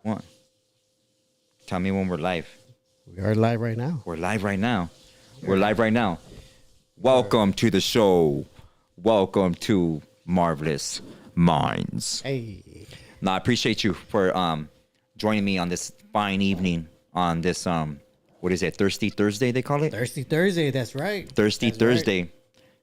One. Tell me when we're live. We are live right now. We're live right now. We're live right now. Welcome to the show. Welcome to Marvelous Minds. Hey. Now, I appreciate you for joining me on this fine evening on this what is it? Thirsty Thursday they call it? Thirsty Thursday, that's right. Thirsty That's Thursday. Right.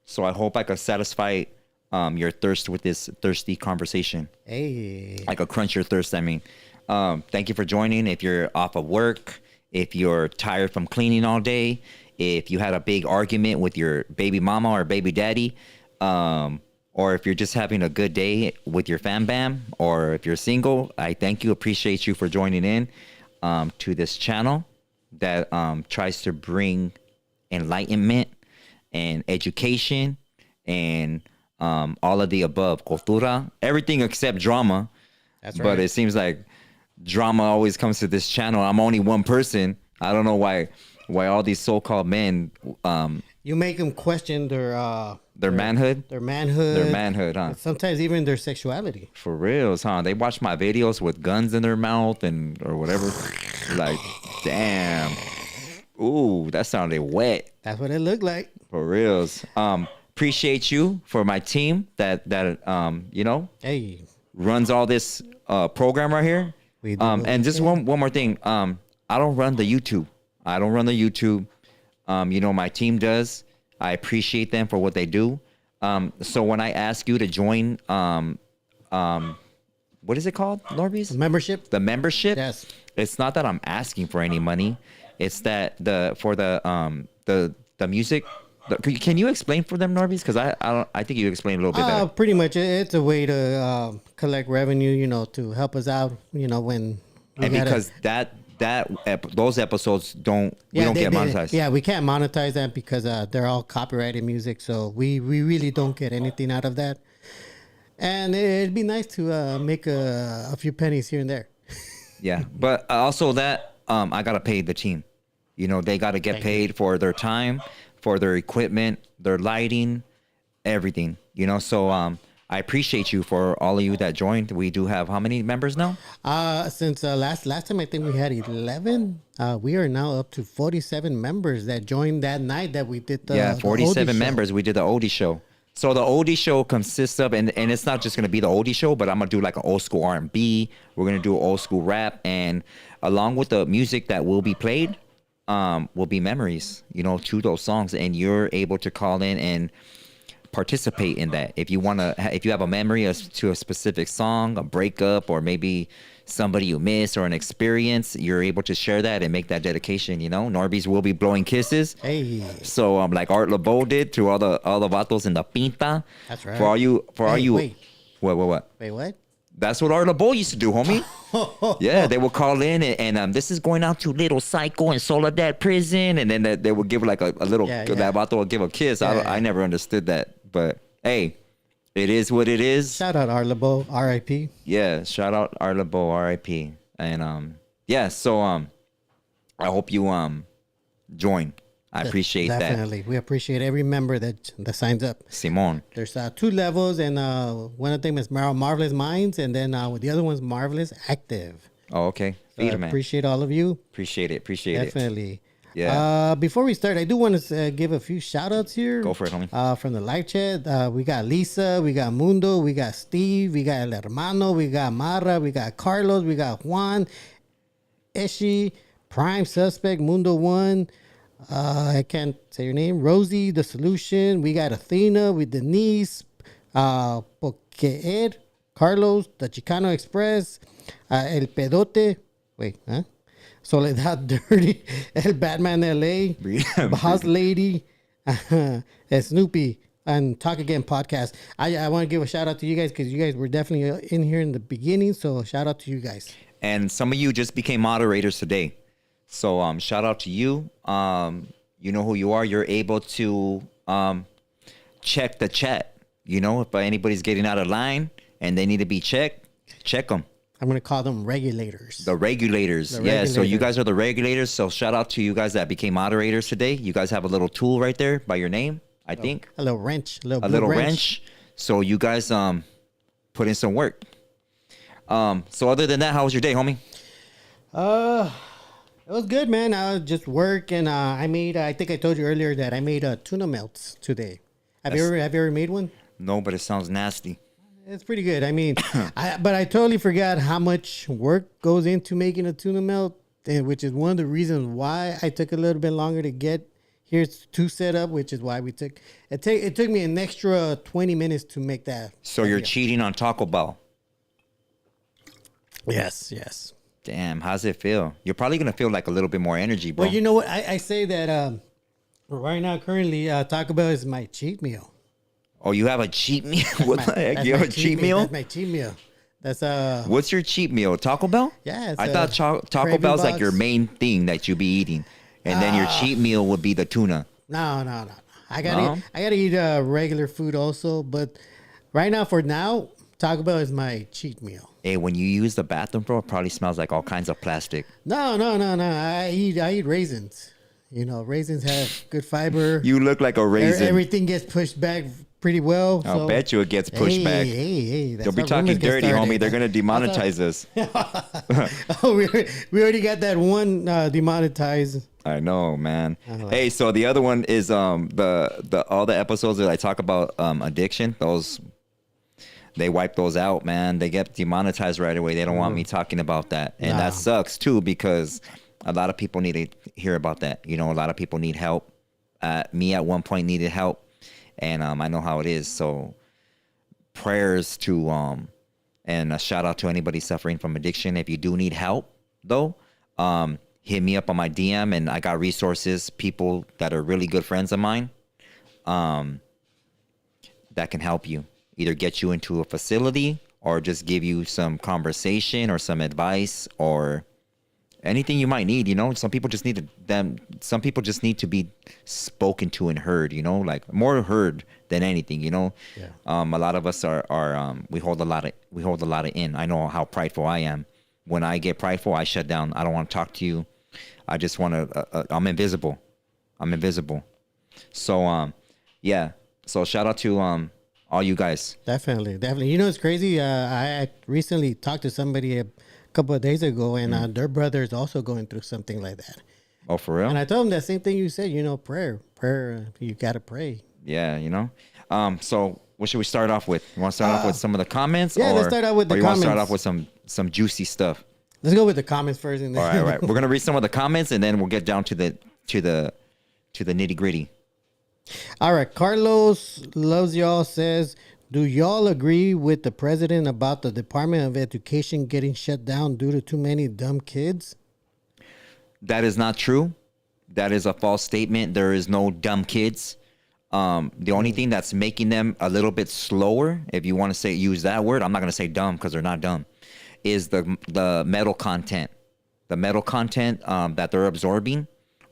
So I hope I can satisfy your thirst with this thirsty conversation. Hey. I could quench your thirst, I mean. Thank you for joining. If you're off of work, if you're tired from cleaning all day, if you had a big argument with your baby mama or baby daddy, or if you're just having a good day with your fam bam, or if you're single, I thank you, appreciate you for joining in to this channel that tries to bring enlightenment and education and all of the above, cultura, everything except drama. That's right. But it seems like drama always comes to this channel. I'm only one person. I don't know why all these so-called men You make them question their manhood. Their manhood. Their manhood, huh? Sometimes even their sexuality. For reals, huh? They watch my videos with guns in their mouth and or whatever. Like, damn. Ooh, that sounded wet. That's what it looked like. For reals. Appreciate you for my team that you know, Hey. runs all this program right here. We do And just one more thing. I don't run the YouTube. You know, my team does. I appreciate them for what they do. So when I ask you to join, what is it called, NORBEEZ? Membership. The membership. Yes. It's not that I'm asking for any money. It's that the music. Can you explain for them, NORBEEZ? Because I think you explained a little bit better. Pretty much, it's a way to collect revenue, you know, to help us out, you know, when we And because those episodes we don't get monetized. Yeah, we can't monetize that because they're all copyrighted music, so we really don't get anything out of that. And it'd be nice to make a few pennies here and there. Yeah, but also that I gotta pay the team. You know, they gotta get paid for their time, for their equipment, their lighting, everything. You know, so I appreciate you for all of you that joined. We do have how many members now? Since last time I think we had 11. We are now up to 47 members that joined that night that we did the 47 Oldie members. show. We did the Oldie show. So the Oldie show consists of, and it's not just gonna be the Oldie show, but I'm gonna do like an old school R&B. We're gonna do old school rap, and along with the music that will be played, will be memories, you know, to those songs, and you're able to call in and participate in that. If you have a memory to a specific song, a breakup, or maybe somebody you miss or an experience, you're able to share that and make that dedication. You know, NORBEEZ will be blowing kisses. Hey, So like Art LeBeau did to all the vatos in the pinta. that's right. For all you Wait. What? Wait, what? That's what Art LeBeau used to do, homie. Yeah, they would call in and this is going out to Little Psycho and Soledad Prison, and then they would give like a little, Yeah. that vato would give a kiss. Yeah. I never understood that, but hey, it is what it is. Shout out Arlebo, R.I.P. Yeah, shout out Art LeBeau, R.I.P. And yeah, so I hope you join. I appreciate that. Definitely. We appreciate every member that signs up. Simon. There's 2 levels, and one of them is Marvelous Minds, and then the other one's Marvelous Active. Oh, okay. So I man. appreciate all of you. Appreciate it. Definitely. Yeah. Before we start, I do want to give a few shout outs here. Go for it, homie. From the live chat, we got Lisa, we got Mundo, we got Steve, we got El Hermano, we got Mara, we got Carlos, we got Juan, Eshi, Prime Suspect, Mundo 1. I can't say your name. Rosie, The Solution. We got Athena with Denise, Pokeer, Carlos, the Chicano Express, El Pedote. Wait, huh? Soledad Dirty, El Batman LA, Boss Lady, Snoopy, and Talk Again podcast. I want to give a shout out to you guys because you guys were definitely in here in the beginning. So shout out to you guys. And some of you just became moderators today. So shout out to you. You know who you are. You're able to check the chat. You know, if anybody's getting out of line and they need to be checked, check them. I'm going to call them regulators. The regulators. Yeah, so you guys are the regulators. So shout out to you guys that became moderators today. You guys have a little tool right there by your name, I think. A little wrench. A little wrench. So you guys put in some work. So other than that, how was your day, homie? It was good, man. I was just work and I made. I think I told you earlier that I made tuna melts today. Have you ever made one? No, but it sounds nasty. It's pretty good. I mean, but I totally forgot how much work goes into making a tuna melt, and which is one of the reasons why I took a little bit longer to get here to set up, which is why we took it took me an extra 20 minutes to make that. So you're cheating on Taco Bell. Yes. Damn, how's it feel? You're probably gonna feel like a little bit more energy, bro. Well, you know what? I say that right now, currently, Taco Bell is my cheat meal. Oh, you have a cheat meal? What the heck? You have a cheat meal? That's my cheat meal. That's What's your cheat meal? Taco Bell? Yeah, I thought Taco Bell's like your main thing that you be eating, and then your cheat meal would be the tuna. No. I gotta eat regular food also, but right now, for now, Taco Bell is my cheat meal. Hey, when you use the bathroom, bro, it probably smells like all kinds of plastic. No. I eat raisins. You know, raisins have good fiber. You look like a raisin. Everything gets pushed back pretty well. I'll bet you it gets pushed back. Hey. You'll be talking dirty, homie. They're going to demonetize us. Oh, we already got that one demonetized. I know, man. Hey, so the other one is the all the episodes that I talk about addiction, those they wipe those out, man. They get demonetized right away. They don't want me talking about that. And that sucks too, because a lot of people need to hear about that. You know, a lot of people need help. Me at one point needed help, and I know how it is. So prayers to and a shout out to anybody suffering from addiction. If you do need help though, hit me up on my DM, and I got resources, people that are really good friends of mine that can help you. Either get you into a facility or just give you some conversation or some advice or anything you might need. You know, some people just need some people just need to be spoken to and heard, you know, like more heard than anything, you know. Yeah. A lot of us are we hold a lot of in. I know how prideful I am. When I get prideful, I shut down. I don't want to talk to you. I just want to I'm invisible. So yeah. So shout out to all you guys. Definitely. You know, it's crazy. I recently talked to somebody a couple of days ago, and their brother is also going through something like that. Oh, for real? And I told him that same thing you said. You know, prayer. You gotta pray. Yeah, you know. So what should we start off with? You want to start off with some of the comments? Yeah, let's start out with the comments. Or you want to start off with some juicy stuff? Let's go with the comments first. And then all right. We're gonna read some of the comments, and then we'll get down to the nitty gritty. All right, Carlos loves y'all says, do y'all agree with the president about the Department of Education getting shut down due to too many dumb kids? That is not true. That is a false statement. There is no dumb kids. The only thing that's making them a little bit slower, if you want to use that word, I'm not going to say dumb because they're not dumb, is the metal content. The metal content that they're absorbing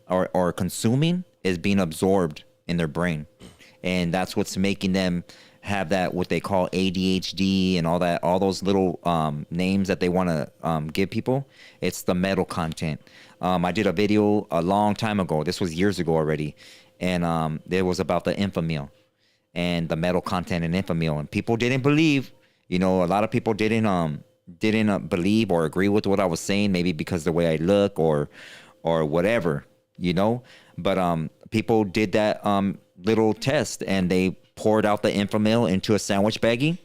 or consuming is being absorbed in their brain, and that's what's making them have that, what they call ADHD and all those little names that they want to give people. It's the metal content. I did a video a long time ago. This was years ago already, and it was about the Infamil and the metal content in Infamil, and people didn't believe. You know, a lot of people didn't believe or agree with what I was saying, maybe because the way I look or whatever, you know. But people did that little test, and they poured out the Infamil into a sandwich baggie,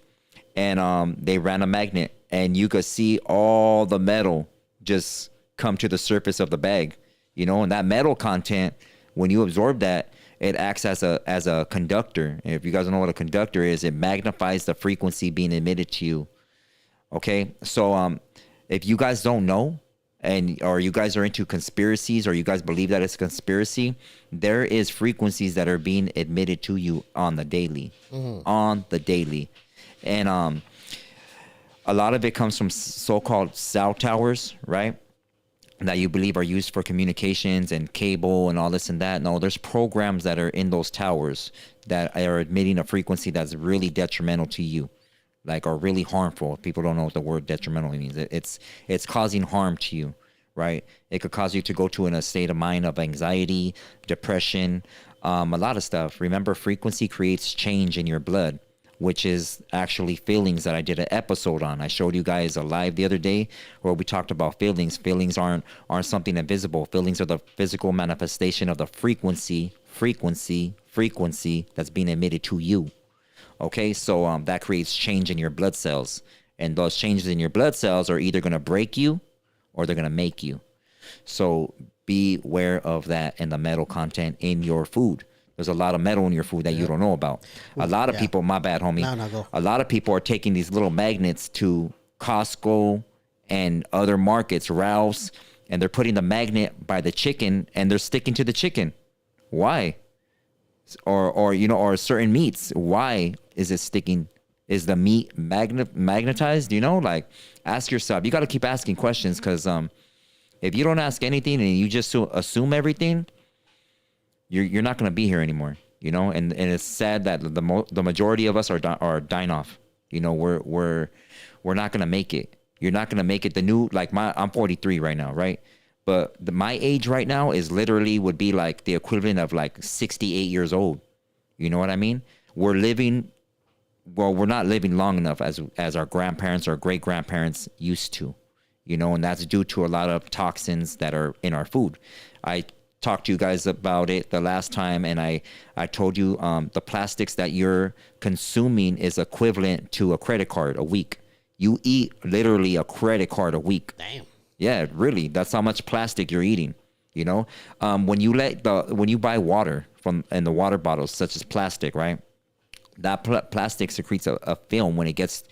and they ran a magnet, and you could see all the metal just come to the surface of the bag, you know. And that metal content, when you absorb that, it acts as a conductor. And if you guys don't know what a conductor is, it magnifies the frequency being emitted to you. Okay, so if you guys don't know, or you guys are into conspiracies, or you guys believe that it's a conspiracy, there is frequencies that are being emitted to you on the daily, and a lot of it comes from so-called cell towers, right? That you believe are used for communications and cable and all this and that. No, there's programs that are in those towers that are emitting a frequency that's really detrimental to you, like, are really harmful. If people don't know what the word detrimental means, it's causing harm to you, right? It could cause you to go to in a state of mind of anxiety, depression, a lot of stuff. Remember, frequency creates change in your blood. which is actually feelings that I did an episode on. I showed you guys a live the other day where we talked about feelings. Feelings aren't something invisible. Feelings are the physical manifestation of the frequency that's being emitted to you. Okay, so that creates change in your blood cells. And those changes in your blood cells are either going to break you or they're going to make you. So be aware of that and the metal content in your food. There's a lot of metal in your food that you don't know about. A lot of people, my bad, homie. No, go. A lot of people are taking these little magnets to Costco and other markets, Ralph's, and they're putting the magnet by the chicken and they're sticking to the chicken. Why? Or certain meats. Why is it sticking? Is the meat magnetized? Like, ask yourself. You got to keep asking questions, because if you don't ask anything and you just assume everything, you're not going to be here anymore, and it's sad that the majority of us are dying off. We're not going to make it. You're not going to make it. I'm 43 right now, right? But my age right now is literally would be like the equivalent of like 68 years old. You know what I mean? We're not living long enough as our grandparents or great grandparents used to, and that's due to a lot of toxins that are in our food. I talked to you guys about it the last time, and I told you the plastics that you're consuming is equivalent to a credit card a week. You eat literally a credit card a week. Damn. Yeah, really. That's how much plastic you're eating. When you buy water in the water bottles, such as plastic, right? That plastic secretes a film when it gets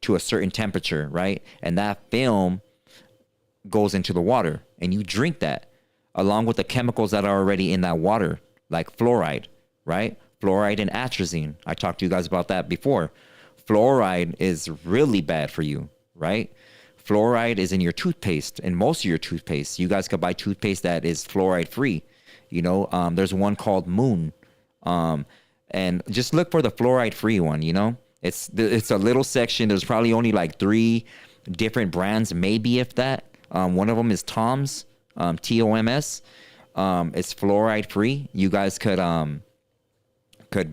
to a certain temperature, right? And that film goes into the water, and you drink that along with the chemicals that are already in that water, like fluoride, right? Fluoride and atrazine. I talked to you guys about that before. Fluoride is really bad for you, right? Fluoride is in your toothpaste, in most of your toothpaste. You guys could buy toothpaste that is fluoride free. There's one called Moon. And just look for the fluoride free one, It's a little section. There's probably only like 3 different brands, maybe if that. One of them is Tom's, TOMS. It's fluoride free. You guys could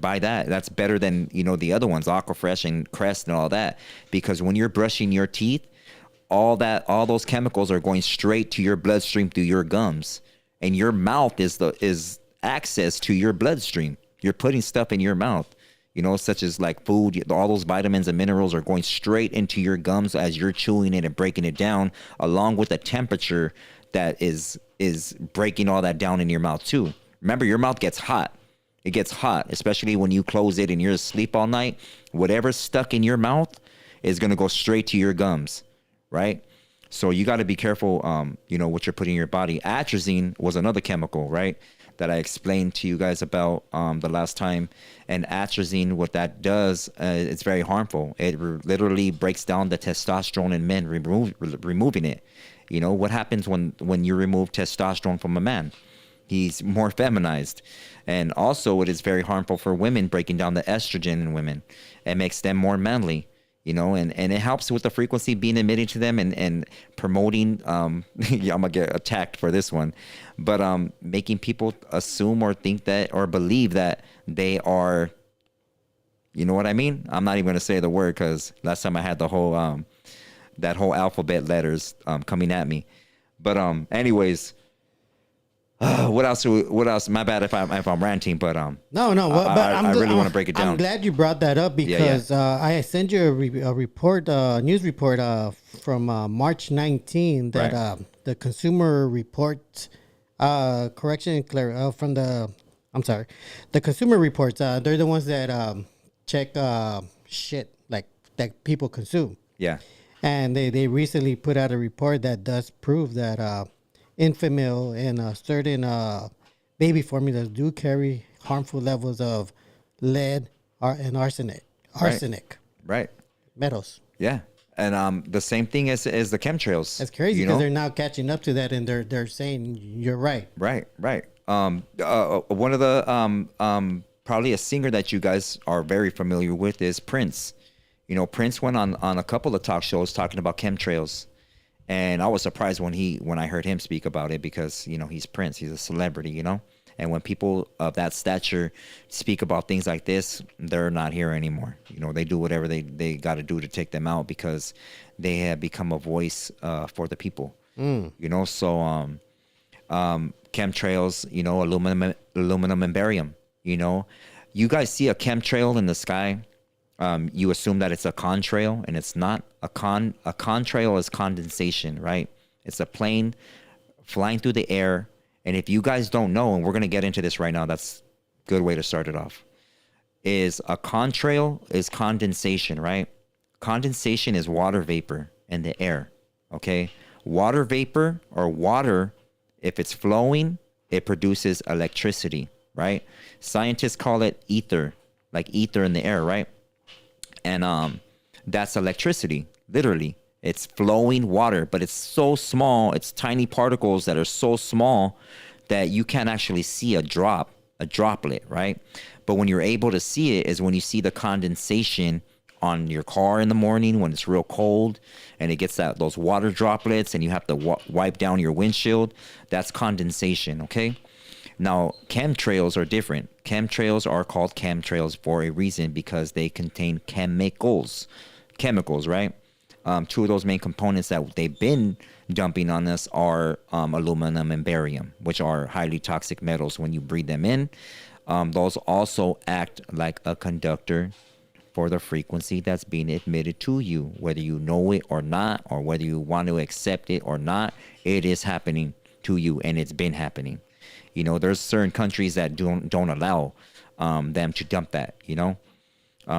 buy that. That's better than, the other ones, Aquafresh and Crest and all that. Because when you're brushing your teeth, all those chemicals are going straight to your bloodstream through your gums. And your mouth is access to your bloodstream. You're putting stuff in your mouth, such as like food. All those vitamins and minerals are going straight into your gums as you're chewing it and breaking it down, along with the temperature that is breaking all that down in your mouth too. Remember, your mouth gets hot. It gets hot, especially when you close it and you're asleep all night. Whatever's stuck in your mouth is going to go straight to your gums, right? So you got to be careful, what you're putting in your body. Atrazine was another chemical, right, that I explained to you guys about the last time. And atrazine, what that does, it's very harmful. It literally breaks down the testosterone in men, removing it. What happens when you remove testosterone from a man? He's more feminized. And also it is very harmful for women, breaking down the estrogen in women. It makes them more manly. And it helps with the frequency being emitted to them and promoting, I'm going to get attacked for this one, but making people assume or think that or believe that they are, you know what I mean? I'm not even going to say the word, because last time I had the whole, that whole alphabet letters coming at me. But anyways, what else? My bad if I'm ranting, but no. But I really want to break it down. I'm glad you brought that up, because I sent you a report, news report from March 19 that right. The Consumer Report the Consumer Reports. They're the ones that check shit like that people consume. Yeah. And they recently put out a report that does prove that infant milk and certain baby formulas do carry harmful levels of lead and arsenic. Right. Metals. Yeah. And the same thing as the chemtrails. That's crazy, because they're now catching up to that, and they're saying you're right. Right. One of the probably a singer that you guys are very familiar with is Prince. Prince went on a couple of talk shows talking about chemtrails. And I was surprised when I heard him speak about it, because, he's Prince, he's a celebrity, And when people of that stature speak about things like this, they're not here anymore. You know, they do whatever they got to do to take them out because they have become a voice for the people. You know, so chemtrails, you know, aluminum and barium. You know, you guys see a chemtrail in the sky, you assume that it's a contrail, and it's not. A contrail is condensation, right? It's a plane flying through the air. And if you guys don't know, and we're going to get into this right now, that's a good way to start it off, is a contrail is condensation, right? Condensation is water vapor in the air, okay? Water vapor or water, if it's flowing, it produces electricity, right? Scientists call it ether, like ether in the air, right? And that's electricity, literally. It's flowing water, but it's so small. It's tiny particles that are so small that you can't actually see a droplet, right? But when you're able to see it is when you see the condensation on your car in the morning when it's real cold and it gets those water droplets and you have to wipe down your windshield. That's condensation, okay? Now, chemtrails are different. Chemtrails are called chemtrails for a reason because they contain chemicals, right? Two of those main components that they've been dumping on us are aluminum and barium, which are highly toxic metals when you breathe them in. Those also act like a conductor for the frequency that's being emitted to you, whether you know it or not, or whether you want to accept it or not. It is happening to you, and it's been happening. You know, there's certain countries that don't allow them to dump that, you know.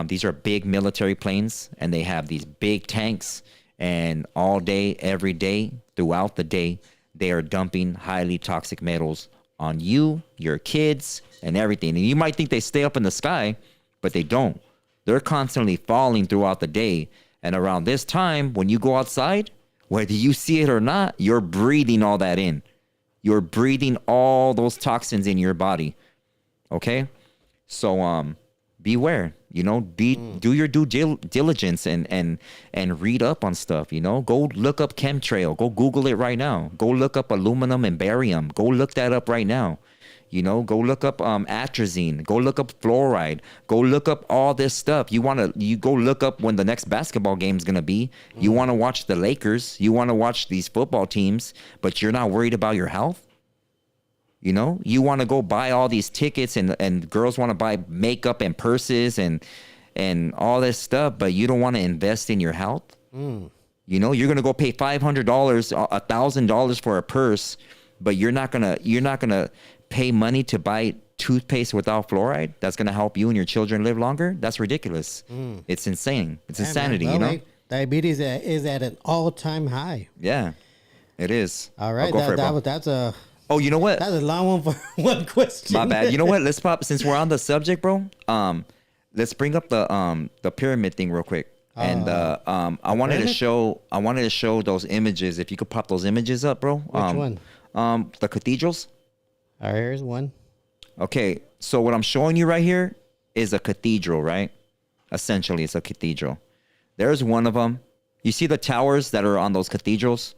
These are big military planes, and they have these big tanks, and all day, every day, throughout the day, they are dumping highly toxic metals on you, your kids, and everything. And you might think they stay up in the sky, but they don't. They're constantly falling throughout the day. And around this time, when you go outside, whether you see it or not, you're breathing all that in. You're breathing all those toxins in your body. Okay? So, beware, you know, do your due diligence and read up on stuff, you know. Go look up chemtrail. Go Google it right now. Go look up aluminum and barium. Go look that up right now. You know, go look up atrazine. Go look up fluoride. Go look up all this stuff. You go look up when the next basketball game is going to be. You want to watch the Lakers. You want to watch these football teams, but you're not worried about your health. You know, you want to go buy all these tickets and girls want to buy makeup and purses and all this stuff, but you don't want to invest in your health. You know, you're going to go pay $500, $1,000 for a purse, but you're not going to pay money to buy toothpaste without fluoride that's going to help you and your children live longer. That's ridiculous. It's insane. It's insanity, you know? Diabetes is at an all-time high. Yeah, it is. All right. That's a... Oh, you know what? That's a long one for one question. My bad. You know what? Let's pop, since we're on the subject, bro. Let's bring up the pyramid thing real quick. And I wanted to show those images. If you could pop those images up, bro. Which one? The cathedrals. All right, here's one. Okay, so what I'm showing you right here is a cathedral, right? Essentially, it's a cathedral. There's one of them. You see the towers that are on those cathedrals?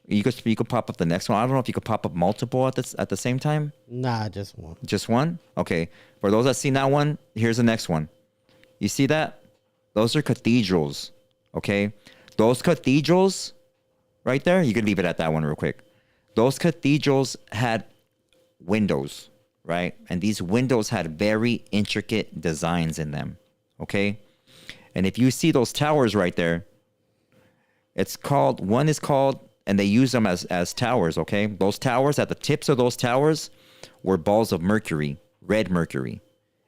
You could pop up the next one. I don't know if you could pop up multiple at the same time. Nah, just one. Just one? Okay. For those that seen that one, here's the next one. You see that? Those are cathedrals. Okay. Those cathedrals right there, you could leave it at that one real quick. Those cathedrals had windows, right? And these windows had very intricate designs in them. Okay. And if you see those towers right there, one is called, and they use them as towers, okay? Those towers, at the tips of those towers were balls of mercury, red mercury.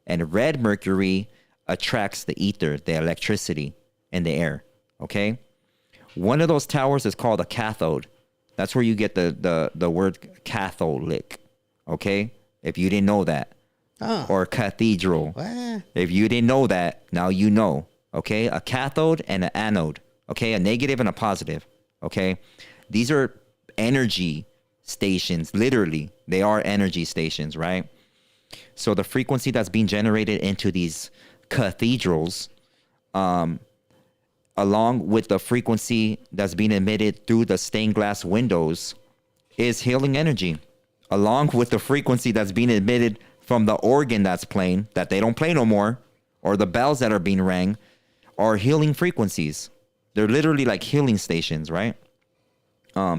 And red mercury attracts the ether, the electricity in the air, okay? One of those towers is called a cathode. That's where you get the word Catholic, okay? If you didn't know that. Or cathedral. What? If you didn't know that, now you know, okay? A cathode and an anode, okay? A negative and a positive, okay? These are energy stations, literally. They are energy stations, right? So the frequency that's being generated into these cathedrals, along with the frequency that's being emitted through the stained glass windows, is healing energy. along with the frequency that's being emitted from the organ that's playing, that they don't play no more, or the bells that are being rang, are healing frequencies. They're literally like healing stations, right?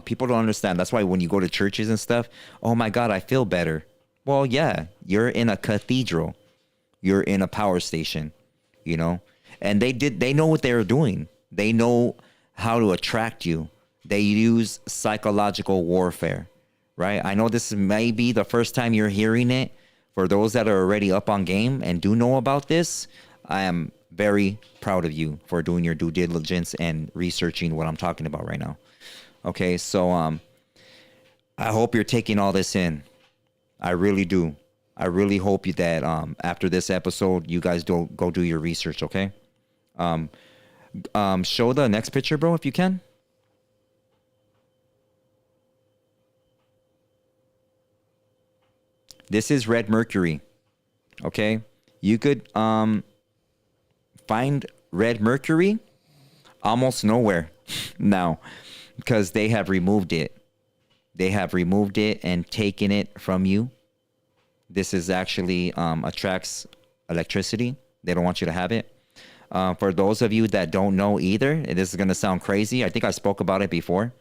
People don't understand. That's why when you go to churches and stuff, oh my God, I feel better. Well, yeah, you're in a cathedral. You're in a power station, you know? And they know what they're doing. They know how to attract you. They use psychological warfare, right? I know this may be the first time you're hearing it. For those that are already up on game and do know about this, I am very proud of you for doing your due diligence and researching what I'm talking about right now. Okay, so I hope you're taking all this in. I really do. I really hope that after this episode, you guys go do your research, okay? Show the next picture, bro, if you can. This is red mercury, okay? You could find red mercury almost nowhere now because they have removed it. They have removed it and taken it from you. This is actually attracts electricity. They don't want you to have it. For those of you that don't know either, this is going to sound crazy. I think I spoke about it before.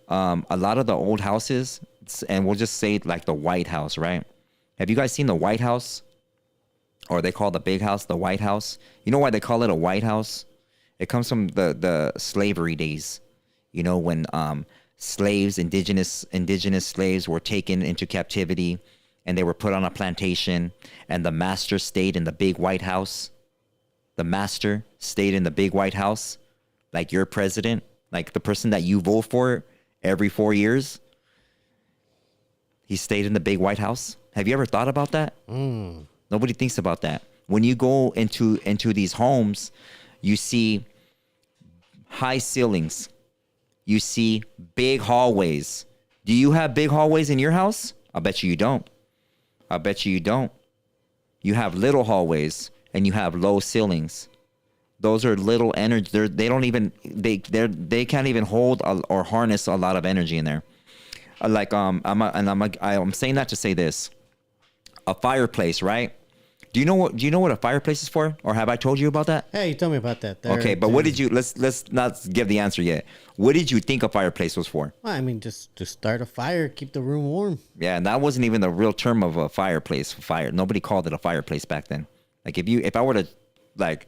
A lot of the old houses, and we'll just say like the White House, right? Have you guys seen the White House? Or they call the big house the White House. You know why they call it a White House? It comes from the slavery days. You know, when slaves, indigenous slaves were taken into captivity and they were put on a plantation and the master stayed in the big White House. The master stayed in the big White House, like your president, like the person that you vote for every 4 years. He stayed in the big White House. Have you ever thought about that? Nobody thinks about that. When you go into these homes, you see high ceilings. You see big hallways. Do you have big hallways in your house? I bet you don't. I bet you don't. You have little hallways and you have low ceilings. Those are little energy. They can't even hold or harness a lot of energy in there. I'm saying that to say this. A fireplace, right? Do you know what a fireplace is for? Or have I told you about that? Hey, you told me about that. Okay, but what did you, let's not give the answer yet. What did you think a fireplace was for? Well, I mean, just to start a fire, keep the room warm. Yeah, and that wasn't even the real term of a fireplace. Fire. Nobody called it a fireplace back then. Like if I were to like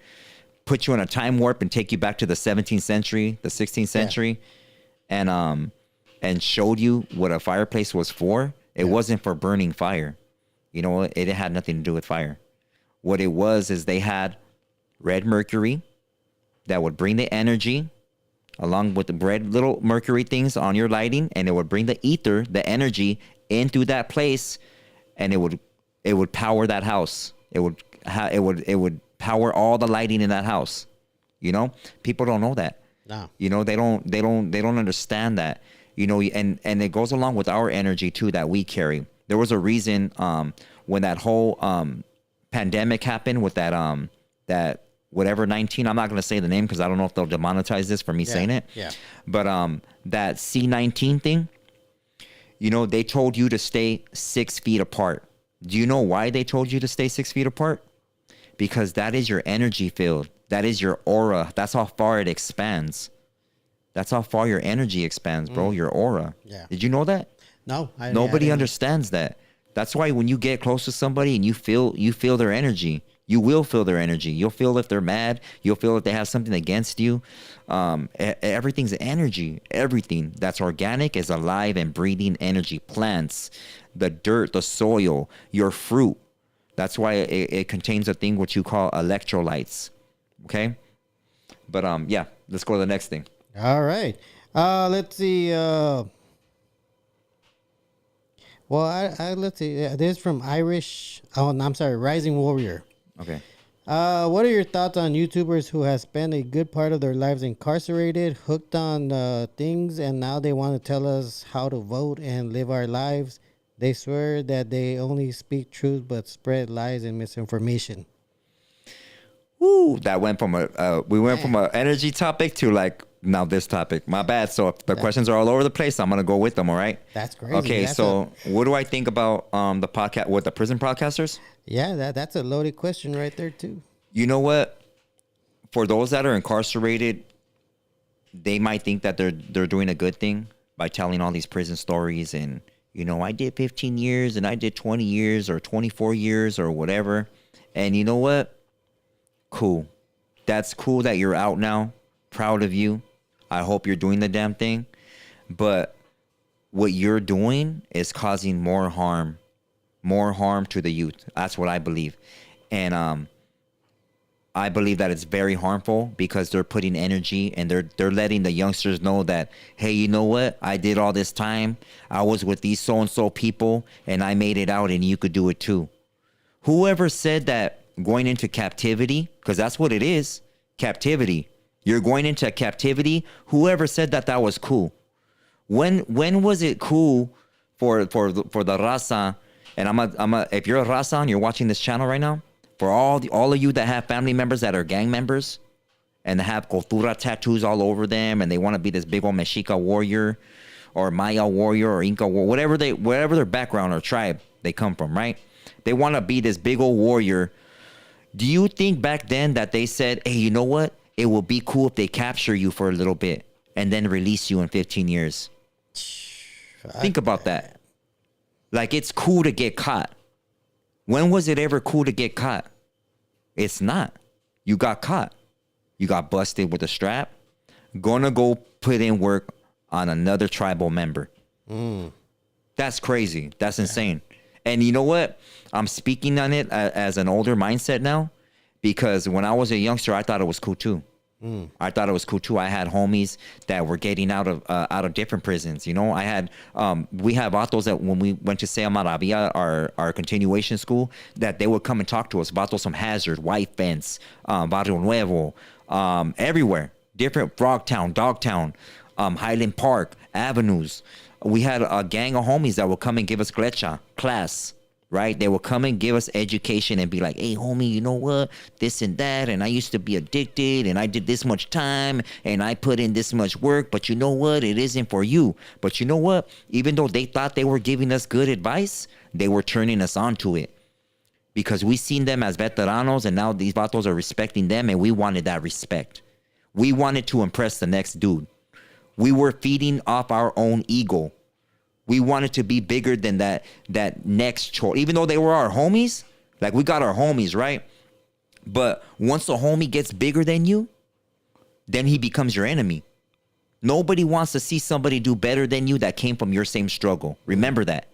put you in a time warp and take you back to the 17th century, the 16th century, and showed you what a fireplace was for, it wasn't for burning fire. You know, it had nothing to do with fire. What it was is they had red mercury that would bring the energy along with the red little mercury things on your lighting, and it would bring the ether, the energy in through that place, and it would power that house. It would power all the lighting in that house. You know, people don't know that. No. You know, they don't understand that. You know, and it goes along with our energy too that we carry. There was a reason when that whole pandemic happened with that whatever 19. I'm not going to say the name because I don't know if they'll demonetize this for me saying it. Yeah. But that C-19 thing, you know, they told you to stay 6 feet apart. Do you know why they told you to stay 6 feet apart? Because that is your energy field. That is your aura. That's how far it expands. That's how far your energy expands, bro. Your aura. Yeah. Did you know that? No. Nobody understands that. That's why when you get close to somebody and you feel their energy, you will feel their energy. You'll feel if they're mad. You'll feel if they have something against you. Everything's energy. Everything that's organic is alive and breathing energy. Plants, the dirt, the soil, your fruit. That's why it contains a thing what you call electrolytes. Okay? But yeah, let's go to the next thing. All right. Let's see. Let's see. This is from Irish. Oh, no, I'm sorry. Rising Warrior. Okay. What are your thoughts on YouTubers who have spent a good part of their lives incarcerated, hooked on things, and now they want to tell us how to vote and live our lives? They swear that they only speak truth but spread lies and misinformation. Woo! That went from from an energy topic to like now this topic. My bad. So if the questions are all over the place, I'm gonna go with them. All right. That's crazy. Okay. What do I think about the podcast with the prison podcasters? Yeah, that's a loaded question right there too. You know what? For those that are incarcerated, they might think that they're doing a good thing by telling all these prison stories and, you know, I did 15 years and I did 20 years or 24 years or whatever. And you know what? Cool. That's cool that you're out now. Proud of you. I hope you're doing the damn thing. But what you're doing is causing more harm to the youth. That's what I believe. And I believe that it's very harmful because they're putting energy and they're letting the youngsters know that, hey, you know what? I did all this time. I was with these so-and-so people and I made it out and you could do it too. Whoever said that going into captivity, because that's what it is, captivity. You're going into captivity. Whoever said that was cool? When was it cool for the raza? And if you're a raza and you're watching this channel right now, for all of you that have family members that are gang members and have cultura tattoos all over them and they want to be this big old Mexica warrior or Maya warrior or Inca warrior, whatever their background or tribe they come from, right? They want to be this big old warrior. Do you think back then that they said, hey, you know what? It will be cool if they capture you for a little bit and then release you in 15 years. Think about that. Like, it's cool to get caught. When was it ever cool to get caught? It's not. You got caught. You got busted with a strap. Gonna go put in work on another tribal member. That's crazy. That's insane. And you know what? I'm speaking on it as an older mindset now because when I was a youngster, I thought it was cool too. I thought it was cool too. I had homies that were getting out of different prisons. You know, I had we have vatos that when we went to Sea Maravilla, our continuation school, that they would come and talk to us. Vatos from Hazard, White Fence, Barrio Nuevo, everywhere, different Frogtown, Dogtown, Highland Park, Avenues. We had a gang of homies that would come and give us class. Right? They will come and give us education and be like, hey, homie, you know what? This and that. And I used to be addicted and I did this much time and I put in this much work. But you know what? It isn't for you. But you know what? Even though they thought they were giving us good advice, they were turning us on to it because we seen them as veteranos and now these vatos are respecting them and we wanted that respect. We wanted to impress the next dude. We were feeding off our own ego. We wanted to be bigger than that next chore. Even though they were our homies, like we got our homies, right? But once a homie gets bigger than you, then he becomes your enemy. Nobody wants to see somebody do better than you that came from your same struggle. Remember that.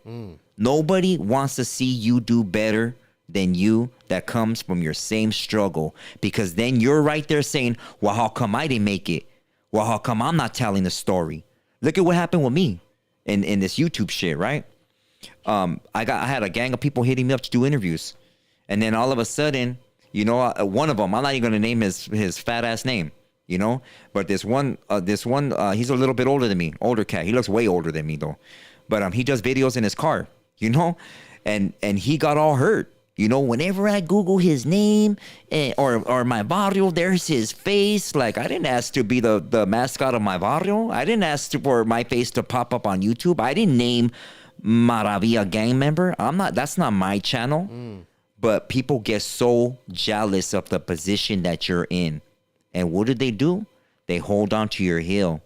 Nobody wants to see you do better than you that comes from your same struggle. Because then you're right there saying, well, how come I didn't make it? Well, how come I'm not telling the story? Look at what happened with me. In this YouTube shit, right? I had a gang of people hitting me up to do interviews, and then all of a sudden, you know, one of them, I'm not even gonna name his fat ass name, you know, but this one, he's a little bit older than me, older cat. He looks way older than me though, but he does videos in his car, you know, and he got all hurt. You know, whenever I Google his name or my barrio, there's his face. Like, I didn't ask to be the mascot of my barrio. I didn't ask for my face to pop up on YouTube. I didn't name Maravilla gang member. That's not my channel. But people get so jealous of the position that you're in. And what do? They hold on to your heel.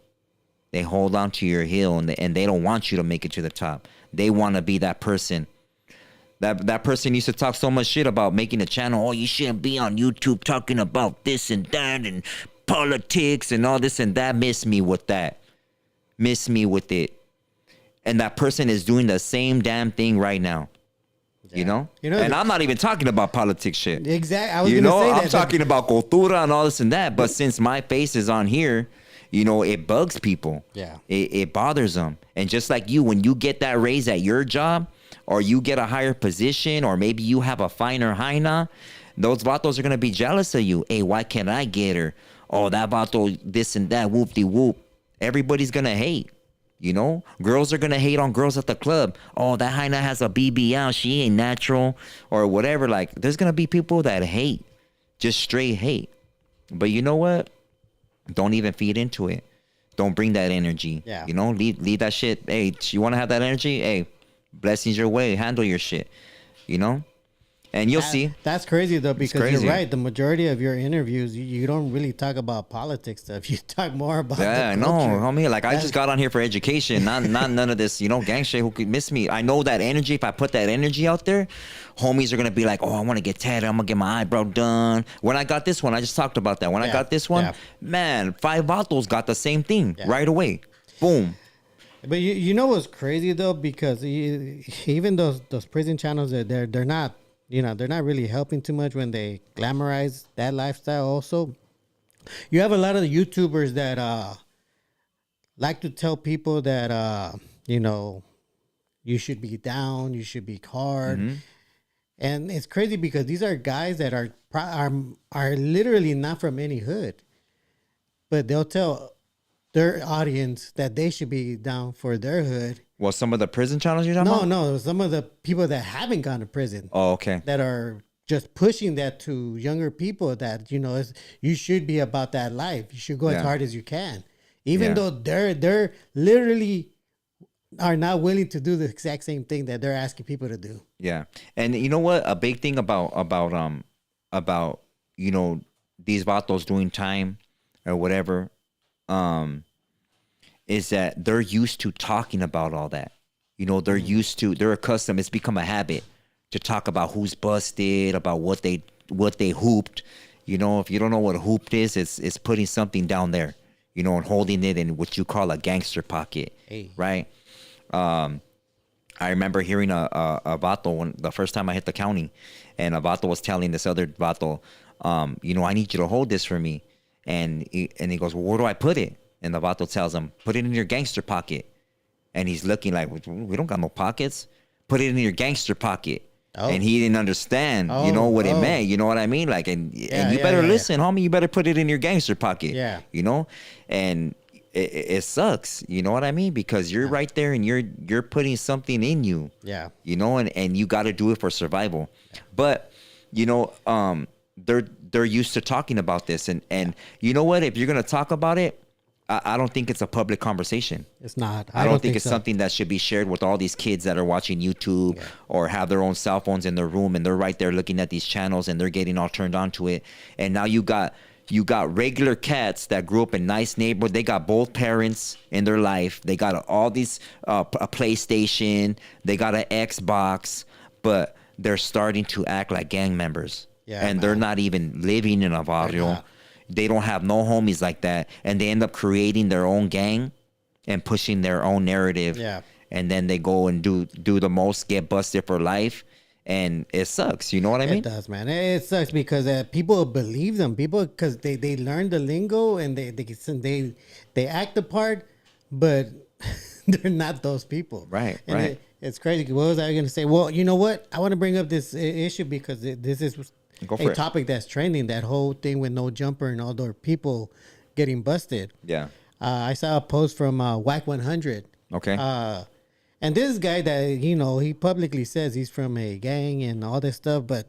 They hold on to your heel and they don't want you to make it to the top. They want to be that person. That person used to talk so much shit about making a channel. Oh, you shouldn't be on YouTube talking about this and that and politics and all this and that. Miss me with that. Miss me with it. And that person is doing the same damn thing right now. Yeah. You know? And I'm not even talking about politics shit. Exactly. I was going to say that. I'm talking about cultura and all this and that. But since my face is on here, you know, it bugs people. Yeah. It bothers them. And just like you, when you get that raise at your job, or you get a higher position, or maybe you have a finer hyena, those vatos are going to be jealous of you. Hey, why can't I get her? Oh, that vato, this and that, whoop-de-whoop. Everybody's going to hate, you know? Girls are going to hate on girls at the club. Oh, that hyena has a BB out. She ain't natural, or whatever. Like, there's going to be people that hate, just straight hate. But you know what? Don't even feed into it. Don't bring that energy. Yeah. You know, leave that shit. Hey, you want to have that energy? Hey, blessings your way. Handle your shit. You know? And you'll see. That's crazy though, because you're right. The majority of your interviews, you don't really talk about politics stuff. You talk more about I know, homie. Like I just got on here for education, not none of this, you know, gang shit. Who could miss me? I know that energy. If I put that energy out there, homies are gonna be like, oh, I want to get tatted. I'm gonna get my eyebrow done. When I got this one, I just talked about that. When I got this one, man, 5 vatos got the same thing right away. Boom. But you know what's crazy though, because even those prison channels, they're not. You know, they're not really helping too much when they glamorize that lifestyle. Also, you have a lot of YouTubers that like to tell people that you know, you should be down, you should be hard, and it's crazy because these are guys that are literally not from any hood, but they'll tell their audience that they should be down for their hood. Well, some of the prison channels you're talking about? No, some of the people that haven't gone to prison. Oh, okay. That are just pushing that to younger people that, you know, you should be about that life. You should go as hard as you can. Even though they're literally are not willing to do the exact same thing that they're asking people to do. Yeah. And you know what? A big thing about you know, these vatos doing time or whatever, is that they're used to talking about all that. You know, they're accustomed. It's become a habit to talk about who's busted, about what they hooped. You know, if you don't know what hooped is, it's putting something down there, you know, and holding it in what you call a gangster pocket, right? I remember hearing a vato when the first time I hit the county, and a vato was telling this other vato, you know, I need you to hold this for me. And he goes, well, where do I put it? And the vato tells him, put it in your gangster pocket. And he's looking like, we don't got no pockets. Put it in your gangster pocket. Oh. And he didn't understand, you know, what it meant. You know what I mean? Like, and you better listen, homie. You better put it in your gangster pocket. Yeah. You know? And it sucks. You know what I mean? Because you're right there and you're putting something in you. Yeah. You know, and you got to do it for survival. Yeah. But, you know, they're used to talking about this. And you know what? If you're going to talk about it, I don't think it's a public conversation. It's not. I don't think it's something that should be shared with all these kids that are watching YouTube or have their own cell phones in their room and they're right there looking at these channels and they're getting all turned on to it. And now you got regular cats that grew up in nice neighborhood. They got both parents in their life. They got all these a PlayStation. They got an Xbox, but they're starting to act like gang members. Yeah, and they're not even living in a barrio. They don't have no homies like that, and they end up creating their own gang and pushing their own narrative. Yeah. And then they go and do the most, get busted for life, and it sucks. You know what I mean? It does, man. It sucks because people believe them. People, because they learn the lingo and they act the part, but they're not those people. Right. And right. It's crazy. What was I going to say? Well, you know what? I want to bring up this issue because this is a topic that's trending, that whole thing with no jumper and all those people getting busted. Yeah. I saw a post from Whack 100. Okay. And this guy that, you know, he publicly says he's from a gang and all this stuff, but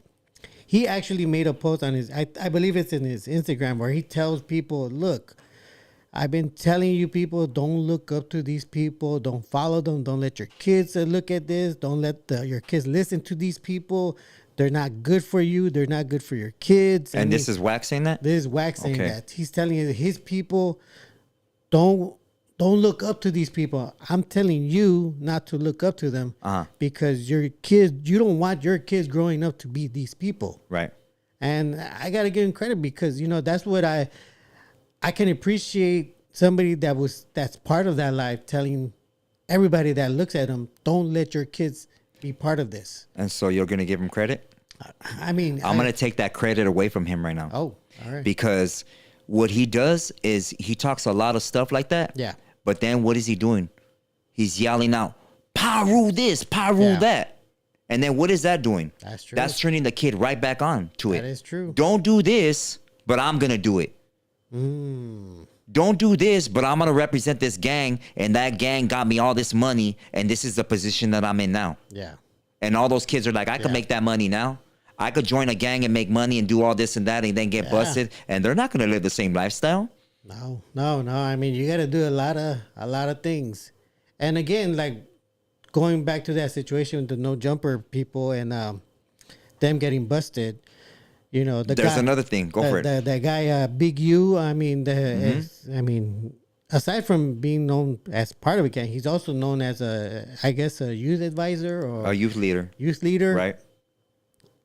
he actually made a post on his, I believe it's in his Instagram, where he tells people, look, I've been telling you people, don't look up to these people. Don't follow them. Don't let your kids look at this. Don't let your kids listen to these people. They're not good for you. They're not good for your kids. And this is Wax saying that? This is Wax saying that. He's telling you that his people don't look up to these people. I'm telling you not to look up to them because your kids, you don't want your kids growing up to be these people. Right. And I got to give him credit because, you know, that's what I can appreciate, somebody that's part of that life telling everybody that looks at them, don't let your kids be part of this. And so you're going to give him credit? I mean, I'm going to take that credit away from him right now. Oh, all right. Because what he does is he talks a lot of stuff like that. Yeah. But then what is he doing? He's yelling out, Paru this, Paru that. And then what is that doing? That's true. That's turning the kid right back on to it. That is true. Don't do this, but I'm going to do it. Don't do this, but I'm going to represent this gang, and that gang got me all this money, and this is the position that I'm in now. Yeah. And all those kids are like, I could make that money now. I could join a gang and make money and do all this and that and then get busted, and they're not going to live the same lifestyle. No. I mean, you got to do a lot of things. And again, like going back to that situation with the no jumper people and them getting busted. You know, there's another thing. Go for it. The guy, Big U. I mean, aside from being known as part of a gang, he's also known as a youth advisor or a youth leader. Right.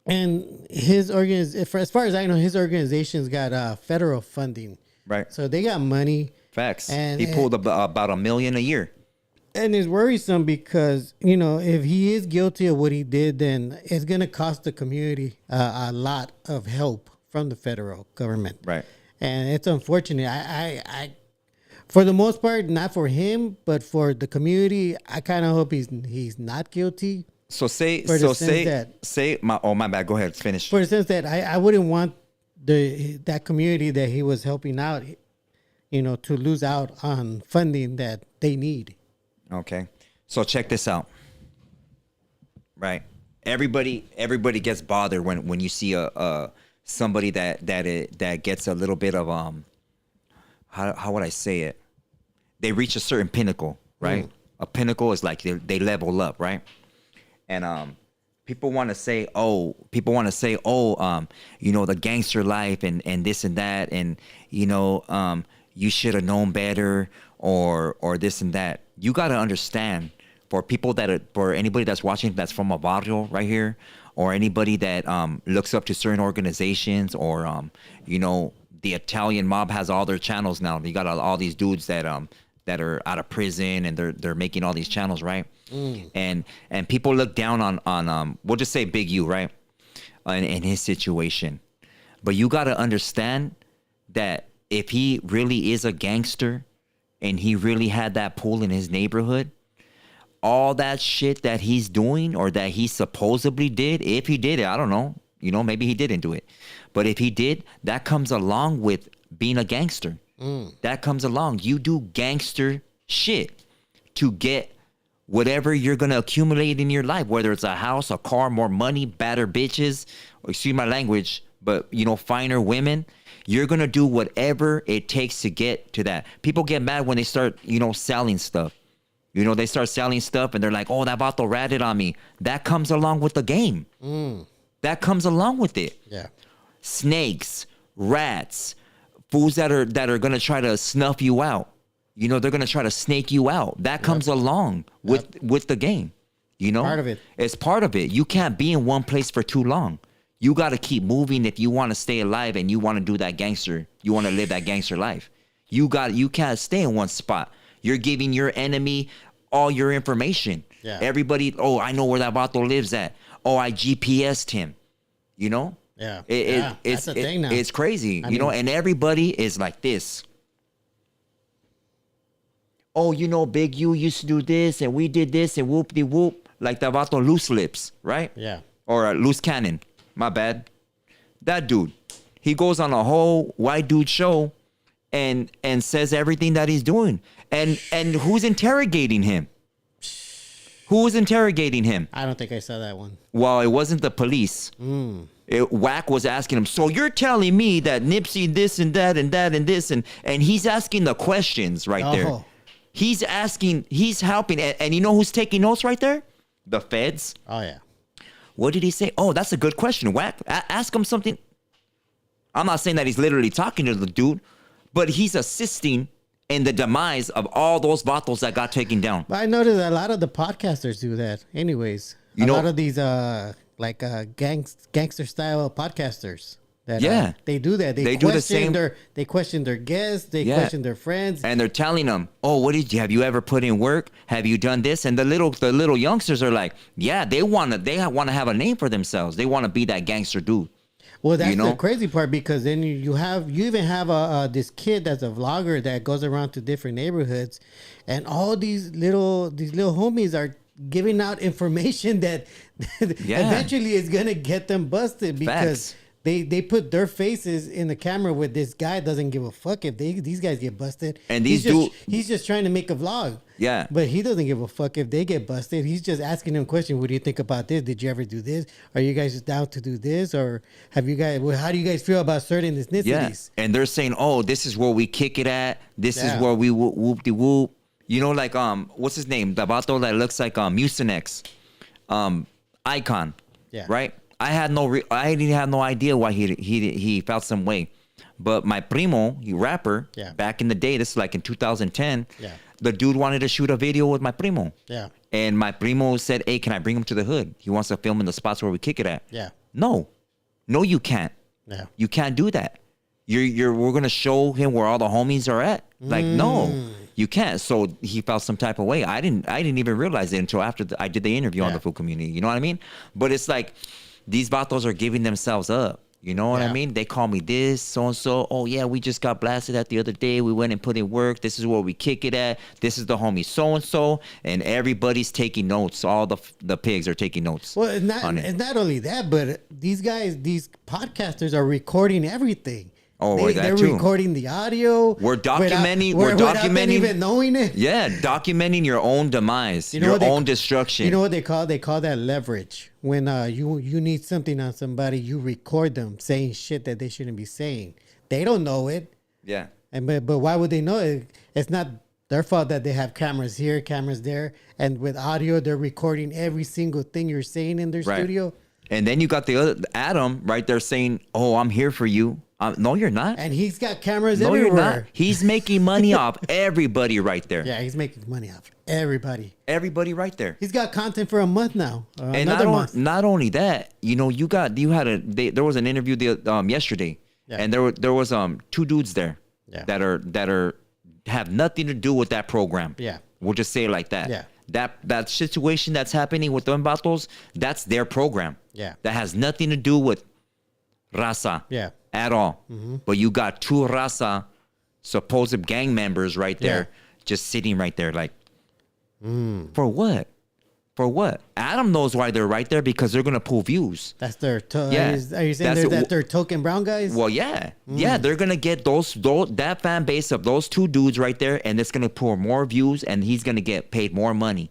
And his as far as I know, his organization's got federal funding. Right. So they got money. Facts. And he pulled about $1 million a year. And it's worrisome because, you know, if he is guilty of what he did, then it's going to cost the community a lot of help from the federal government. Right. And it's unfortunate. I for the most part, not for him, but for the community, I kind of hope he's not guilty. My bad. Go ahead. Finish. For the sense that I wouldn't want that community that he was helping out, you know, to lose out on funding that they need. Okay. So check this out. Right. Everybody gets bothered when you see somebody that gets a little bit of how would I say it? They reach a certain pinnacle, right? A pinnacle is like they level up, right? And people want to say, you know, the gangster life and this and that, and you know, you should have known better, or this and that. You got to understand, for anybody that's watching that's from a barrio right here, or anybody that looks up to certain organizations, or you know, the Italian mob has all their channels now. You got all these dudes that are out of prison and they're making all these channels, right? And people look down on we'll just say Big U, right? In his situation. But you got to understand that if he really is a gangster and he really had that pool in his neighborhood, all that shit that he's doing or that he supposedly did, if he did it, I don't know, you know, maybe he didn't do it. But if he did, that comes along with being a gangster. That comes along. You do gangster shit to get whatever you're going to accumulate in your life, whether it's a house, a car, more money, badder bitches, or excuse my language, but, you know, finer women. You're going to do whatever it takes to get to that. People get mad when they start, you know, selling stuff. You know, they start selling stuff and they're like, oh, that vato ratted on me. That comes along with the game. That comes along with it. Yeah. Snakes, rats, fools that are going to try to snuff you out. You know, they're going to try to snake you out. That comes along with the game. You know? Part of it. It's part of it. You can't be in one place for too long. You got to keep moving if you want to stay alive and you want to do that gangster. You want to live that gangster life. You can't stay in one spot. You're giving your enemy all your information. Yeah. Everybody, oh, I know where that vato lives at. Oh, I GPS'd him. You know? Yeah. It's a thing now. It's crazy, you know, and everybody is like this. Oh, you know, Big U used to do this and we did this and whoop-de-whoop. Like the vato Loose Lips, right? Yeah. Or Loose Cannon. My bad. That dude. He goes on a whole white dude show and says everything that he's doing. And who's interrogating him? Who's interrogating him? I don't think I saw that one. Well, it wasn't the police. Wack was asking him, so you're telling me that Nipsey this and that and that and this, and he's asking the questions right there. He's asking, he's helping. And you know who's taking notes right there? The feds. Oh, yeah. What did he say? Oh, that's a good question, Wack. Ask him something. I'm not saying that he's literally talking to the dude, but he's assisting in the demise of all those vatos that got taken down. But I noticed a lot of the podcasters do that anyways. A lot of these gangster style podcasters. That, they do that. They do the same. They question their guests. They question their friends, and they're telling them, "Oh, have you ever put in work? Have you done this?" And the little youngsters are like, "Yeah, they want to have a name for themselves. They want to be that gangster dude." Well, that's the crazy part, because then you even have this kid that's a vlogger that goes around to different neighborhoods, and all these little homies are giving out information that eventually is gonna get them busted, because they put their faces in the camera with this guy doesn't give a fuck if these guys get busted. And he's just trying to make a vlog. Yeah. But he doesn't give a fuck if they get busted. He's just asking them questions. What do you think about this? Did you ever do this? Are you guys down to do this? Or have you guys, how do you guys feel about certain ethnicities? Yeah. And they're saying, oh, this is where we kick it at. This is where we whoop-de-whoop. You know, like, what's his name? The vato that looks like Mucinex. Icon. Yeah. Right? I didn't have no idea why he felt some way. But my primo, rapper, back in the day, this is like in 2010, the dude wanted to shoot a video with my primo. Yeah. And my primo said, hey, can I bring him to the hood? He wants to film in the spots where we kick it at. Yeah. No, you can't. Yeah. You can't do that. We're going to show him where all the homies are at. Like, no, you can't. So he felt some type of way. I didn't even realize it until after I did the interview on the Food Community. You know what I mean? But it's like, these vatos are giving themselves up. You know what I mean? They call me this, so-and-so. Oh, yeah, we just got blasted at the other day. We went and put in work. This is where we kick it at. This is the homie so-and-so. And everybody's taking notes. All the pigs are taking notes. Well, it's not only that, but these podcasters are recording everything. Oh, they're too. recording the audio. We're documenting. Without them even knowing it. Yeah, documenting your own demise, your own destruction. You know what they call? They call that leverage. When you need something on somebody, you record them saying shit that they shouldn't be saying. They don't know it. Yeah. But why would they know it? It's not their fault that they have cameras here, cameras there, and with audio, they're recording every single thing you're saying in their studio. And then you got the other Adam right there saying, "Oh, I'm here for you." No, you're not. And he's got cameras everywhere. You're not. He's making money off everybody right there. Yeah, he's making money off everybody. Everybody right there. He's got content for a month now. And not only that, you know, there was an interview yesterday, and there was 2 dudes there that have nothing to do with that program. Yeah, we'll just say it like that. Yeah. That situation that's happening with them battles, that's their program. Yeah. That has nothing to do with raza. Yeah. At all. Mm-hmm. But you got 2 raza supposed gang members right there, just sitting right there like, for what? For what? Adam knows why they're right there, because they're going to pull views. That's their... Are you saying they're token brown guys? Well, yeah. Yeah, they're going to get that fan base of those 2 dudes right there, and it's going to pull more views, and he's going to get paid more money.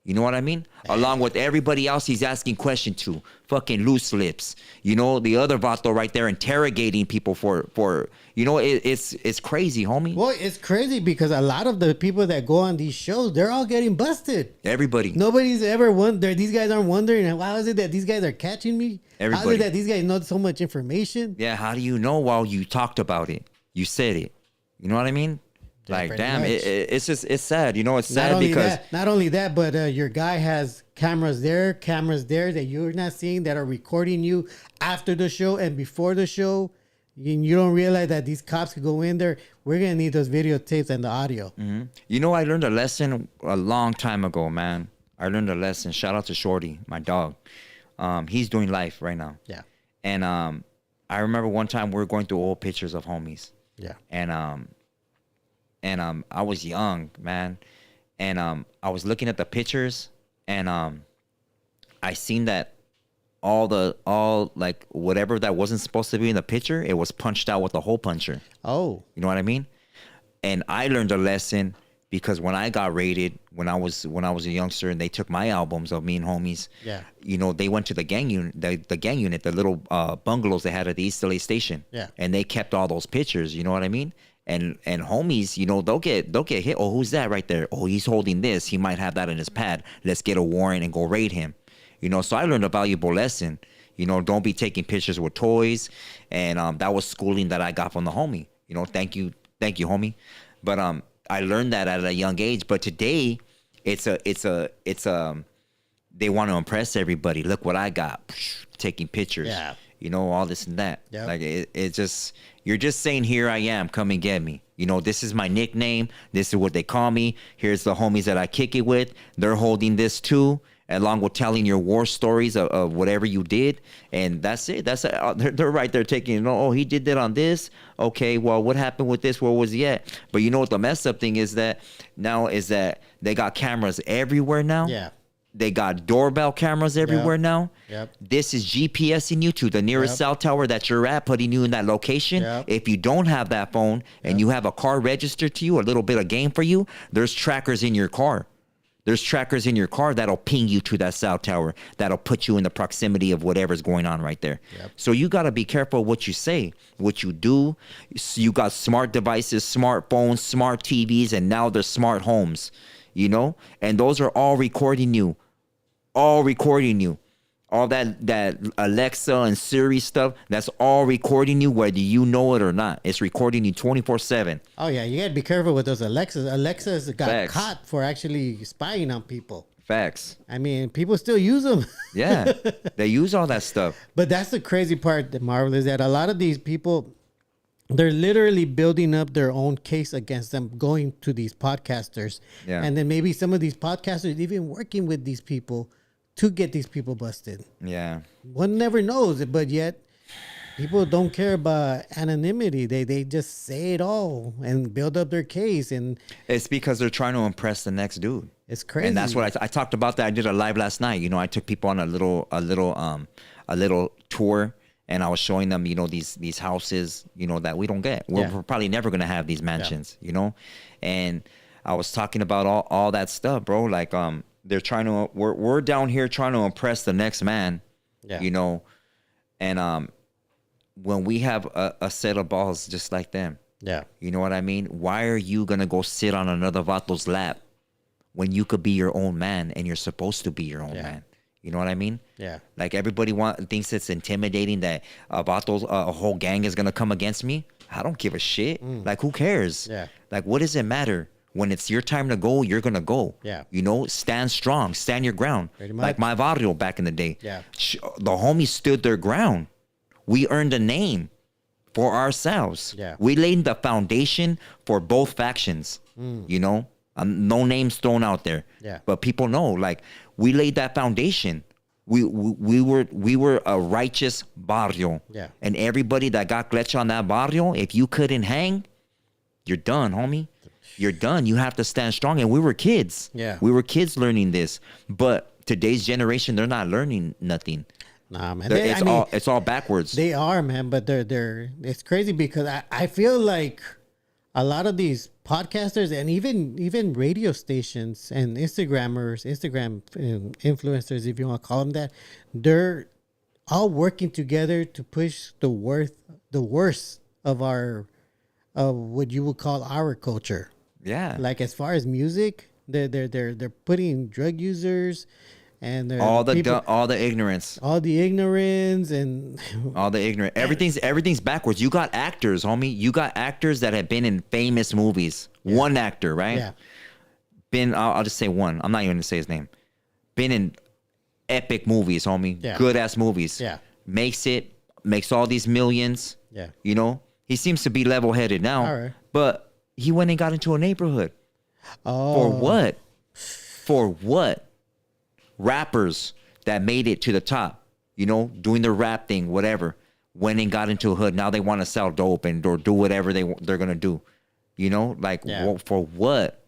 You know what I mean? Along with everybody else he's asking questions to. Fucking loose lips. You know, the other vato right there interrogating people for you know, it's crazy, homie. Well, it's crazy because a lot of the people that go on these shows, they're all getting busted. Everybody. Nobody's ever wondered. These guys aren't wondering, how is it that these guys are catching me? Everybody. How is it that these guys know so much information? Yeah, how do you know? While you talked about it, you said it. You know what I mean? Like, damn, it's sad. You know, it's sad because... Not only that, but your guy has cameras there that you're not seeing that are recording you after the show and before the show. You don't realize that these cops could go in there. We're going to need those videotapes and the audio. Mm-hmm. You know, I learned a lesson a long time ago, man. I learned a lesson. Shout out to Shorty, my dog. He's doing life right now. Yeah. And I remember one time we were going through old pictures of homies. Yeah. And I was young, man, and I was looking at the pictures, and I seen that all like whatever that wasn't supposed to be in the picture, it was punched out with a hole puncher. Oh, you know what I mean? And I learned a lesson because when I got raided, when I was a youngster, and they took my albums of me and homies. Yeah. You know, they went to the gang unit, the little bungalows they had at the East LA station. Yeah. And they kept all those pictures. You know what I mean? And homies, you know, they'll get hit. Oh, who's that right there? Oh, he's holding this. He might have that in his pad. Let's get a warrant and go raid him. You know, so I learned a valuable lesson. You know, don't be taking pictures with toys. And that was schooling that I got from the homie. You know, thank you, homie. But I learned that at a young age. But today, it's they want to impress everybody. Look what I got. Taking pictures. Yeah. You know, all this and that. Yep. Like it's just, you're just saying, here I am, come and get me. You know, this is my nickname. This is what they call me. Here's the homies that I kick it with. They're holding this too, along with telling your war stories of whatever you did. And that's it. They're right there taking, oh, he did that on this. Okay, well, what happened with this? Where was he at? But you know what the mess up thing is that now is that they got cameras everywhere now. Yeah. They got doorbell cameras everywhere now. Yep. This is GPSing you to the nearest cell tower that you're at, putting you in that location. Yep. If you don't have that phone and you have a car registered to you, a little bit of game for you, there's trackers in your car. There's trackers in your car that'll ping you to that cell tower. That'll put you in the proximity of whatever's going on right there. Yep. So you got to be careful what you say, what you do. You got smart devices, smartphones, smart TVs, and now there's smart homes, you know? And those are all recording you. All recording you. All that Alexa and Siri stuff, that's all recording you whether you know it or not. It's recording you 24/7. Oh, yeah. You got to be careful with those Alexas. Alexas got Facts. caught for actually spying on people. Facts. I mean, people still use them. Yeah. They use all that stuff. But that's the crazy part, Marvel, is that a lot of these people, they're literally building up their own case against them, going to these podcasters. Yeah. And then maybe some of these podcasters even working with these people to get these people busted. Yeah. One never knows, but yet people don't care about anonymity. They just say it all and build up their case, and It's because they're trying to impress the next dude. it's crazy. And that's what I talked about that. I did a live last night. You know, I took people on a little tour, and I was showing them, you know, these houses, you know, that we don't get. We're probably never gonna have these mansions, you know. And I was talking about all that stuff, bro. Like they're trying to we're down here trying to impress the next man, you know. And when we have a set of balls just like them, you know what I mean? Why are you gonna go sit on another vato's lap when you could be your own man and you're supposed to be your own man? You know what I mean? Yeah. Like everybody thinks it's intimidating that a whole gang is gonna come against me. I don't give a shit. Like who cares? Yeah. Like what does it matter? When it's your time to go, you're gonna go. Yeah. You know, stand strong, stand your ground. Pretty much. Like my barrio back in the day. Yeah. The homies stood their ground. We earned a name for ourselves. Yeah. We laid the foundation for both factions. You know, no names thrown out there. Yeah. But people know, like, we laid that foundation. We were a righteous barrio. Yeah. And everybody that got glitch on that barrio, if you couldn't hang, you're done, homie. You're done. You have to stand strong. And we were kids. Yeah. We were kids learning this. But today's generation, they're not learning nothing. Nah, man. It's all backwards. They are, man, but they're it's crazy because I feel like a lot of these podcasters and even radio stations and Instagram influencers, if you want to call them that, they're all working together to push the worst of what you would call our culture. Yeah. Like as far as music, they're putting drug users and all the ignorance. all the ignorance and All the ignorant. Everything's backwards. You got actors, homie. You got actors that have been in famous movies. Yeah. One actor, right? Yeah. I'll just say one. I'm not even gonna say his name. Been in epic movies, homie. Yeah. Good ass movies. Yeah. Makes all these millions. Yeah. You know? He seems to be level headed now. All right. But he went and got into a neighborhood. Oh. For what? For what? Rappers that made it to the top, you know, doing the rap thing, whatever, went and got into a hood. Now they want to sell dope or do whatever they're gonna do, you know, like for what?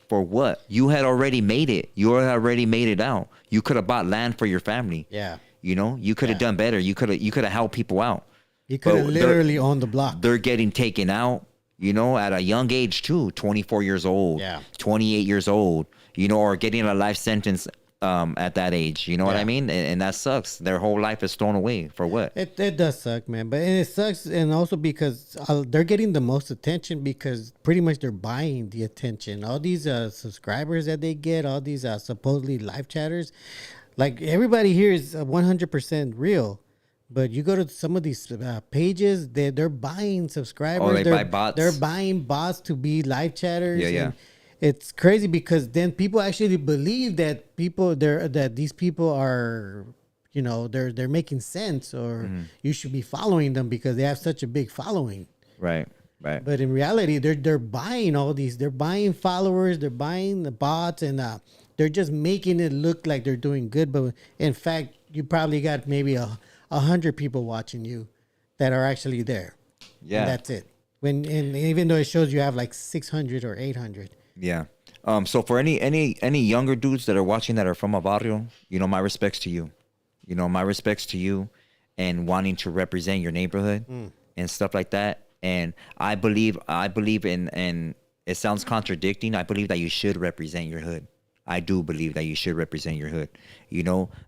For what? You had already made it. You had already made it out. You could have bought land for your family. Yeah. You know, you could have done better. You could have helped people out. You could have literally owned the block. They're getting taken out, you know, at a young age too. 24 years old. Yeah. 28 years old. You know, or getting a life sentence. At that age, you know what I mean, and that sucks. Their whole life is thrown away for what? It does suck, man. But it sucks, and also because they're getting the most attention because pretty much they're buying the attention. All these subscribers that they get, all these supposedly live chatters, like everybody here is 100% real. But you go to some of these pages, they're buying subscribers. Oh, they buy bots. They're buying bots to be live chatters. Yeah. It's crazy because then people actually believe that these people are, you know, they're making sense or you should be following them because they have such a big following. Right. But in reality, they're buying all these. They're buying followers. They're buying the bots, and they're just making it look like they're doing good. But in fact, you probably got maybe 100 people watching you that are actually there. Yeah, and that's it. And even though it shows you have like 600 or 800. Yeah. So for any younger dudes that are watching that are from a barrio, my respects to you. My respects to you and wanting to represent your neighborhood and stuff like that. And I believe in it sounds contradicting. I believe that you should represent your hood. I do believe that you should represent your hood,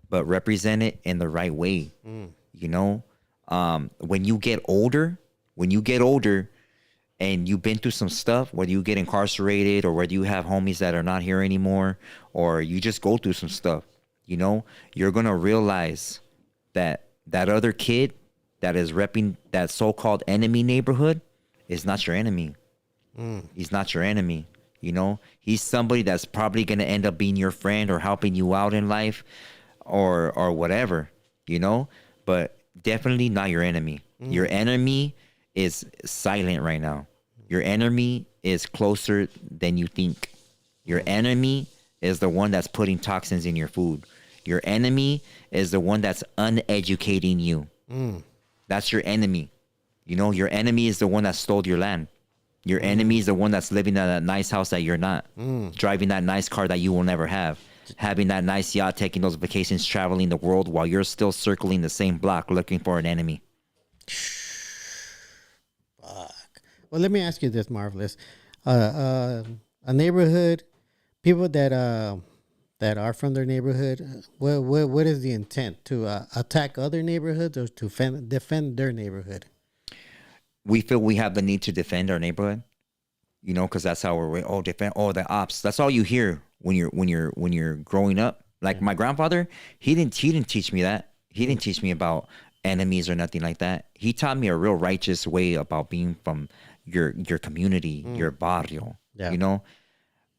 but represent it in the right way. When you get older and you've been through some stuff, whether you get incarcerated or whether you have homies that are not here anymore, or you just go through some stuff, you're going to realize that other kid that is repping that so-called enemy neighborhood is not your enemy. He's not your enemy. He's somebody that's probably going to end up being your friend or helping you out in life or whatever, but definitely not your enemy. Your enemy is silent right now. Your enemy is closer than you think. Your enemy is the one that's putting toxins in your food. Your enemy is the one that's uneducating you. That's your enemy. Your enemy is the one that stole your land. Your enemy is the one that's living in that nice house that you're not, driving that nice car that you will never have, having that nice yacht, taking those vacations, traveling the world while you're still circling the same block looking for an enemy. Fuck. Well, let me ask you this, Marvelous. A neighborhood, people that are from their neighborhood, what is the intent? To attack other neighborhoods or to defend their neighborhood? We feel we have the need to defend our neighborhood, because that's how we're defend the ops. That's all you hear when you're growing up. Like my grandfather, he didn't teach me that. He didn't teach me about enemies or nothing like that. He taught me a real righteous way about being from your community, your barrio. Yeah.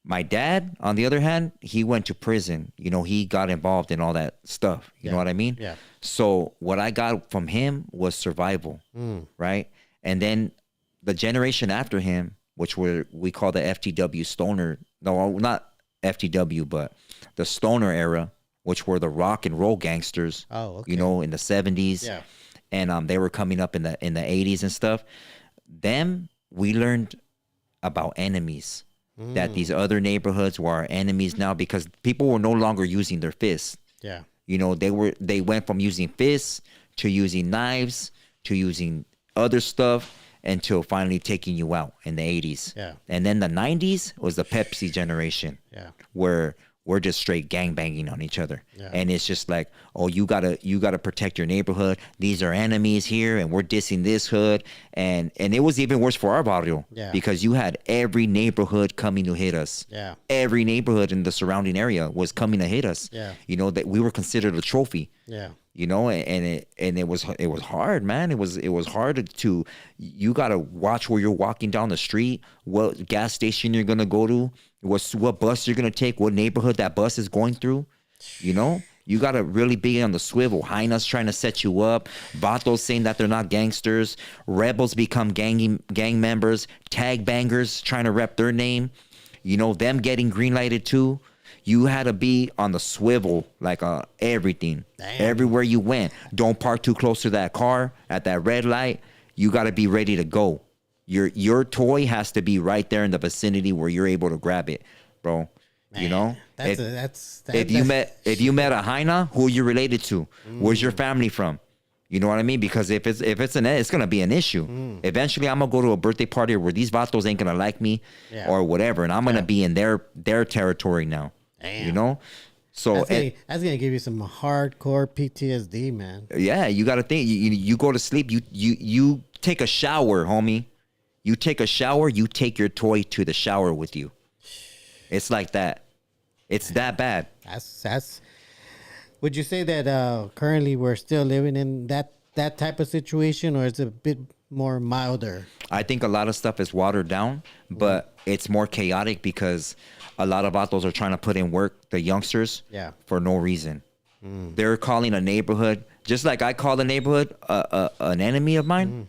My dad, on the other hand, he went to prison. He got involved in all that stuff. You know what I mean? Yeah. So what I got from him was survival, right? And then the generation after him, which we call the FTW stoner, no, not FTW, but the stoner era, which were the rock and roll gangsters, in the 70s. Yeah. And they were coming up in the 80s and stuff. Them, we learned about enemies, that these other neighborhoods were our enemies now because people were no longer using their fists. Yeah. They went from using fists to using knives to using other stuff until finally taking you out in the 80s. Yeah. And then the 90s was the Pepsi generation. Yeah. Where we're just straight gangbanging on each other. Yeah. And it's just like, you gotta protect your neighborhood. These are enemies here and we're dissing this hood. And it was even worse for our barrio. Yeah. Because you had every neighborhood coming to hit us. Yeah. Every neighborhood in the surrounding area was coming to hit us. Yeah. That we were considered a trophy. Yeah. And it was hard, man. It was hard to, you got to watch where you're walking down the street, what gas station you're going to go to, what bus you're going to take, what neighborhood that bus is going through. You got to really be on the swivel. Hyenas trying to set you up, vatos saying that they're not gangsters, rebels become gang members, tag bangers trying to rep their name, them getting green lighted too. You had to be on the swivel, like everything. Damn. Everywhere you went. Don't park too close to that car at that red light. You got to be ready to go. Your toy has to be right there in the vicinity where you're able to grab it, bro. Man, if you met a hyena, who are you related to? Where's your family from? You know what I mean? Because if it's gonna be an issue. Eventually, I'm gonna go to a birthday party where these vatos ain't gonna like me, or whatever, and I'm gonna be in their territory now. Damn. So that's gonna give you some hardcore PTSD, man. Yeah, you got to think. You go to sleep. You take a shower, homie. You take a shower. You take your toy to the shower with you. It's like that. It's that bad. That's. Would you say that currently we're still living in that type of situation, or is it a bit more milder? I think a lot of stuff is watered down, but it's more chaotic because a lot of vatos are trying to put in work, the youngsters, for no reason. They're calling a neighborhood, just like I call the neighborhood an enemy of mine,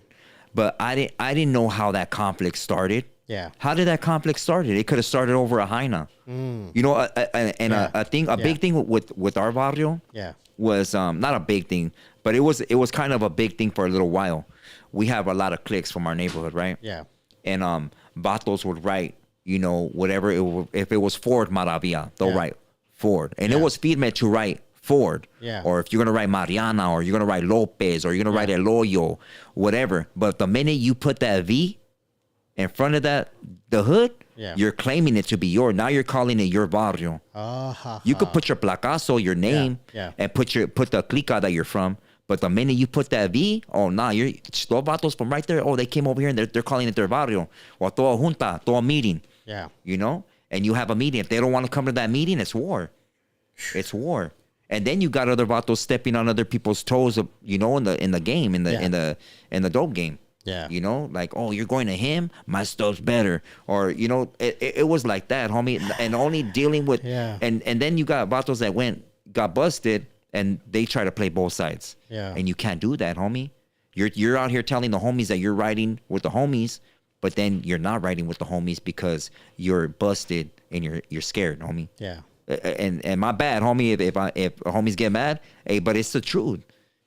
but I didn't know how that conflict started. Yeah. How did that conflict start? It could have started over a hyena. A big thing with our barrio was not a big thing, but it was kind of a big thing for a little while. We have a lot of cliques from our neighborhood, right? Yeah. And vatos would write you know, whatever. If it was Ford Maravilla, they'll write Ford. And it was feedback to write Ford. Yeah. Or if you're going to write Mariana, or you're going to write Lopez, or you're going to write Eloyo, whatever. But the minute you put that V in front of the hood, you're claiming it to be yours. Now you're calling it your barrio. You could put your placazo, your name, and put the clica that you're from. But the minute you put that V, oh, nah, you're dos vatos from right there. Oh, they came over here and they're calling it their barrio. Or toda junta, toda meeting. Yeah. You know? And you have a meeting. If they don't want to come to that meeting, it's war. It's war. And then you got other vatos stepping on other people's toes, you know, in the game, in the dope game. Yeah. You know, like, oh, you're going to him, my stuff's better. Or, you know, it was like that, homie. And only dealing with and then you got vatos that got busted and they try to play both sides. Yeah. And you can't do that, homie. You're out here telling the homies that you're riding with the homies, but then you're not riding with the homies because you're busted and you're scared, homie. Yeah. And my bad, homie, if homies get mad, hey, but it's the truth.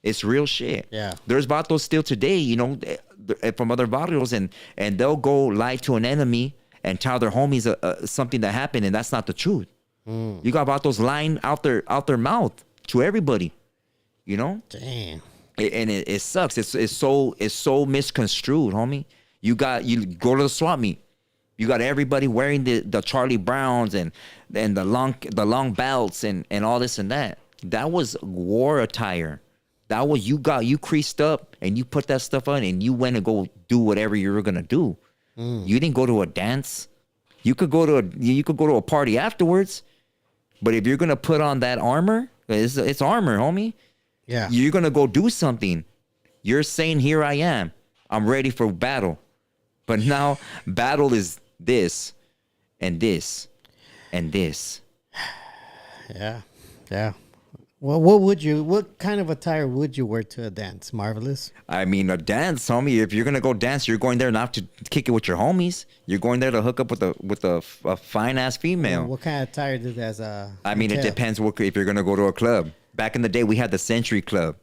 It's real shit. Yeah. There's vatos still today, you know, from other barrios, and they'll go lie to an enemy and tell their homies something that happened, and that's not the truth. You got vatos lying out their mouth to everybody, you know. Damn. And it sucks. It's so misconstrued, homie. You go to the swap meet. You got everybody wearing the Charlie Browns and the long belts and all this and that. That was war attire. That was you creased up and you put that stuff on and you went to go do whatever you were gonna do. You didn't go to a dance. You could go to a party afterwards. But if you're gonna put on that armor, it's armor, homie. Yeah. You're gonna go do something. You're saying, here I am. I'm ready for battle. But now battle is this and this and this. Yeah. Yeah. Well, what kind of attire would you wear to a dance, Marvelous? I mean, a dance, homie. If you're gonna go dance, you're going there not to kick it with your homies. You're going there to hook up with a fine ass female. What kind of attire does that? I mean, it depends. If you're gonna go to a club. Back in the day, we had the Century Club.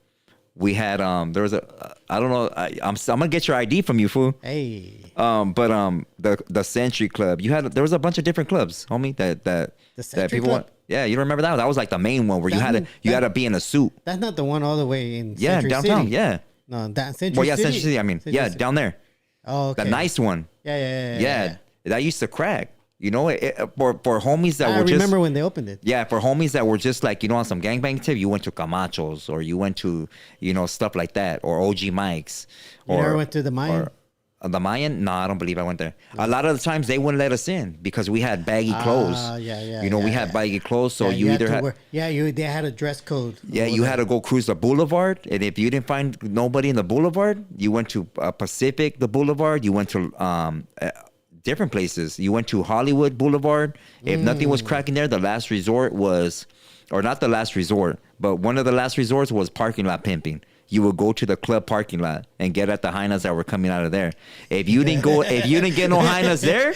We had there was I don't know. I'm gonna get your ID from you, fool. Hey. The Century Club. There was a bunch of different clubs, homie. That people want. Yeah, you don't remember that? That was like the main one where you had to be in a suit. That's not the one all the way in Century downtown. City. Yeah. No, that Century Well, yeah, City. Century City. I mean, Century City. Down there. Oh, okay. The nice one. Yeah. That used to crack. You know, for homies that were just. I remember when they opened it. Yeah, for homies that were just like, you know, on some gangbang tip, you went to Camachos or you went to, you know, stuff like that, or OG Mike's. You never went to the Mayan? The Mayan? No, I don't believe I went there. A lot of the times they wouldn't let us in because we had baggy clothes. You know, we had baggy clothes, so you either had. They had a dress code. Yeah, you had to go cruise the boulevard, and if you didn't find nobody in the boulevard, you went to Pacific, the boulevard. You went to different places. You went to Hollywood Boulevard. If nothing was cracking there, the last resort was, or not the last resort, but one of the last resorts was parking lot pimping. You would go to the club parking lot and get at the hyenas that were coming out of there. If you didn't get no hyenas there,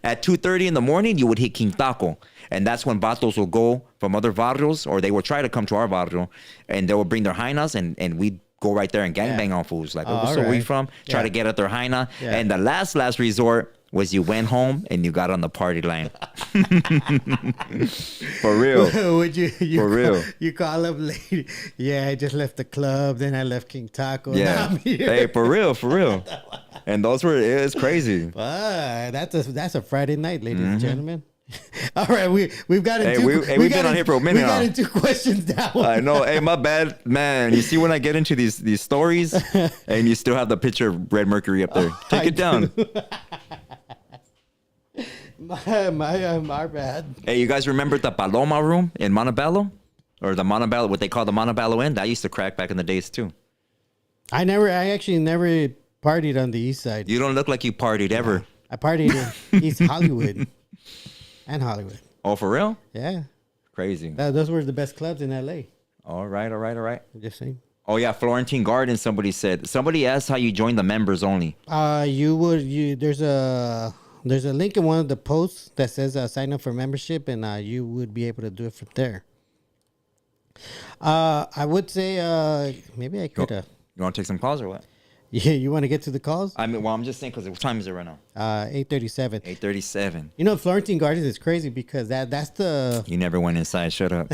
at 2:30 in the morning, you would hit King Taco. And that's when vatos will go from other barrios, or they would try to come to our barrio, and they would bring their hyenas, and we'd go right there and gangbang on fools. Like, where we from? Try to get at their hyena. Yeah. And the last resort was you went home and you got on the party line. For real. Would you for real. You call up lady. Yeah, I just left the club. Then I left King Taco. Yeah. Hey, for real. And those were, it's crazy. That's a Friday night, ladies and gentlemen. All right, we've got into. We've been on here for a minute now. We got into questions now. I know. Hey, my bad, man. You see when I get into these stories, and you still have the picture of Red Mercury up there. Take it down. My bad. Hey, you guys remember the Paloma room in Montebello, or the Montebello, what they call the Montebello Inn? That used to crack back in the days too. I actually never partied on the east side. You don't look like you partied ever. I partied in East Hollywood. And Hollywood. Oh, for real? Yeah. Crazy. Those were the best clubs in LA. All right. Just saying. Oh yeah, Florentine Gardens. Somebody asked how you join the members only. There's a link in one of the posts that says sign up for membership, and you would be able to do it from there. I would say maybe I could. You want to take some calls or what? Yeah, you want to get to the calls? I mean, well, I'm just saying because what time is it right now? 8:37. 8:37. You know, Florentine Gardens is crazy because that's the You never went inside. Shut up.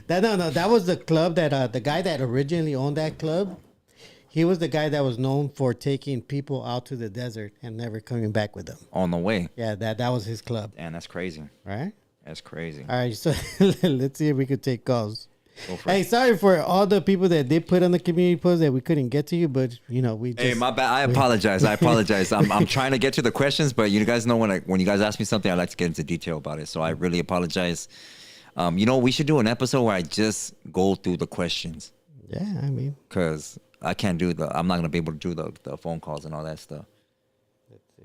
that was the club that the guy that originally owned that club. He was the guy that was known for taking people out to the desert and never coming back with them. On the way. Yeah, that was his club. And that's crazy. Right? That's crazy. All right, so let's see if we could take calls. Go for Hey, it. sorry for all the people that did put on the community post that we couldn't get to you, but you know we just. Hey, my bad. I apologize. I'm trying to get to the questions, but you guys know when you guys ask me something, I like to get into detail about it. So I really apologize. You know, we should do an episode where I just go through the questions. Yeah, I mean. Because I can't do I'm not going to be able to do the phone calls and all that stuff. Let's see.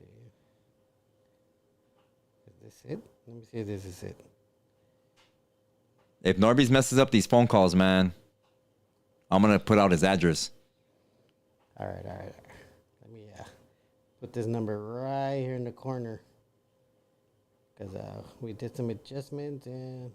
Is this it? Let me see if this is it. If NORBEEZ messes up these phone calls, man, I'm going to put out his address. All right. Let me put this number right here in the corner. Because we did some adjustments and...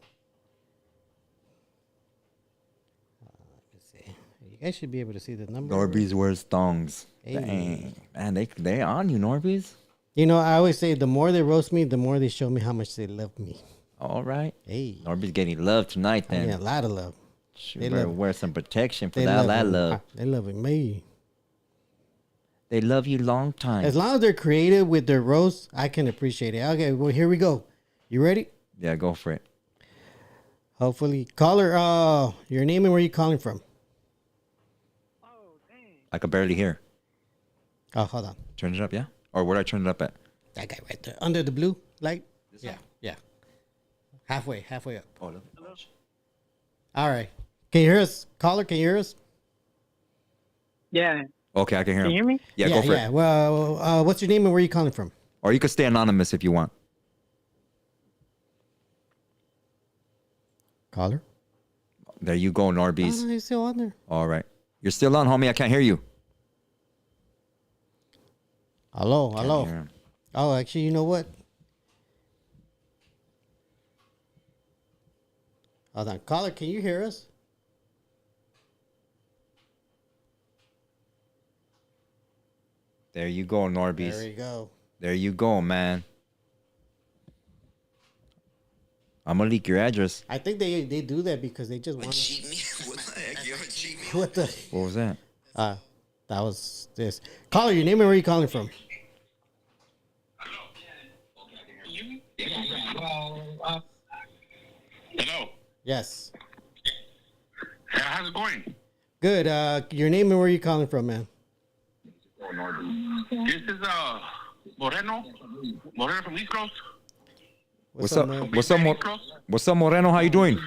let's see. You guys should be able to see the number. NORBEEZ wears thongs. Hey. Dang. Man, they on you, NORBEEZ. You know, I always say the more they roast me, the more they show me how much they love me. All right. Hey. NORBEEZ getting love tonight, I then. get a lot of love. Should better love- wear some protection for They that love love. They loving me. They love you long time. As long as they're creative with their roasts, I can appreciate it. Okay, well, here we go. You ready? Yeah, go for it. Hopefully. Caller, your name and where you calling from? I could barely hear. Oh, hold on. Turn it up, yeah? Or where I turn it up at? That guy right there. Under the blue light? This Yeah, one? yeah. Halfway up. Oh, look. All right. Can you hear us? Caller, can you hear us? Yeah. Okay, I can hear Can him. you hear me? Yeah, go for yeah. it. Well, what's your name and where you calling from? Or you could stay anonymous if you want. Caller? There you go, Oh, NORBEEZ. no, he's still on there. All right. You're still on, homie. I can't hear you. Hello. Can't hear him. Oh, actually, you know what? Hold on. Caller, can you hear us? There you go, NORBEEZ. There we go. There you go, man. I'm going to leak your address. I think they do that because they just want to... Cheat me? What the heck? You ever cheat me? What the... What was that? That was this. Caller, your name and where you calling from? Hello. Yes. How's it going? Good. Your name and where you calling from, man? This is Moreno. Moreno from East Coast. What's up? man? What's up, East Coast. What's up, Moreno? How you doing?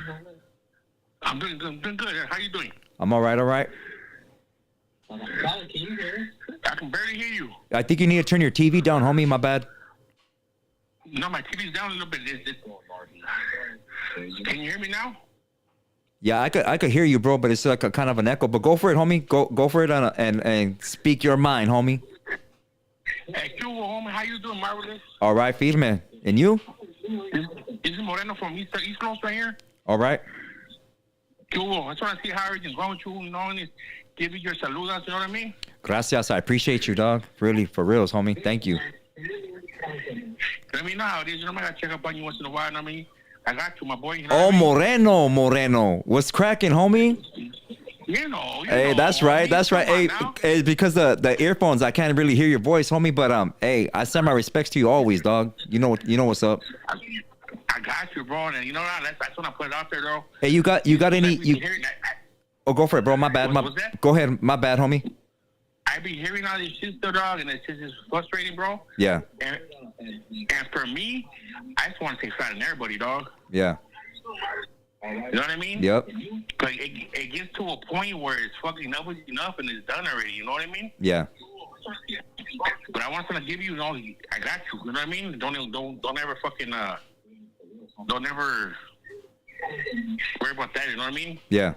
I'm doing good. How you doing? I'm all right, all right. I can barely hear you. I think you need to turn your TV down, homie. My bad. No, my TV's down a little bit. Can you hear me now? Yeah, I could hear you, bro, but it's like a kind of an echo. But go for it, homie. Go for it and speak your mind, homie. Hey, Q, homie, how you doing? Marvelous. All right, feed man. And you? This is Moreno from East Coast right here. All right. Q, I just want to see how everything's going with you. You know, and give you your saludas. You know what I mean? Gracias. I appreciate you, dog. Really, for reals, homie. Thank you. Let me know how it is. You know, I gotta check up on you once in a while. You know what I mean? I got you, my boy. You know Oh, what I mean? Moreno. What's cracking, homie? You know. Hey, that's right. That's right. Hey, hey, because the earphones, I can't really hear your voice, homie. But hey, I send my respects to you always, dog. You know what's up. I got you, bro. And you know what? That's when I put it out there, though. Hey, you got any? Oh, go for it, bro. My bad. What's that? Go ahead. My bad, homie. I be hearing all this shit still, dog, and it's just frustrating, bro. Yeah. And for me, I just want to take fat on everybody, dog. Yeah. You know what I mean? Yep. Like, it gets to a point where it's fucking enough is enough and it's done already. You know what I mean? Yeah. But I want to give you, I got you. You know what I mean? Don't ever fucking, don't ever worry about that. You know what I mean? Yeah.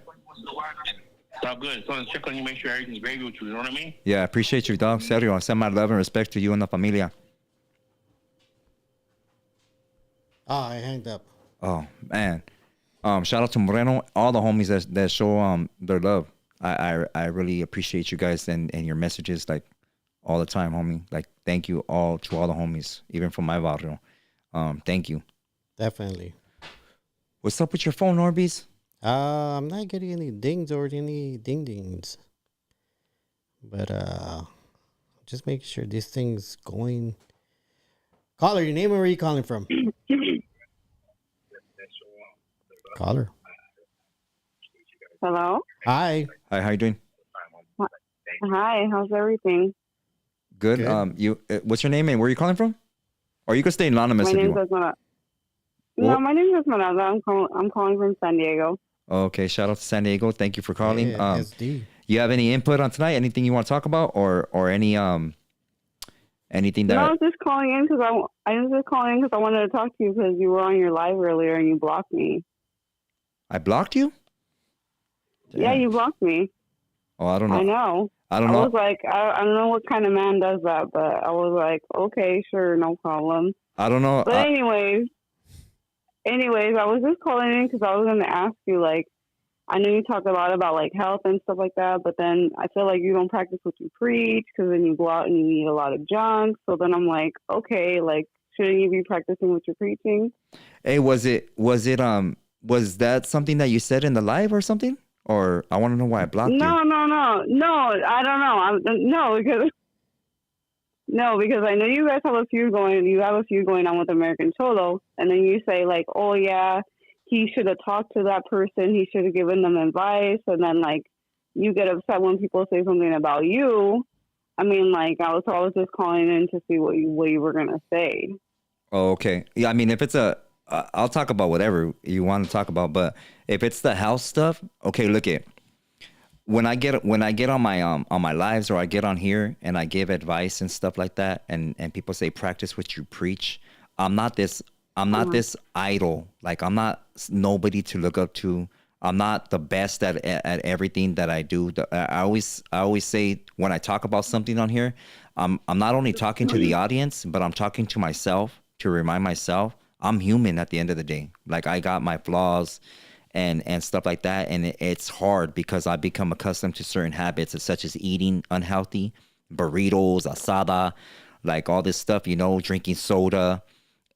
It's all good. So let's check on you, make sure everything's gravy with you. You know what I mean? Yeah. I appreciate you, dog. Serio. I send my love and respect to you and the familia. Oh, I hanged up. Oh man. Shout out to Moreno, all the homies that show their love. I really appreciate you guys and your messages. Like all the time, homie. Like, thank you all to all the homies, even from my barrio. Thank you. Definitely. What's up with your phone, NORBEEZ? I'm not getting any dings or any ding-dings. But just making sure this thing's going. Caller, your name and where are you calling from? Caller. Hello. Hi. Hi, how you doing? Hi. How's everything? Good. You. What's your name and where are you calling from? Or you can stay anonymous My if you name's want. Esmeralda. No, my name is Esmeralda. I'm calling from San Diego. Okay, shout out to San Diego. Thank you for calling. Yeah, SD. You have any input on tonight? Anything you want to talk about, or any anything that? No, I was just calling in because I wanted to talk to you because you were on your live earlier and you blocked me. I blocked you? Yeah, you blocked me. Oh, I don't know. I know. I don't know. I was like, I don't know what kind of man does that, but I was like, okay, sure, no problem. I don't know. But anyways, I was just calling in because I was going to ask you, like, I know you talk a lot about like health and stuff like that, but then I feel like you don't practice what you preach because then you go out and you eat a lot of junk. So then I'm like, okay, like, shouldn't you be practicing what you're preaching? Hey, was that something that you said in the live or something? Or I want to know why I blocked you. No, I don't know. Because I know you guys have a feud going. You have a feud going on with American Cholo, and then you say like, oh yeah, he should have talked to that person. He should have given them advice. And then, like, you get upset when people say something about you. I mean, like, I was just calling in to see what you were going to say. Oh, okay. Yeah, I mean, if it's I'll talk about whatever you want to talk about. But if it's the house stuff, okay, look it. When I get on my lives or I get on here and I give advice and stuff like that, and people say practice what you preach, I'm not this idol. Like, I'm not nobody to look up to. I'm not the best at everything that I do. I always say when I talk about something on here, I'm not only talking to the audience, but I'm talking to myself to remind myself I'm human at the end of the day. Like, I got my flaws and stuff like that. And it's hard because I become accustomed to certain habits such as eating unhealthy, burritos, asada, like all this stuff, drinking soda.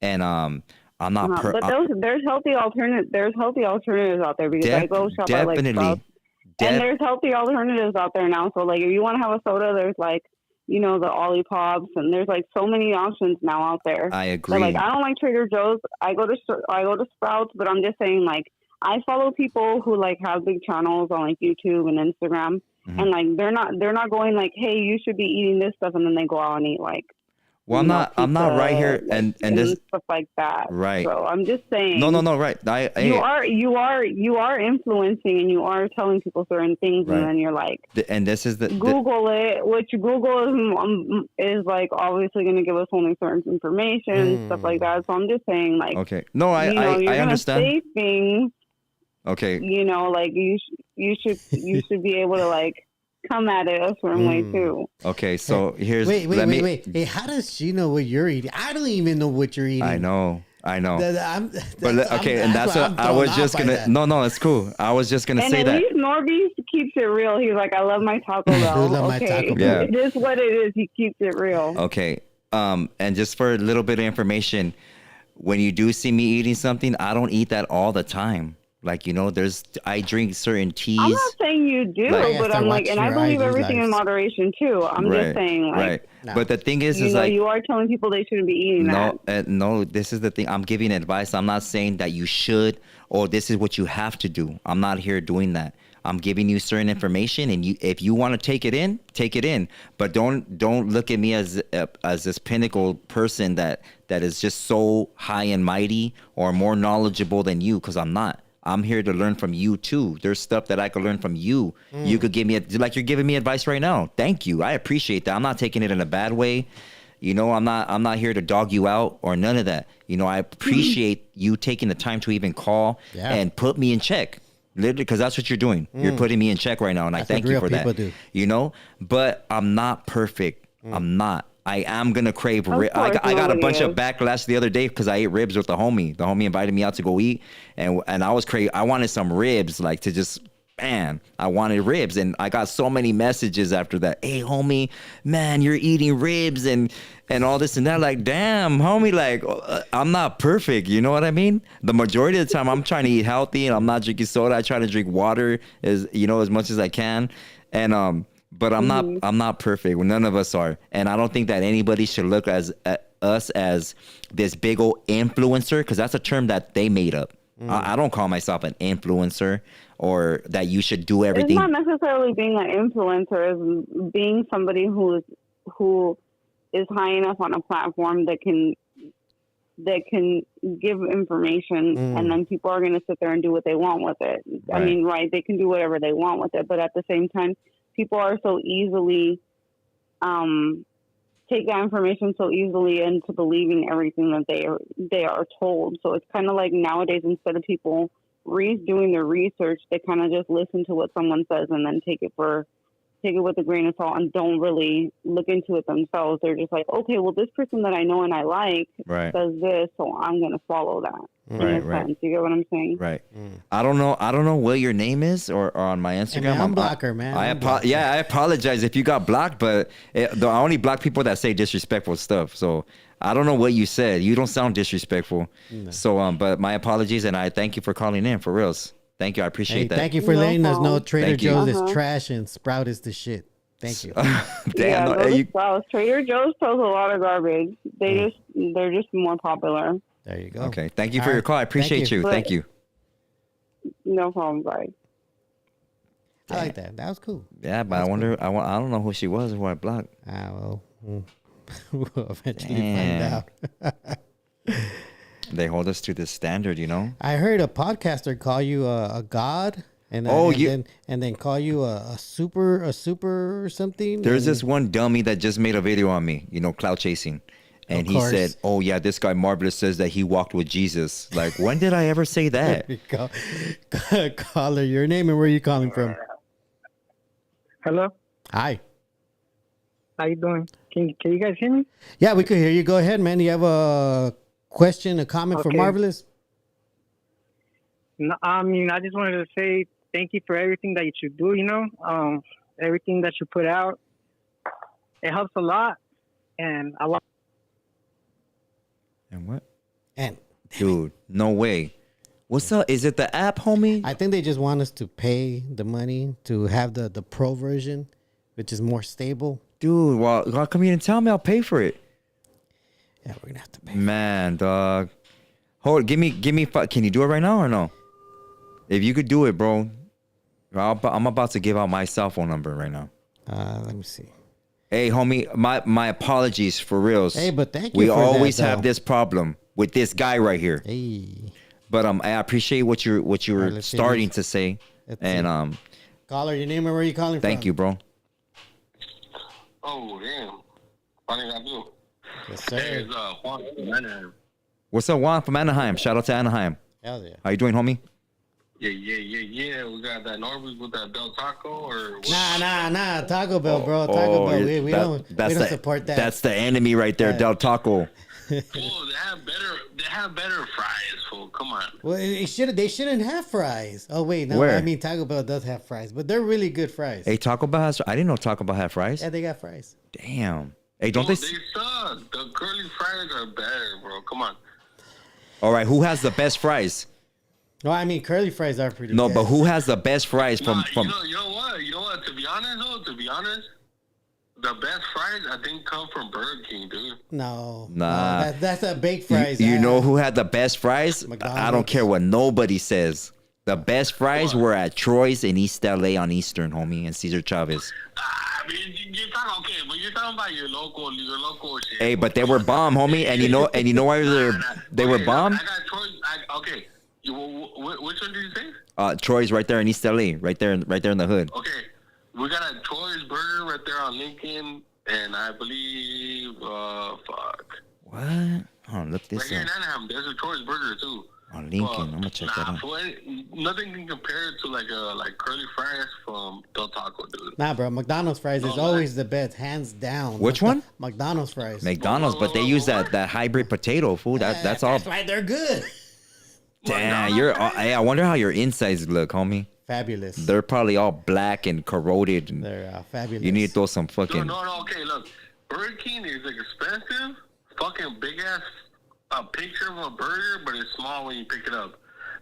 And I'm not. But there's healthy alternatives. There's healthy alternatives out there because I go shop at like Sprouts, and there's healthy alternatives out there now. So like, if you want to have a soda, there's like the Ollipops, and there's like so many options now out there. I agree. But, like, I don't like Trader Joe's. I go to Sprouts, but I'm just saying, like, I follow people who like have big channels on like YouTube and Instagram, and like they're not going like, hey, you should be eating this stuff, and then they go out and eat like. Well, I'm not right here, like, and this stuff like that. Right. So I'm just saying. No, right. You are influencing, and you are telling people certain things, right. And then you're like, and this is Google it, which Google is like obviously going to give us only certain information and stuff like that. So I'm just saying, like, okay, no, I understand. Say things. Okay. Like you should be able to like come at it a certain way too. Okay, so here's wait. Hey, how does she know what you're eating? I don't even know what you're eating. I know. But okay, and that's what I was just gonna. No, it's cool. I was just gonna say that. And at least NORBEEZ keeps it real. He's like, I love my Taco Bell. Okay, yeah. It is what it is. He keeps it real. Okay, and just for a little bit of information, when you do see me eating something, I don't eat that all the time. Like, I drink certain teas. I'm not saying you do, but I'm like, and I believe everything in moderation too. I'm just saying, like, right. No. But the thing is like, you are telling people they shouldn't be eating that. No, this is the thing. I'm giving advice. I'm not saying that you should, or this is what you have to do. I'm not here doing that. I'm giving you certain information, and if you want to take it in, take it in. But don't look at me as this pinnacle person that is just so high and mighty or more knowledgeable than you, because I'm not. I'm here to learn from you too. There's stuff that I could learn from you. You could give me like you're giving me advice right now. Thank you. I appreciate that. I'm not taking it in a bad way. I'm not here to dog you out or none of that. I appreciate you taking the time to even call and put me in check. Literally, because that's what you're doing. You're putting me in check right now, and that's I thank you for that. Do. But I'm not perfect. I'm not. I am gonna crave ribs. I got a bunch of backlash the other day because I ate ribs with the homie. The homie invited me out to go eat, and I was crazy. I wanted some ribs, like to just man, I wanted ribs. And I got so many messages after that. Hey, homie, man, you're eating ribs and all this and that. Like, damn, homie, like, I'm not perfect. You know what I mean? The majority of the time, I'm trying to eat healthy and I'm not drinking soda. I try to drink water as much as I can. And, but I'm not perfect. None of us are. And I don't think that anybody should look at us as this big old influencer, because that's a term that they made up. I don't call myself an influencer, or that you should do everything. It's not necessarily being an influencer. It's being somebody who is high enough on a platform that can give information, and then people are going to sit there and do what they want with it. Right. I mean, right? They can do whatever they want with it, but at the same time, people are so easily take that information so easily into believing everything that they are told. So it's kind of like nowadays, instead of people doing their research, they kind of just listen to what someone says and then take it with a grain of salt and don't really look into it themselves. They're just like, okay, well, this person that I know and I like says this, so I'm going to follow that. Right. You get what I'm saying? Right. I don't know what your name is or on my Instagram. I'm blocker, man. I apologize if you got blocked, but I only block people that say disrespectful stuff. So I don't know what you said. You don't sound disrespectful. No. So, but my apologies, and I thank you for calling in, for reals. Thank you. I appreciate that. Thank you for letting us know Trader Joe's is trash and Sprout is the shit. Thank you. Damn, Sprouts. Trader Joe's sells a lot of garbage. They're just more popular. There you go. Okay. Thank you for your call. I appreciate you. Thank you. No problem. Bye. I like that. That was cool. Yeah, but I wonder. Cool. I don't know who she was or who I blocked. Well, we'll eventually find out. They hold us to this standard, you know. I heard a podcaster call you a god, and then call you a super or something. There's this one dummy that just made a video on me, cloud chasing, and he said, "Oh yeah, this guy Marvelous says that he walked with Jesus." Like, when did I ever say that? Caller, your name and where are you calling from? Hello. Hi. How you doing? Can you guys hear me? Yeah, we could hear you. Go ahead, man. You have a question, a comment for Marvelous? No, I mean, I just wanted to say thank you for everything that you do, everything that you put out. It helps a lot. And I want. And what? Dude, no way. What's up? Is it the app, homie? I think they just want us to pay the money to have the pro version, which is more stable. Dude, well, how come you didn't tell me? I'll pay for it. Yeah, we're gonna have to pay. Man, dog. Hold, give me. Can you do it right now or no? If you could do it, bro. I'm about to give out my cell phone number right now. Let me see. Hey, homie, my apologies for reals. Hey, but thank you. We always have this problem with this guy right here. Hey. But I appreciate what you were starting to say. And caller, your name and where are you calling from? Thank you, bro. Oh damn! What did I do? Yes, sir. Hey, it's Juan from Anaheim. What's up, Juan from Anaheim? Shout out to Anaheim. Hell yeah. How you doing, homie? Yeah. We got that NORBEEZ with that Del Taco or what? Nah. Taco Bell, bro. Taco Bell. We don't support that. That's the enemy right there, Del Taco. They have better fries, fool. Come on. Well, they shouldn't have fries. Oh wait, no. Where? I mean, Taco Bell does have fries, but they're really good fries. Hey, Taco Bell has. I didn't know Taco Bell had fries. Yeah, they got fries. Damn. Hey, don't they? They suck. The curly fries are better, bro. Come on. All right, who has the best fries? No, I mean curly fries are pretty. No, good. but who has the best fries from? You know what? To be honest, the best fries I think come from Burger King, dude. Nah. No, that's a baked fries. You know who had the best fries? McDonald's. I don't care what nobody says. The best fries were at Troy's in East LA on Eastern, homie, and Cesar Chavez. I mean, you're talking about your local shit. Hey, but they were bomb, homie, and you know why they were bomb? I got Troy's. Okay, which one did you say? Troy's right there in East LA, right there in the hood. Okay, we got a Troy's burger right there on Lincoln, and I believe, What? Oh, look this up. Right here in Anaheim, there's a Troy's burger too. On Lincoln, I'm gonna check that out. Nothing can compare to like curly fries from Del Taco, dude. Nah, bro, McDonald's fries is always the best, hands down. Which one? McDonald's fries. McDonald's, but they use that hybrid potato food. That's all. That's why they're good. Damn, I wonder how your insides look, homie. Fabulous. They're probably all black and corroded. And They're fabulous. you need to throw some fucking. Dude, no. Okay, look. Burger King is like expensive. Fucking big ass picture of a burger, but it's small when you pick it up.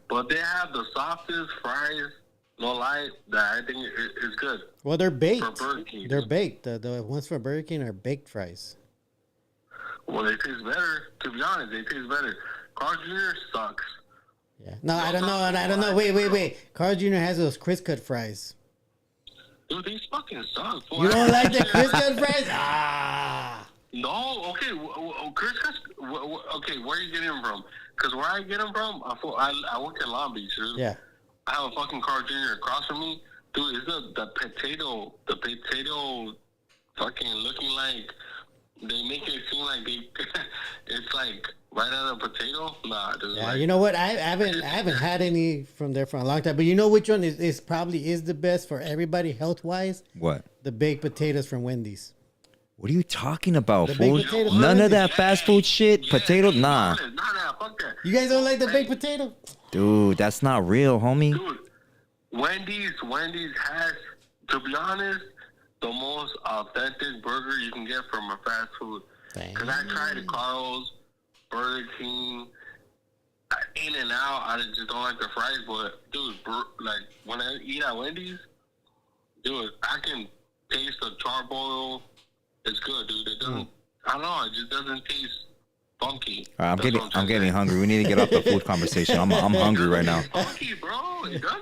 But they have the softest fries, no lie, that I think is good. Well, they're baked. For Burger King. They're baked. The ones for Burger King are baked fries. Well, they taste better. To be honest, they taste better. Carl Jr. sucks. Yeah. No, I don't know. I don't know. Wait. Carl Jr. has those crisp cut fries. Dude, these fucking suck. You don't like the crisp cut fries? Ah. No, okay. Chris, okay, where are you getting them from? Because where I get them from, I work in Long Beach. Dude. Yeah. I have a fucking Carl Jr. across from me. Dude, is the potato fucking looking like, they make it seem like it's like right out of a potato? Nah, dude. Yeah, like, you know what? I haven't had any from there for a long time. But you know which one is probably the best for everybody health wise? What? The baked potatoes from Wendy's. What are you talking about, The fool? baked potatoes from None of Wendy's. that fast food shit. Potatoes, nah. Nah, fuck that. You guys don't like the baked potato? Dude, that's not real, homie. Dude, Wendy's has, to be honest, the most authentic burger you can get from a fast food. Because I tried Carl's, Burger King, In-N-Out. I just don't like the fries. But, dude, like, when I eat at Wendy's, dude, I can taste the charboil. It's good, dude. It doesn't, I don't know, it just doesn't taste funky. All right, I'm getting hungry. We need to get off the food conversation. I'm hungry right now. Funky, bro. It doesn't.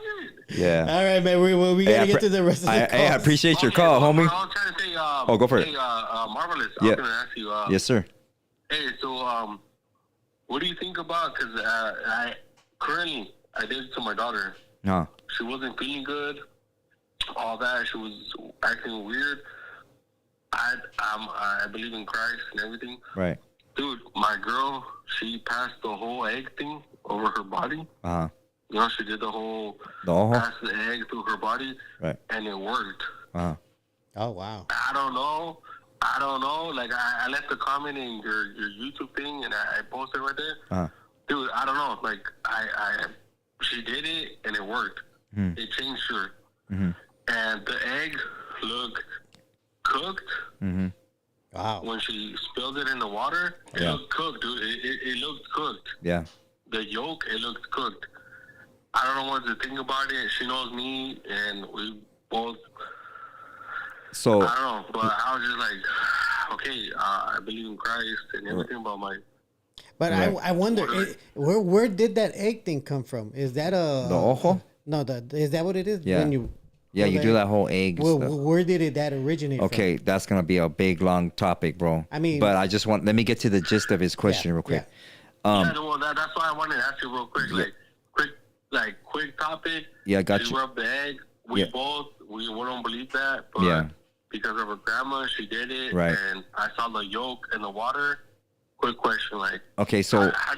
Yeah. All right, man. We gotta get to the rest of the Hey, I calls. appreciate your call, well, homie. I was trying to say, Oh, go for it. Hey, Marvelous, I Yeah. was going to ask you. Yes, sir. Hey, so, what do you think about, because I did it to my daughter. No. She wasn't feeling good, all that. She was acting weird. I believe in Christ and everything. Right. Dude, my girl, she passed the whole egg thing over her body. Uh-huh. You know, she did the whole Uh-huh. pass the egg through her body. Right. And it worked. Uh-huh. Oh, wow. I don't know. Like, I left a comment in your YouTube thing, and I posted right there. Uh-huh. Dude, I don't know. Like, she did it, and it worked. Mm. It changed her. Mm-hmm. And the egg looked cooked. Mm-hmm. Wow. When she spilled it in the water, it looked cooked, dude. It looked cooked. Yeah. The yolk, it looked cooked. I don't know what to think about it. She knows me, and we both... So... I don't know, but I was just like, okay, I believe in Christ and everything about my... But Right. I wonder, where did that egg thing come from? Is that a... The ojo? No, is that what it is? Yeah. When you Yeah, you do that whole egg Well, stuff. where did that originate Okay, that's going to be a big, long topic, bro. I mean... But I just let me get to the gist of his question real quick. yeah, well, that's why I wanted to ask you real quick. Quick topic. Yeah, I got she you. rubbed the egg. We don't believe that, but Yeah. because of her grandma, she did it. Right. And I saw the yolk in the water. Quick question, like, Okay, so... how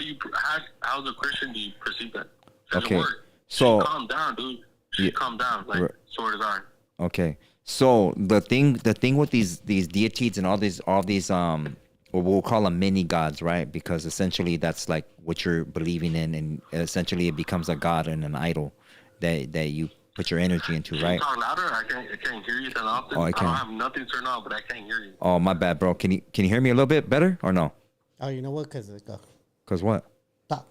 as a Christian do you perceive that? Does Okay, it work? so... She calmed down, dude. She calmed down, like, swear to God. Okay, so the thing with these deities and all these what we'll call them mini gods, right? Because essentially that's like what you're believing in, and essentially it becomes a god and an idol that you put your energy into, right? Can you talk louder? I can't hear you that often. Oh, I I can. don't have nothing turned on, but I can't hear you. Oh, my bad, bro. Can you hear me a little bit better or no? Oh, you know what? Because Cause what? talk.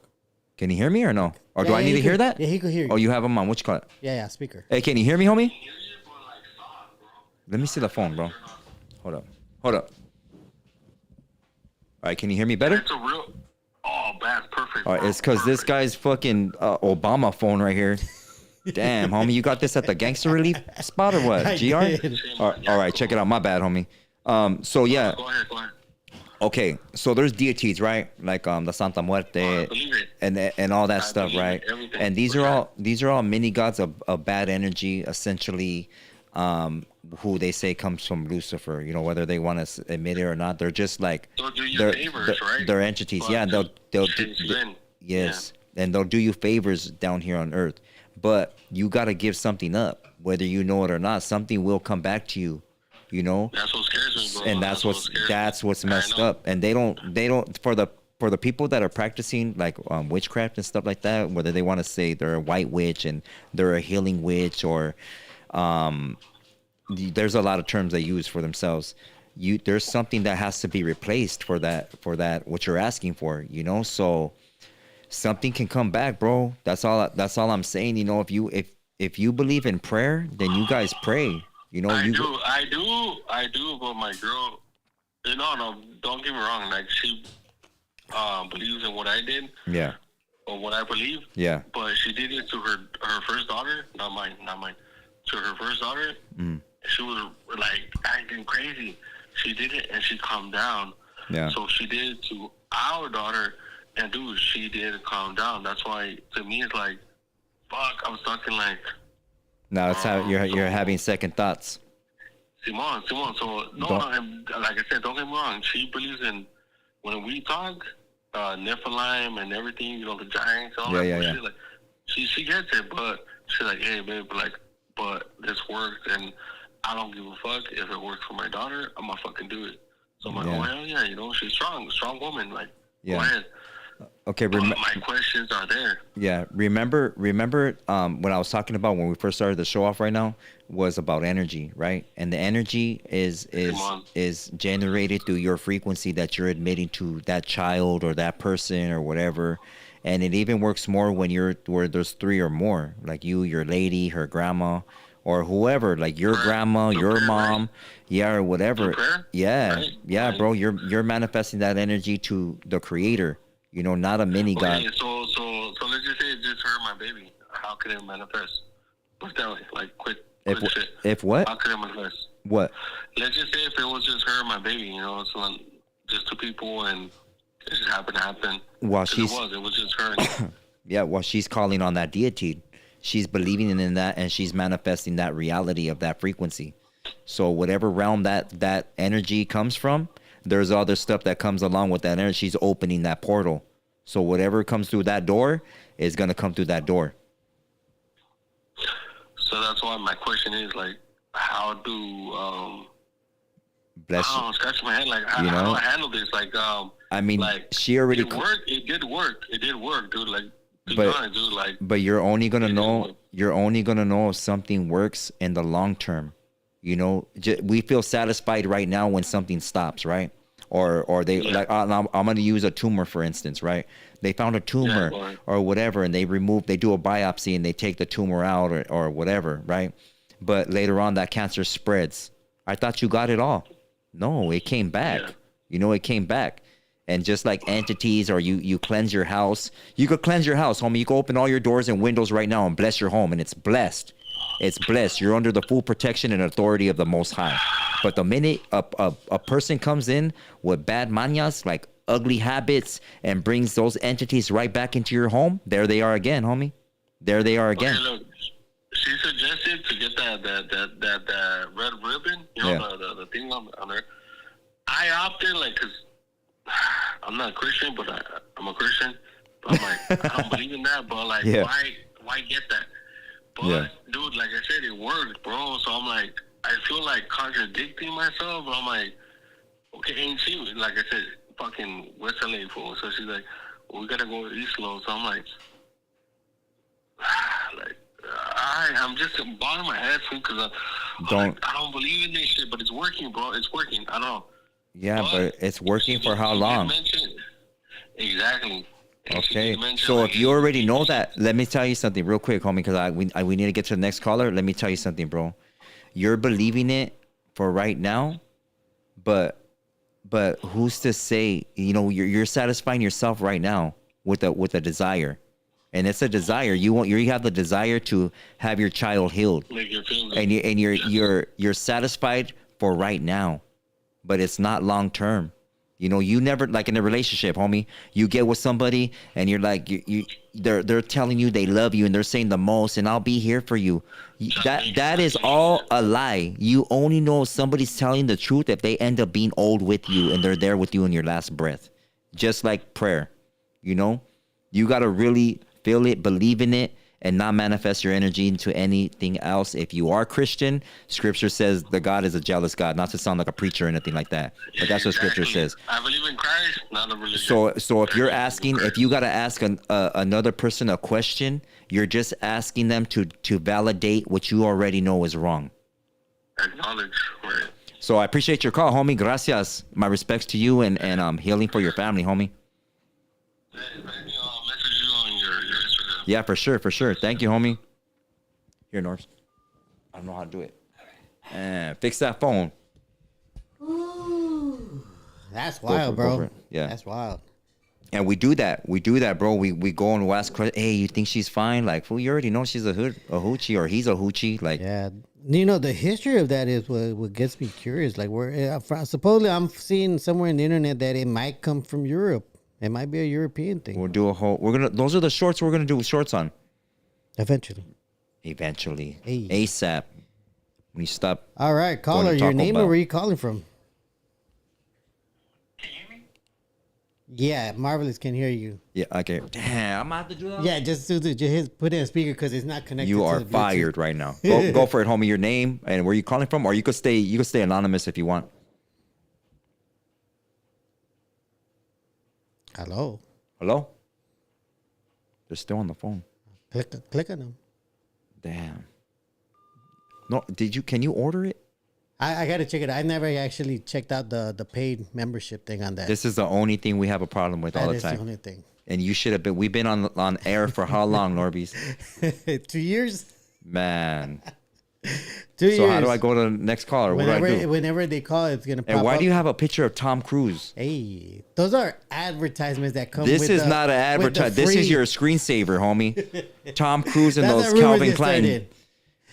Can you hear me or no? Or do Yeah, I need he to hear could- that? yeah, he could hear you. Oh, you have him on which cut? Yeah, speaker. Hey, can you hear me, homie? Let me see the phone, bro. Hold up. All right, can you hear me better? It's a real... Oh, that's perfect. All right, bro. it's because this Perfect. guy's fucking Obama phone right here. Damn, homie, you got this at the gangster relief spot or what? I GR? did. All right, check it out. My bad, homie. So yeah, Go ahead. okay. So there's deities, right? Like the Santa Muerte I believe it. and all that I stuff, believe right? it, everything. And these For are all mini gods of bad energy, essentially. Who they say comes from Lucifer. You know, whether they want to admit it or not, they're just like They'll do you they're, favors, right? they're entities. But Yeah, they'll do, since then, yes, and they'll do you favors down here on earth. But you got to give something up, whether you know it or not. Something will come back to you. You know, That's what scares me, bro. and that's what scares me. what's messed I know. up. And they don't for the for the people that are practicing like witchcraft and stuff like that, whether they want to say they're a white witch and they're a healing witch, or there's a lot of terms they use for themselves. There's something that has to be replaced for that what you're asking for, you know. So something can come back, bro. That's all I'm saying. You know, if you believe in prayer, then you guys pray. You know, I do. But my girl, no, don't get me wrong. Like, she believes in what I did. Yeah. Or what I believe. Yeah. But she did it to her first daughter, not mine. To her first daughter, she was like acting crazy. She did it and she calmed down. Yeah. So she did it to our daughter, and dude, she did calm down. That's why to me it's like, fuck, I was talking like. No, it's how you're having second thoughts. Simon. So like I said, don't get me wrong. She believes in when we talk, Nephilim and everything. You know, the giants. All that shit. Like, she gets it, but she's like, hey, babe, but this works, and I don't give a fuck if it works for my daughter. I'm gonna fucking do it. So I'm like, oh hell yeah, you know, she's strong woman. Like, go ahead. Okay, my questions are there. Yeah, remember when I was talking about when we first started the show off right now was about energy, right? And the energy is generated through your frequency that you're admitting to that child or that person or whatever. And it even works more when where there's three or more, like you, your lady, her grandma, or whoever, like your grandma, your mom, or whatever. Right. Bro, you're manifesting that energy to the creator. You know, not a mini god. So let's just say it's just her, my baby. How can it manifest? Put that way, like quick shit. If what? How can it manifest? What? Let's just say if it was just her, my baby. You know, it's like just two people, and it just happened to happen. Well, it was just her. Yeah, well, she's calling on that deity. She's believing in that, and she's manifesting that reality of that frequency. So whatever realm that energy comes from, there's other stuff that comes along with that energy. She's opening that portal. So whatever comes through that door is going to come through that door. So that's why my question is, like, how do bless you. I don't scratch my head, like, how do I handle this? Like, I mean, like, she already it did work, dude. Like, but you're only gonna know if something works in the long term. You know, we feel satisfied right now when something stops, right? Or they like, I'm gonna use a tumor for instance, right? They found a tumor or whatever, and they do a biopsy and they take the tumor out or whatever, right? But later on, that cancer spreads. I thought you got it all. No, it came back. Yeah. You know, it came back. And just like entities, or you cleanse your house, you could cleanse your house, homie. You can open all your doors and windows right now and bless your home, and it's blessed. It's blessed. You're under the full protection and authority of the Most High. But the minute a person comes in with bad mañas, like ugly habits, and brings those entities right back into your home, there they are again, homie. There they are again. Okay, look, she suggested to get that red ribbon, you know, the thing on there. I opted, like, because I'm not a Christian, but I'm a Christian. But I'm like, I don't believe in that, but like, why get that? But dude, like I said, it worked, bro. So I'm like, I feel like contradicting myself. But I'm like, okay, ain't she, like I said, fucking West LA fool. So she's like, well, we gotta go East Low. So I'm like, I'm just bothering my head, fool, because I don't believe in this shit, but it's working, bro. It's working. I don't know. Yeah, but it's working for how long? Exactly. Okay, so if you already know that, let me tell you something real quick, homie, because we need to get to the next caller. Let me tell you something, bro. You're believing it for right now, but who's to say? You know, you're satisfying yourself right now with a desire, and it's a desire. You have the desire to have your child healed, and you're satisfied for right now, but it's not long term. You know, you never, like in a relationship, homie, you get with somebody and you're like, they're telling you they love you and they're saying the most, and I'll be here for you. That is all a lie. You only know if somebody's telling the truth if they end up being old with you and they're there with you in your last breath. Just like prayer, you know, you got to really feel it, believe in it, and not manifest your energy into anything else. If you are Christian, Scripture says the God is a jealous God. Not to sound like a preacher or anything like that, but that's what Scripture says. I believe in Christ, not a religion. So if you're asking, if you got to ask another person a question, you're just asking them to validate what you already know is wrong. Acknowledge, right? So I appreciate your call, homie. Gracias. My respects to you and healing for your family, homie. Hey, maybe I'll message you on your Instagram. Yeah, for sure. Thank you, homie. Here, Norbs. I don't know how to do it. Fix that phone. Ooh, that's Go wild, for it. bro. Yeah. That's wild. And we do that, bro. We go and ask questions. Hey, you think she's fine? Like, fool, you already know she's a hoochie, or he's a hoochie. Like, Yeah, you know, the history of that is what gets me curious. Like, where supposedly I'm seeing somewhere in the internet that it might come from Europe. It might be a European thing. we'll do a whole. Those are the shorts we're gonna do shorts on. Eventually. Hey. ASAP. When you stop. All right, caller, Taco your name Bell. and where you calling from? Can you hear me? Yeah, Marvelous can hear you. Yeah. Okay. Damn. I'm gonna have to do that. Yeah, just put in a speaker because it's not connected. You to are the Bluetooth. fired right now. Go for it, homie. Your name and where you calling from, or you could stay anonymous if you want. Hello. Hello. They're still on the phone. Click on them. Damn. No, can you order it? I gotta check it. I never actually checked out the paid membership thing on that. This is the only thing we have a problem with all That the is time. the only thing. And you should have been. We've been on air for how long, NORBEEZ? 2 years. Man. 2 years. So how do I go to the next caller? What do I do? Whenever they call, it's gonna pop And why up. do you have a picture of Tom Cruise? Hey, those are advertisements that come. This with is the, not an with the advertisement. This is free- your screensaver, homie. Tom Cruise and That's those how rumors Calvin get Klein. started.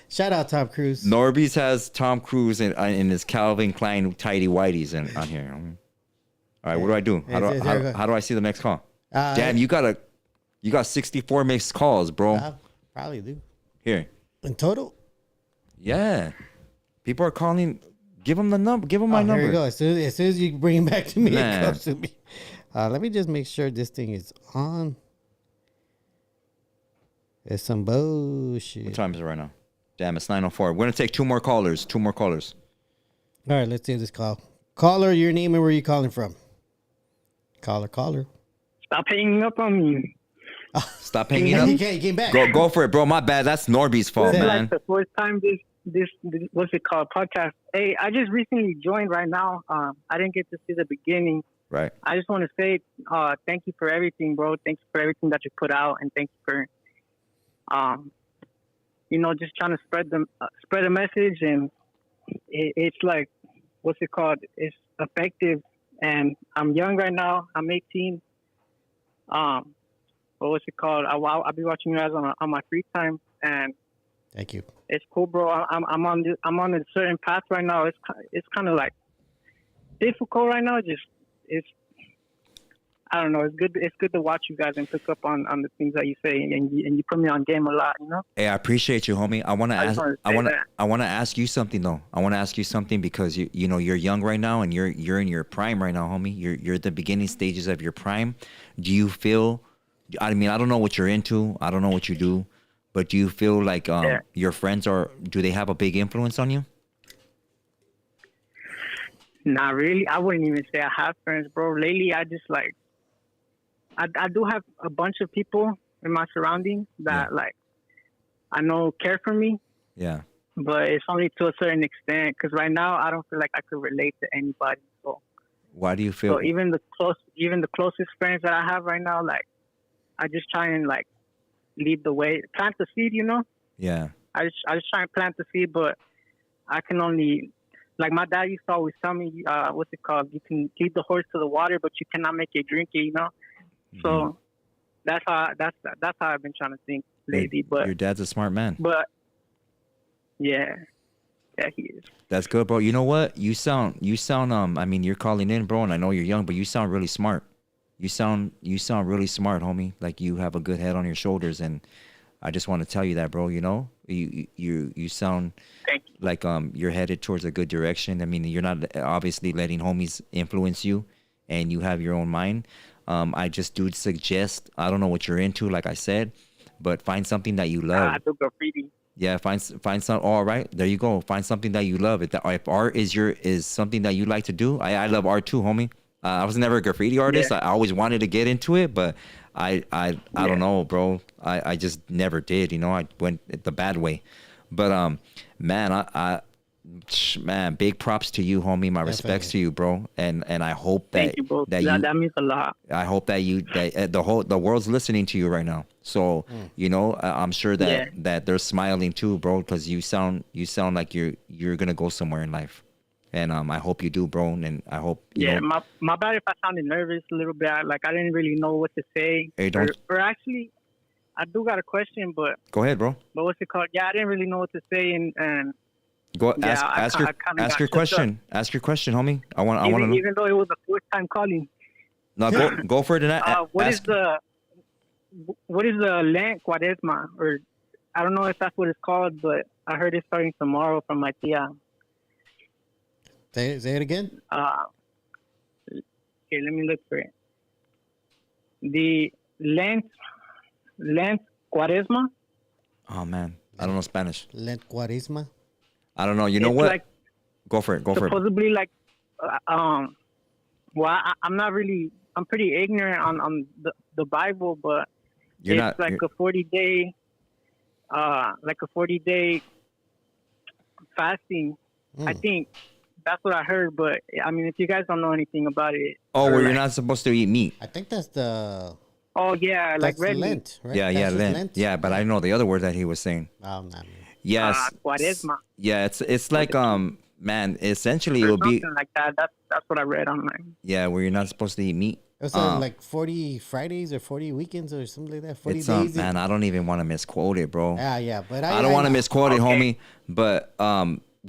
Shout out Tom Cruise. NORBEEZ has Tom Cruise in his Calvin Klein tidy whities on here. All right, what do I do? How do I see the next call? Damn, you got 64 missed calls, bro. I probably do. Here. In total. Yeah. People are calling. Give them the number. Give them my number. Here we go. As soon as you bring it back to me, Man. it comes to me. Let me just make sure this thing is on. It's some bullshit. What time is it right now? Damn, it's 9:04. We're gonna take two more callers. All right, let's do this call. Caller, your name and where you calling from? Caller. Stop hanging up on me. Stop hanging You up. came back. Go for it, bro. My bad. That's NORBEEZ's fault, This is man. like the first time this what's it called, podcast. Hey, I just recently joined right now. I didn't get to see the beginning. Right. I just want to say thank you for everything, bro. Thank you for everything that you put out, and thank you for just trying to spread the message. And it's like, what's it called? It's effective. And I'm young right now. I'm 18. But what's it called? I'll be watching you guys on my free time, and Thank you. it's cool, bro. I'm on a certain path right now. It's kind of like difficult right now. It's I don't know. It's good to watch you guys and pick up on the things that you say, and you put me on game a lot. Hey, I appreciate you, homie. I want to ask. I want to ask you something though. I want to ask you something because you're young right now and you're in your prime right now, homie. You're at the beginning stages of your prime. Do you feel? I mean, I don't know what you're into. I don't know what you do, but do you feel like your friends do they have a big influence on you? Not really. I wouldn't even say I have friends, bro. Lately, I just like. I do have a bunch of people in my surroundings that like I know care for me. Yeah. But it's only to a certain extent because right now I don't feel like I could relate to anybody. So why do you feel? So even the closest friends that I have right now, like I just try and like lead the way, plant the seed, Yeah. I just try and plant the seed, but I can only like my dad used to always tell me, what's it called? You can lead the horse to the water, but you cannot make it drink it, So that's how I've been trying to think lately. But your dad's a smart man. But yeah, he is. That's good, bro. You know what? You sound. I mean, you're calling in, bro, and I know you're young, but you sound really smart. You sound really smart, homie. Like you have a good head on your shoulders, and I just want to tell you that, bro. You sound like you're headed towards a good direction. I mean, you're not obviously letting homies influence you, and you have your own mind. I just do suggest, I don't know what you're into, like I said, but find something that you I love. do graffiti. Yeah, find some. All right, there you go. Find something that you love. If art is something that you like to do, I love art too, homie. I was never a graffiti artist. Yeah. I always wanted to get into it, but I don't know, bro. I just never did. You know, I went the bad way. But man, man, big props to you, homie. My respects to you, bro. And I hope that Thank you, bro. That means a lot. I hope that the world's listening to you right now. So you know, I'm sure that they're smiling too, bro, because you sound like you're gonna go somewhere in life. And I hope you do, bro. And I hope you know, my bad if I sounded nervous a little bit. I didn't really know what to say. Hey, don't. Or actually, I do got a question, but Go ahead, bro. But what's it called? Yeah, I didn't really know what to say, and Go yeah, ask your question. Ask your question, homie. I want to know. Even though it was the first time calling. No, go for it. And what is the Lent Cuaresma? Or I don't know if that's what it's called, but I heard it's starting tomorrow from my tia. Say it again. Okay, let me look for it. The Lent Cuaresma. Oh man, I don't know Spanish. Lent Cuaresma. I don't know. You know what? Like, go for it. Supposedly, like, well, I'm not really. I'm pretty ignorant on the Bible, but it's like a 40-day, fasting. I think that's what I heard. But I mean, if you guys don't know anything about it, where you're not supposed to eat meat. I think that's the. Oh yeah, like red Lent, right? Yeah, Lent. Yeah, but I know the other word that he was saying. Oh, not me. Yes. Cuaresma. Yeah, it's like man, essentially it will be something like that. That's what I read online. Yeah, where you're not supposed to eat meat. It was like 40 Fridays or 40 weekends or something like that. 40 days. Man, I don't even want to misquote it, bro. Yeah, but I don't want to misquote it, homie. But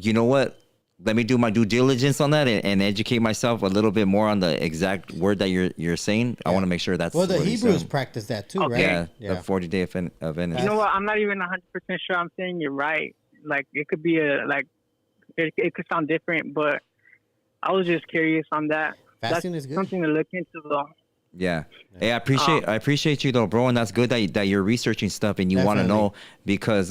you know what? Let me do my due diligence on that and educate myself a little bit more on the exact word that you're saying. I want to make sure that's well. The Hebrews practice that too, right? Yeah, the 40-day event. You know what? I'm not even 100% sure I'm saying you're right. Like it could be it could sound different, but I was just curious on that. Fasting that's is good. Something to look into, though. Yeah. Hey, I appreciate you though, bro, and that's good that you're researching stuff and you want to know because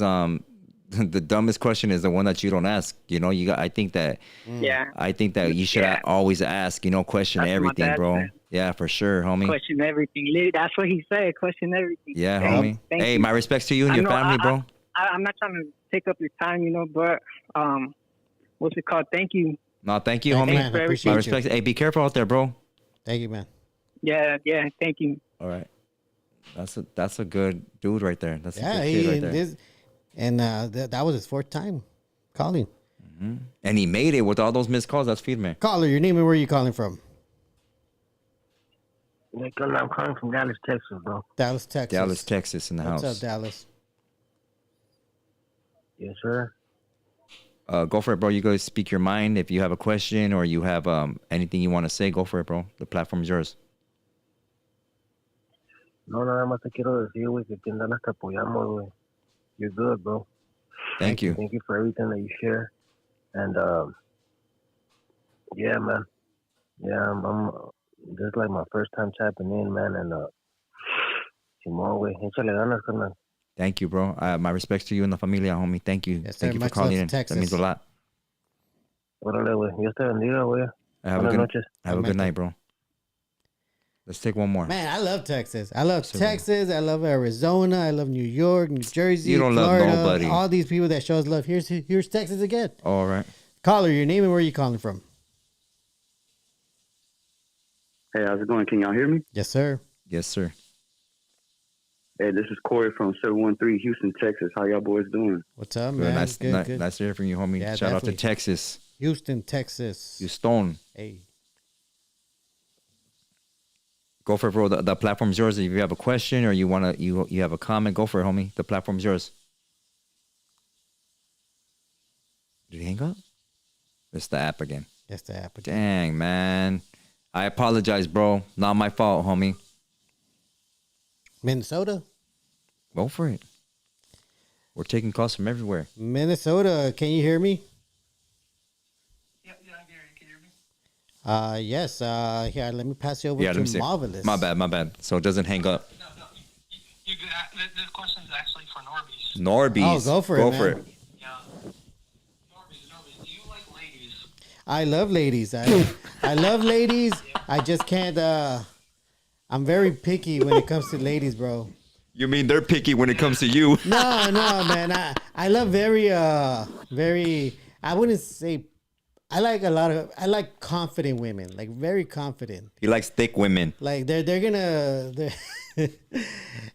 the dumbest question is the one that you don't ask. You know, I think that you should always ask. You know, question everything, bro. Said. Yeah, for sure, homie. Question everything. That's what he said. Question everything. Yeah, homie. Hey, my respects to you and your family, bro. I'm not trying to take up your time, you know, but what's it called? Thank you. No, thank you, homie. My respects. Hey, be careful out there, bro. Thank you, man. Yeah, thank you. All right. That's a good dude right there. That's a good kid right there. And that was his fourth time calling. Mm-hmm. And he made it with all those missed calls. That's feed, man. Caller, your name and where are you calling from? I'm calling from Dallas, Texas, bro. Dallas, Texas in the house. What's up, Dallas? Yes, sir. Go for it, bro. You guys speak your mind. If you have a question or you have anything you want to say, go for it, bro. The platform is yours. No, nada más te quiero decir, güey, que en Dallas te apoyamos, güey. You're good, bro. Thank you. Thank you for everything that you share. And, yeah, man. Yeah, I'm this is like my first time tapping in, man. And, Simón, güey, échale ganas, carnal. Thank you, bro. My respects to you and the familia, homie. Thank you. Yes, Thank you for calling in. Texas. That means a lot. Órale, güey. Dios te bendiga, güey. Have a good night, bro. Let's take one more. Man, I love Texas. I love Texas. I love Arizona. I love New York, New Jersey. You don't Florida, love nobody. All these people that show us love. Here's Texas again. All right. Caller, your name and where are you calling from? Hey, how's it going? Can y'all hear me? Yes, sir. Yes, sir. Hey, this is Corey from 713 Houston, Texas. How y'all boys doing? What's up, man? Good. Nice to hear from you, homie. Yeah, Shout out to Texas. Houston, Texas. Houston. Hey. Go for it, bro. The platform's yours. If you have a question or you have a comment, go for it, homie. The platform's yours. Did he hang up? It's the app again. It's the app again. Dang, man. I apologize, bro. Not my fault, homie. Minnesota? Go for it. We're taking calls from everywhere. Minnesota, can you hear me? Yeah, I can hear you. Can you hear me? Yes. Here, let me pass you over to Marvelous. My bad. So it doesn't hang up. No. You good. this question is actually for NORBEEZ. NORBEEZ. Oh, go for it, man. Yeah. NORBEEZ, do you like ladies? I love ladies. I love ladies. I just can't. I'm very picky when it comes to ladies, bro. You mean they're picky when it comes to you? No, man. I love very. I wouldn't say. I like confident women, like very confident. He likes thick women. Like they're gonna,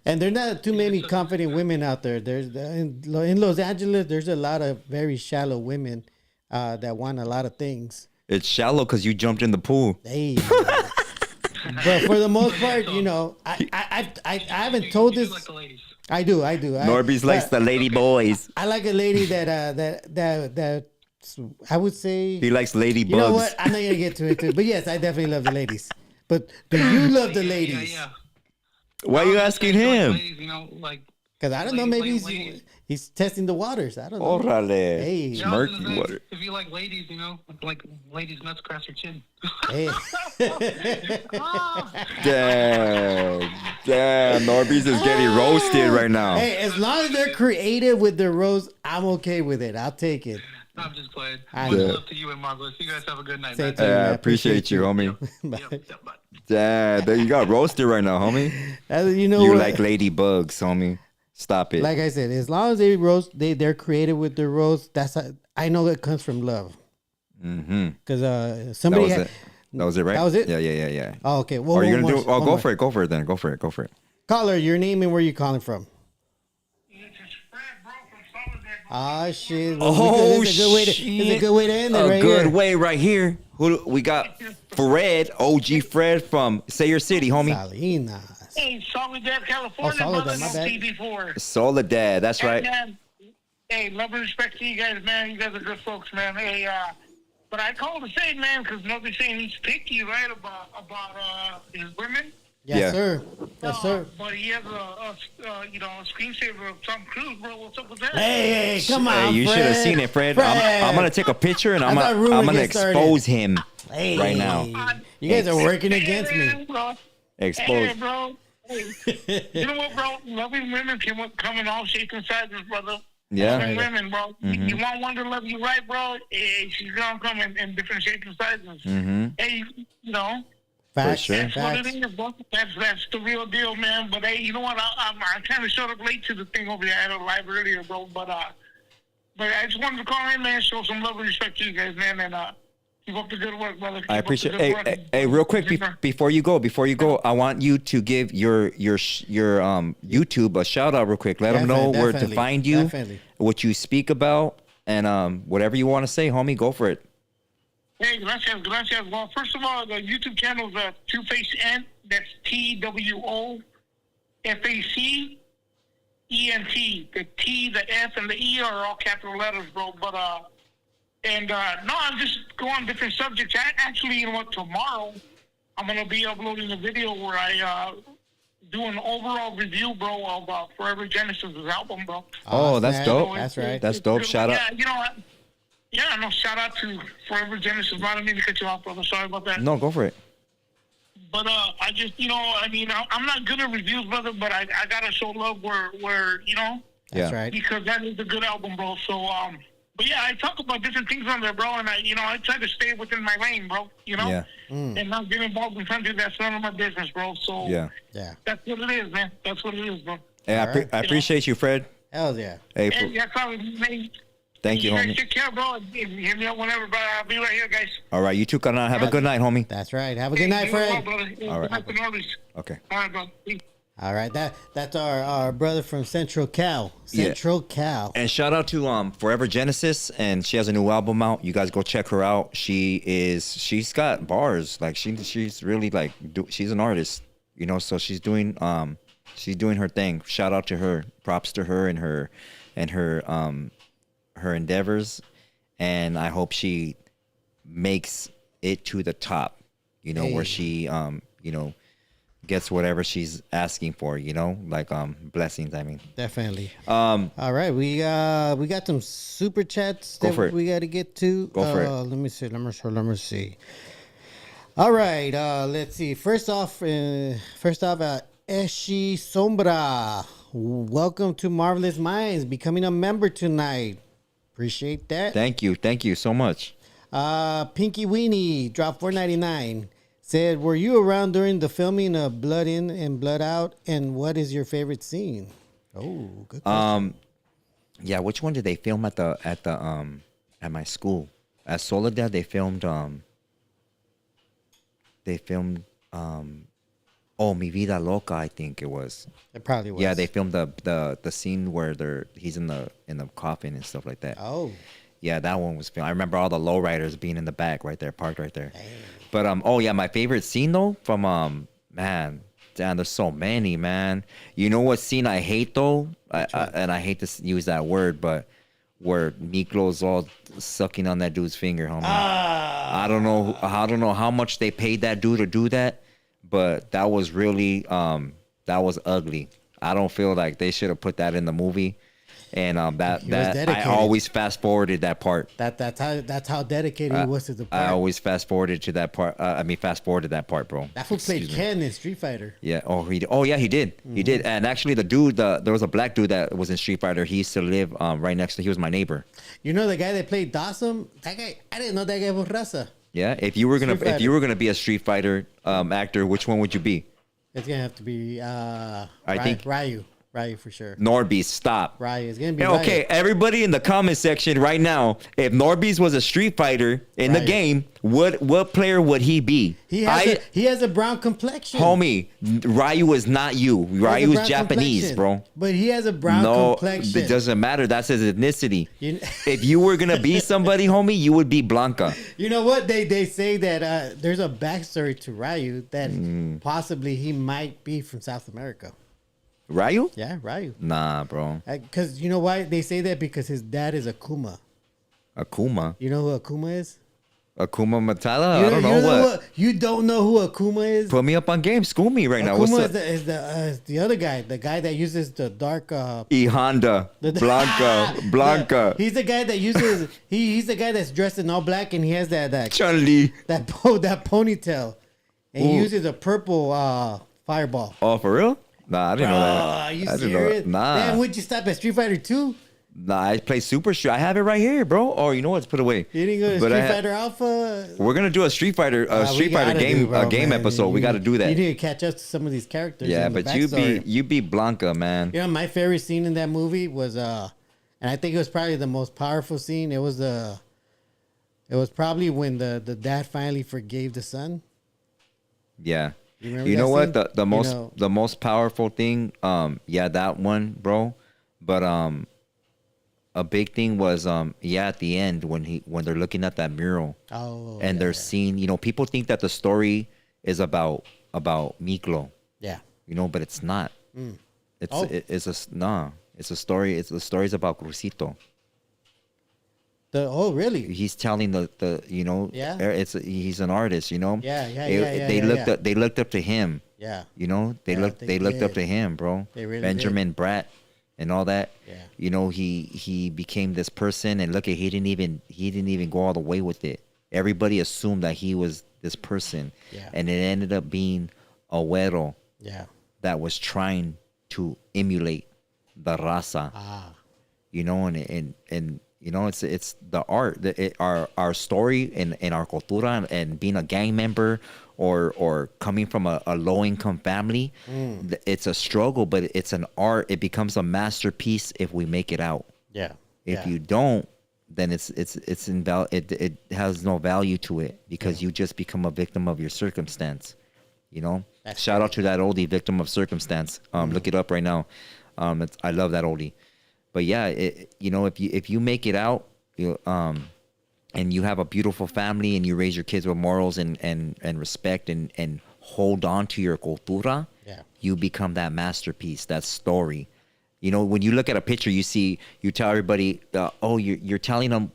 and there are not too many confident women out there. There's in Los Angeles. There's a lot of very shallow women that want a lot of things. It's shallow because you jumped in the pool. Hey. But for the most part, you know, I haven't told this. Like the ladies. I do. NORBEEZ likes the lady boys. I like a lady that I would say He likes lady bugs. You know what? I'm not gonna get to it too, but yes, I definitely love the ladies. But do you love the ladies? Yeah. Why are you asking him? Ladies, you know, like. Because I don't know, maybe he's testing the waters. I don't know. Órale. Hey. Murky water. If you like ladies, you know, like ladies' nuts across your chin. Hey. Damn. NORBEEZ is getting roasted right now. Hey, as long as they're creative with their roast, I'm okay with it. I'll take it. I'm just playing. I Much know. love to you and Marvelous. You guys have a good night, Same man. to you, man. I appreciate you, homie. Yep, bye. Damn, there you got roasted right now, homie. You know You what? like ladybugs, homie. Stop it. Like I said, as long as they roast, they're creative with their roast. I know it comes from love. Mm-hmm. Because somebody That was it, right? That was it? Yeah. Oh, okay. Well, Are you gonna do? Oh, one go more. for it. Go for it then. Go for it. Caller, your name and where you calling from? Ah, shit. Oh, It's a good way to end it right A good here. way right here. Who we got? Fred, OG Fred from Say Your City, homie. Salinas. Hey, Soledad, California. Soledad, brother, my no bad. TV4. Soledad, that's right. And, hey, love and respect to you guys, man. You guys are good folks, man. Hey, but I called to say, man, because nobody's saying he's picky, right, about his women. Yes, sir. Yes, sir. But he has a screensaver of Tom Cruise, bro. What's up with that? Hey, come on, Hey, you should have Fred. seen it, Fred. Fred. I'm gonna take a picture and I'm I thought rumor gonna get started. expose him Hey. right now. You guys are working against me. Bro. Expose. Hey, bro. Hey. You know what, bro? Loving women come in all shapes and sizes, brother. Yeah. Loving women, bro. Mm-hmm. You want one to love you right, bro? Hey, she's gonna come in different shapes and sizes. Mm-hmm. Hey, you know. Facts, sure. That's what facts. it is, bro. That's the real deal, man. But hey, you know what? I kind of showed up late to the thing over there. I had a live earlier, bro. But I just wanted to call in, man. Show some love and respect to you guys, man, and keep up the good work, brother. Keep I up the appreciate. good work. Hey, real quick before you go, I want you to give your YouTube a shout out real quick. Let them know where to find you, what you speak about, and whatever you want to say, homie. Go for it. Hey, gracias. Well, first of all, the YouTube channel is Two-Face Ent. That's TWOFACENT. The T, the F, and the E are all capital letters, bro. But no, I'm just going on different subjects. Actually, you know what? Tomorrow, I'm gonna be uploading a video where I do an overall review, bro, of Forever Genesis' album, bro. Oh, that's dope. That's right. That's dope. Shout out. Yeah, you know what? Yeah, no, shout out to Forever Genesis. I didn't mean to cut you off, brother. Sorry about that. No, go for it. But I just, I'm not good at reviews, brother, but I gotta show love where That's right. because that is a good album, bro. So, but yeah, I talk about different things on there, bro, and I try to stay within my lane, bro, Yeah. and not get involved in something that's none of my business, bro. So, Yeah. that's what it is, man. That's what it is, bro. Hey, I appreciate you, Fred. Hell yeah. Hey, And that's all, man. thank you, guys homie. take care, bro. Hit me up whenever, but I'll be right here, guys. All right, you too, Kana. Have a good night, homie. That's right. Have a good night, Fred. All right. Okay. Okay. All right, bro. Peace. All right. That's our brother from Central Cal. Central Cal. And shout out to Forever Genesis, and she has a new album out. You guys go check her out. She's got bars. Like she's really like she's an artist, so she's doing her thing. Shout out to her. Props to her and her endeavors, and I hope she makes it to the top, where she gets whatever she's asking for, like blessings, I mean. Definitely. All right, we got some super chats that we got to get to. Go for it. Let me see. All right, let's see. First off, Eshi Sombra. welcome to Marvelous Minds. Becoming a member tonight. Appreciate that. Thank you so much. Pinky Weenie dropped $4.99. Said, were you around during the filming of Blood In and Blood Out? And what is your favorite scene? Oh, good question. Yeah, which one did they film at my school? At Soledad, they filmed Mi Vida Loca, I think it was. It probably was. Yeah, they filmed the scene where he's in the coffin and stuff like that. Oh. Yeah, that one was filmed. I remember all the lowriders being in the back right there, parked right there. Dang. But my favorite scene though from man, damn, there's so many, man. You know what scene I hate though? I hate to use that word, but where Miklo's all sucking on that dude's finger, homie. I don't know how much they paid that dude to do that, but that was really that was ugly. I don't feel like they should have put that in the movie. And I always fast forwarded that part. That's how dedicated he was to the part. I always fast forwarded to that part. Fast forwarded that part, bro. That fool played Ken in Street Fighter. Yeah. He did. Mm-hmm. He did. And actually, the dude, there was a black dude that was in Street Fighter. He used to live right next to. He was my neighbor. You know the guy that played Dawson? That guy. I didn't know that guy was raza. Yeah. If you were gonna be a Street Fighter actor, which one would you be? It's gonna have to be. I think Ryu. Ryu for sure. NORBEEZ, stop. Ryu is gonna be. Okay, Ryu. everybody in the comment section right now, if NORBEEZ was a Street Fighter in the game, what player would he be? He has a brown complexion. Homie, Ryu is not you. Ryu is Japanese, bro. But he has a brown complexion. No, it doesn't matter. That's his ethnicity. If you were gonna be somebody, homie, you would be Blanca. You know what? They say that there's a backstory to Ryu that possibly he might be from South America. Ryu? Yeah, Ryu. Nah, bro. Because you know why they say that? Because his dad is Akuma. Akuma? You know who Akuma is? Akuma Matata? I don't know what. You don't know who Akuma is? Put me up on game. School me right now. Akuma is the other guy. The guy that uses the dark... E Honda. Blanca. He's the guy that uses... he's the guy that's dressed in all black and he has that Chun-Li. That ponytail. And he uses a purple fireball. Oh, for real? Nah, I didn't know that. Are you serious? Nah. Damn, would you stop at Street Fighter 2? Nah, I play Super Street. I have it right here, bro. Oh, you know what? Let's put it away. You didn't go to Street Fighter Alpha? We're gonna do a Street Fighter game episode. We got to do that. You need to catch up to some of these characters. Yeah, but you be Blanca, man. You know, my favorite scene in that movie was and I think it was probably the most powerful scene. It was probably when the dad finally forgave the son. Yeah. You know what? The most powerful thing, that one, bro. But a big thing was at the end when they're looking at that mural. And they're seeing, people think that the story is about Miklo. Yeah. But it's not. It's a story. The story's about Crucito. Really? He's telling he's an artist, Yeah. They looked up to him. Yeah. They looked up to him, bro. They really Benjamin did. Bratt and all that. Yeah. He became this person, and look at he didn't even go all the way with it. Everybody assumed that he was this person. Yeah. And it ended up being a güero. Yeah. That was trying to emulate the raza. It's the art, our story in our cultura, and being a gang member or coming from a low income family. It's a struggle, but it's an art. It becomes a masterpiece if we make it out. Yeah. If you don't, then it has no value to it because you just become a victim of your circumstance. Shout out to that oldie, Victim of Circumstance. Look it up right now. I love that oldie. But yeah, if you make it out, and you have a beautiful family and you raise your kids with morals and respect and hold on to your cultura, you become that masterpiece, that story. When you look at a picture, you tell everybody, you're telling them,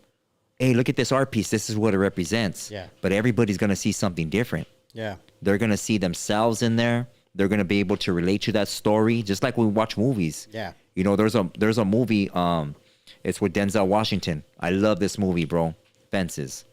hey, look at this art piece. This is what it represents. Yeah. But everybody's gonna see something different. Yeah. They're gonna see themselves in there. They're gonna be able to relate to that story, just like when we watch movies. Yeah. There's a movie, it's with Denzel Washington. I love this movie, bro. Fences.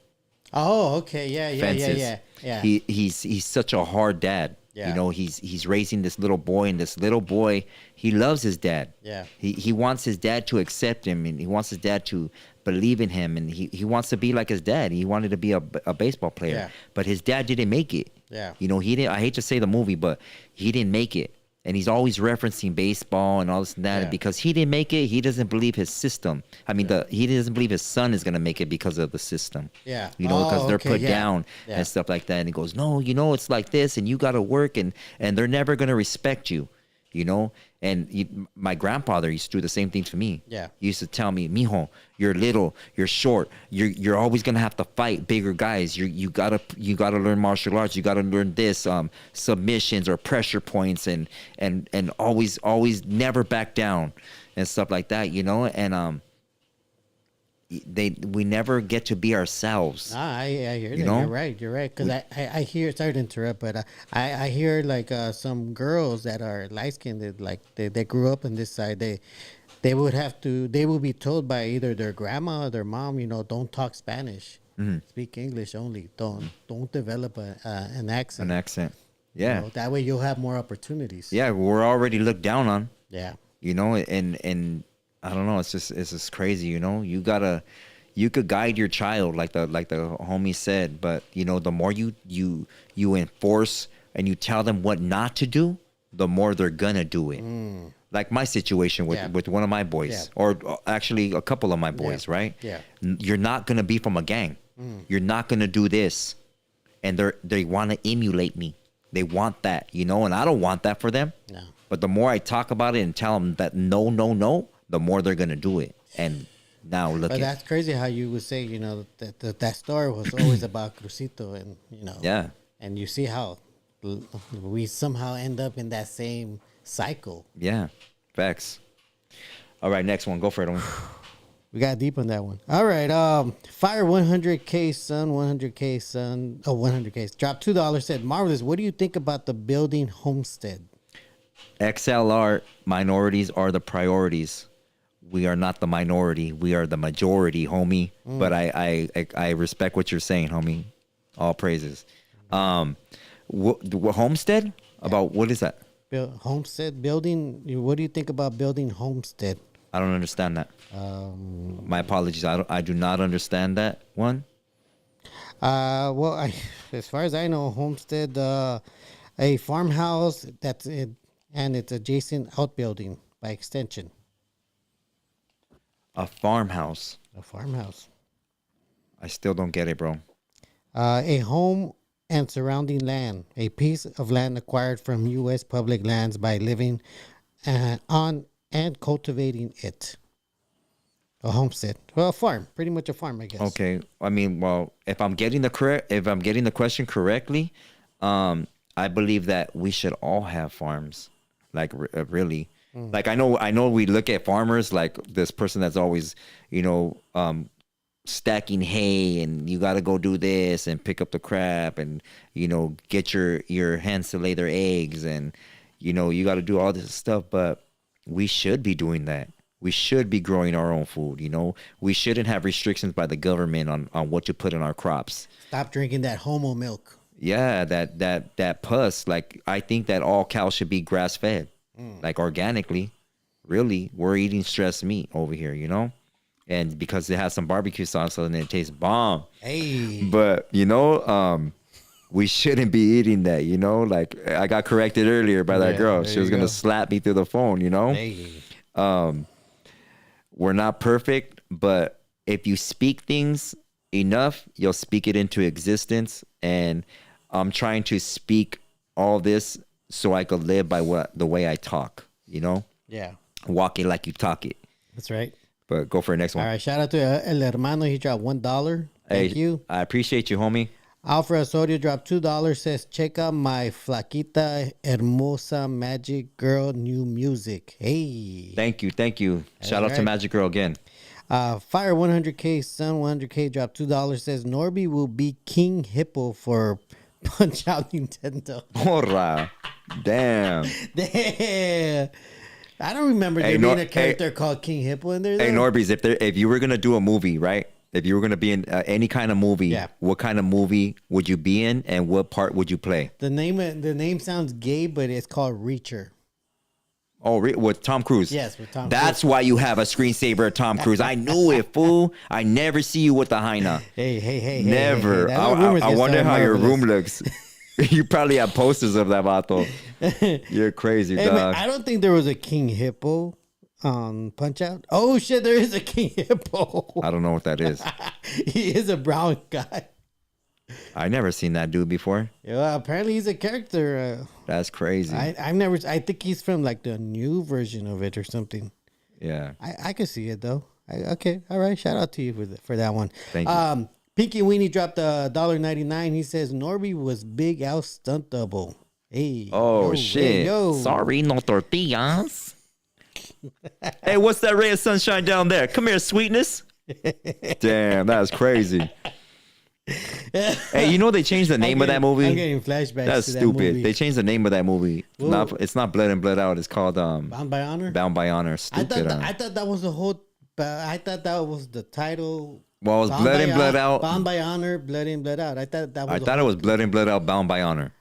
Oh, okay. Yeah. Fences. Yeah. He's such a hard dad. Yeah. You know, he's raising this little boy, and this little boy, he loves his dad. Yeah. He wants his dad to accept him, and he wants his dad to believe in him, and he wants to be like his dad. He wanted to be a baseball player, Yeah. but his dad didn't make it. Yeah. You know, he didn't. I hate to say the movie, but he didn't make it. And he's always referencing baseball and all this and that. Yeah. And because he didn't make it, he doesn't believe his system. I mean, he doesn't believe his son is going to make it because of the system. Yeah. You know, because they're put yeah. down Yeah. and stuff like that. And he goes, no, you know, it's like this, and you got to work, and they're never going to respect you, you know? And my grandfather used to do the same thing to me. Yeah. He used to tell me, mijo, you're little, you're short, you're always gonna have to fight bigger guys. You gotta learn martial arts. You gotta learn this, submissions or pressure points, and always never back down and stuff like that, you know. And we never get to be ourselves. I hear that. You know? You're right. Because I hear, sorry to interrupt, but I hear like some girls that are light skinned, like they grew up on this side. They would be told by either their grandma or their mom, you know, don't talk Spanish, speak English only. Don't develop an accent. An accent, yeah. You know, that way you'll have more opportunities. Yeah, we're already looked down on. Yeah. You know, and I don't know. It's just crazy. You know, you could guide your child like the homie said, but you know, the more you enforce and you tell them what not to do, the more they're gonna do it. Like my situation with one of my boys, or actually a couple of my boys, right? Yeah. You're not gonna be from a gang. You're not gonna do this, and they want to emulate me. They want that, you know, and I don't want that for them. No. But the more I talk about it and tell them that no, the more they're gonna do it. And now look. But that's crazy how you would say, you know, that story was always about Crucito, and you know. Yeah. And you see how we somehow end up in that same cycle. Yeah, facts. All right, next one. Go for it. We got deep on that one. All right. Fire 100K son, 100K son. Oh, 100K. Drop $2. Said, Marvelous, what do you think about the building homestead? XLR, minorities are the priorities. We are not the minority. We are the majority, homie. But I respect what you're saying, homie. All praises. What homestead? About what is that? Homestead building. What do you think about building homestead? I don't understand that. My apologies. I do not understand that one. Well, as far as I know, homestead, a farmhouse that's it, and it's adjacent outbuilding by extension. A farmhouse. A farmhouse. I still don't get it, bro. A home and surrounding land. A piece of land acquired from U.S. public lands by living on and cultivating it. A homestead. Well, a farm. Pretty much a farm, I guess. Okay. I mean, well, if I'm getting the question correctly, I believe that we should all have farms. Like really. Like I know we look at farmers like this person that's always, you know, stacking hay, and you got to go do this and pick up the crap, and you know, get your hens to lay their eggs, and you know, you got to do all this stuff. But we should be doing that. We should be growing our own food. You know, we shouldn't have restrictions by the government on what to put in our crops. Stop drinking that homo milk. Yeah, that pus. Like, I think that all cows should be grass fed, like organically. Really, we're eating stressed meat over here, you know, and because it has some barbecue sauce and it tastes bomb. Hey, but you know, we shouldn't be eating that. You know, like I got corrected earlier by that girl. She was gonna slap me through the phone. You know, we're not perfect, but if you speak things enough, you'll speak it into existence. And I'm trying to speak all this so I could live by the way I talk, you know? Yeah. Walk it like you talk it. That's right. But go for the next one. All right. Shout out to El Hermano. He dropped $1. Thank you. I appreciate you, homie. Alfred Osorio dropped $2. Says, check out my Flaquita Hermosa Magic Girl new music. Hey. Thank you. Shout out to Magic Girl again. Fire 100K son 100K dropped $2. Says NORBEEZ will be King Hippo for Punch Out Nintendo. Hurrah. Damn. I don't remember there being a character called King Hippo in there. Hey, NORBEEZ, if you were gonna do a movie, right? If you were gonna be in any kind of movie, what kind of movie would you be in, and what part would you play? The name sounds gay, but it's called Reacher. Oh, with Tom Cruise. Yes, with Tom. That's why you have a screensaver, Tom Cruise. I knew it, fool. I never see you with the hyena. Hey. Never. Hey. I wonder how your room looks. You probably have posters of that vato. You're crazy, dog. Man, I don't think there was a King Hippo on Punch Out. Oh shit, there is a King Hippo. I don't know what that is. He is a brown guy. I never seen that dude before. Yeah, apparently he's a character. That's crazy. I think he's from like the new version of it or something. Yeah. I could see it though. Okay, all right. Shout out to you for that one. Thank you. Pinky Weenie dropped $1.99. He says Norbee was Big Al stunt double. Hey. Oh shit. Hey, sorry, no tortillas. Hey, what's that ray of sunshine down there? Come here, sweetness. Damn, that's crazy. Hey, you know they changed the name of that movie? I'm getting flashbacks. That's to stupid. That movie. They changed the name of that movie. It's not Blood and Blood Out. It's called Bound by Honor. Bound by Honor. Stupid. I thought that was the whole. I thought that was the title. Well, it was Blood and Blood Out. Bound by Honor, Blood in, Blood Out. I thought that was. I thought it was Blood and Blood Out, Bound by Honor.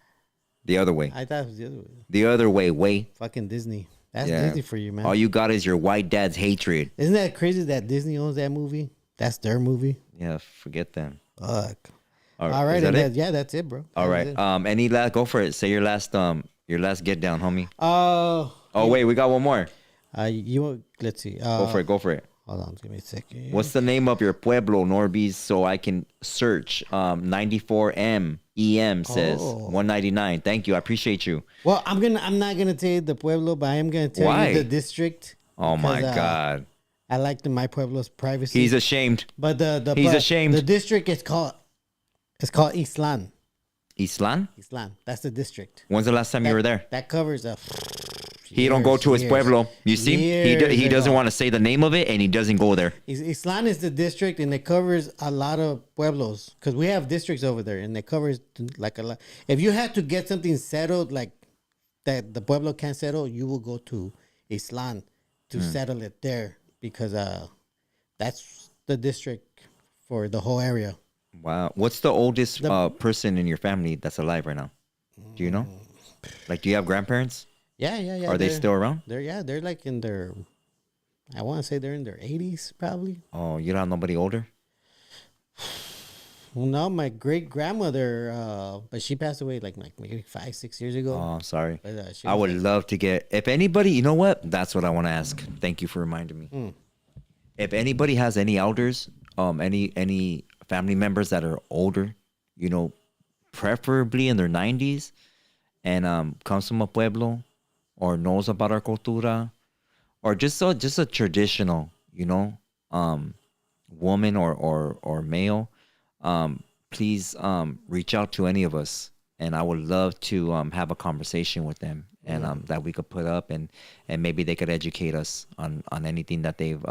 The other way. I thought it was the other way. The other way. Fucking Disney. That's Disney for you, man. All you got is your white dad's hatred. Isn't that crazy that Disney owns that movie? That's their movie. Yeah, forget them. Fuck. All right, that's it, bro. All right. Any last? Go for it. Say your last get down, homie. Wait, we got one more. Let's see. Go for it. Hold on, give me a second. What's the name of your pueblo, NORBEEZ, so I can search? 94M EM says 199. Thank you. I appreciate you. Well, I'm not gonna tell you the pueblo, but I am gonna tell you the district. Oh my God. I like my pueblo's privacy. He's ashamed. But he's ashamed. The district is called Islan. Islan? Islan. That's the district. When's the last time you were there? That covers he don't go to his pueblo. You see? He doesn't want to say the name of it, and he doesn't go there. Islan is the district, and it covers a lot of pueblos. Because we have districts over there, and it covers like a lot. If you had to get something settled, like that the pueblo can't settle, you will go to Islan to settle it there. Because that's the district for the whole area. Wow. What's the oldest person in your family that's alive right now? Do you know? Like, do you have grandparents? Yeah. Are they still around? They're like in their, I want to say they're in their 80s probably. Oh, you don't have nobody older? Well, no, my great grandmother, but she passed away like maybe 5-6 years ago. Oh, I'm sorry. But, I would love to get, if anybody, you know what? That's what I want to ask. Thank you for reminding me. If anybody has any elders, any family members that are older, you know, preferably in their 90s, and comes from a pueblo, or knows about our cultura, or just a traditional, you know, woman or male, please reach out to any of us, and I would love to have a conversation with them, and that we could put up, and maybe they could educate us on anything that they've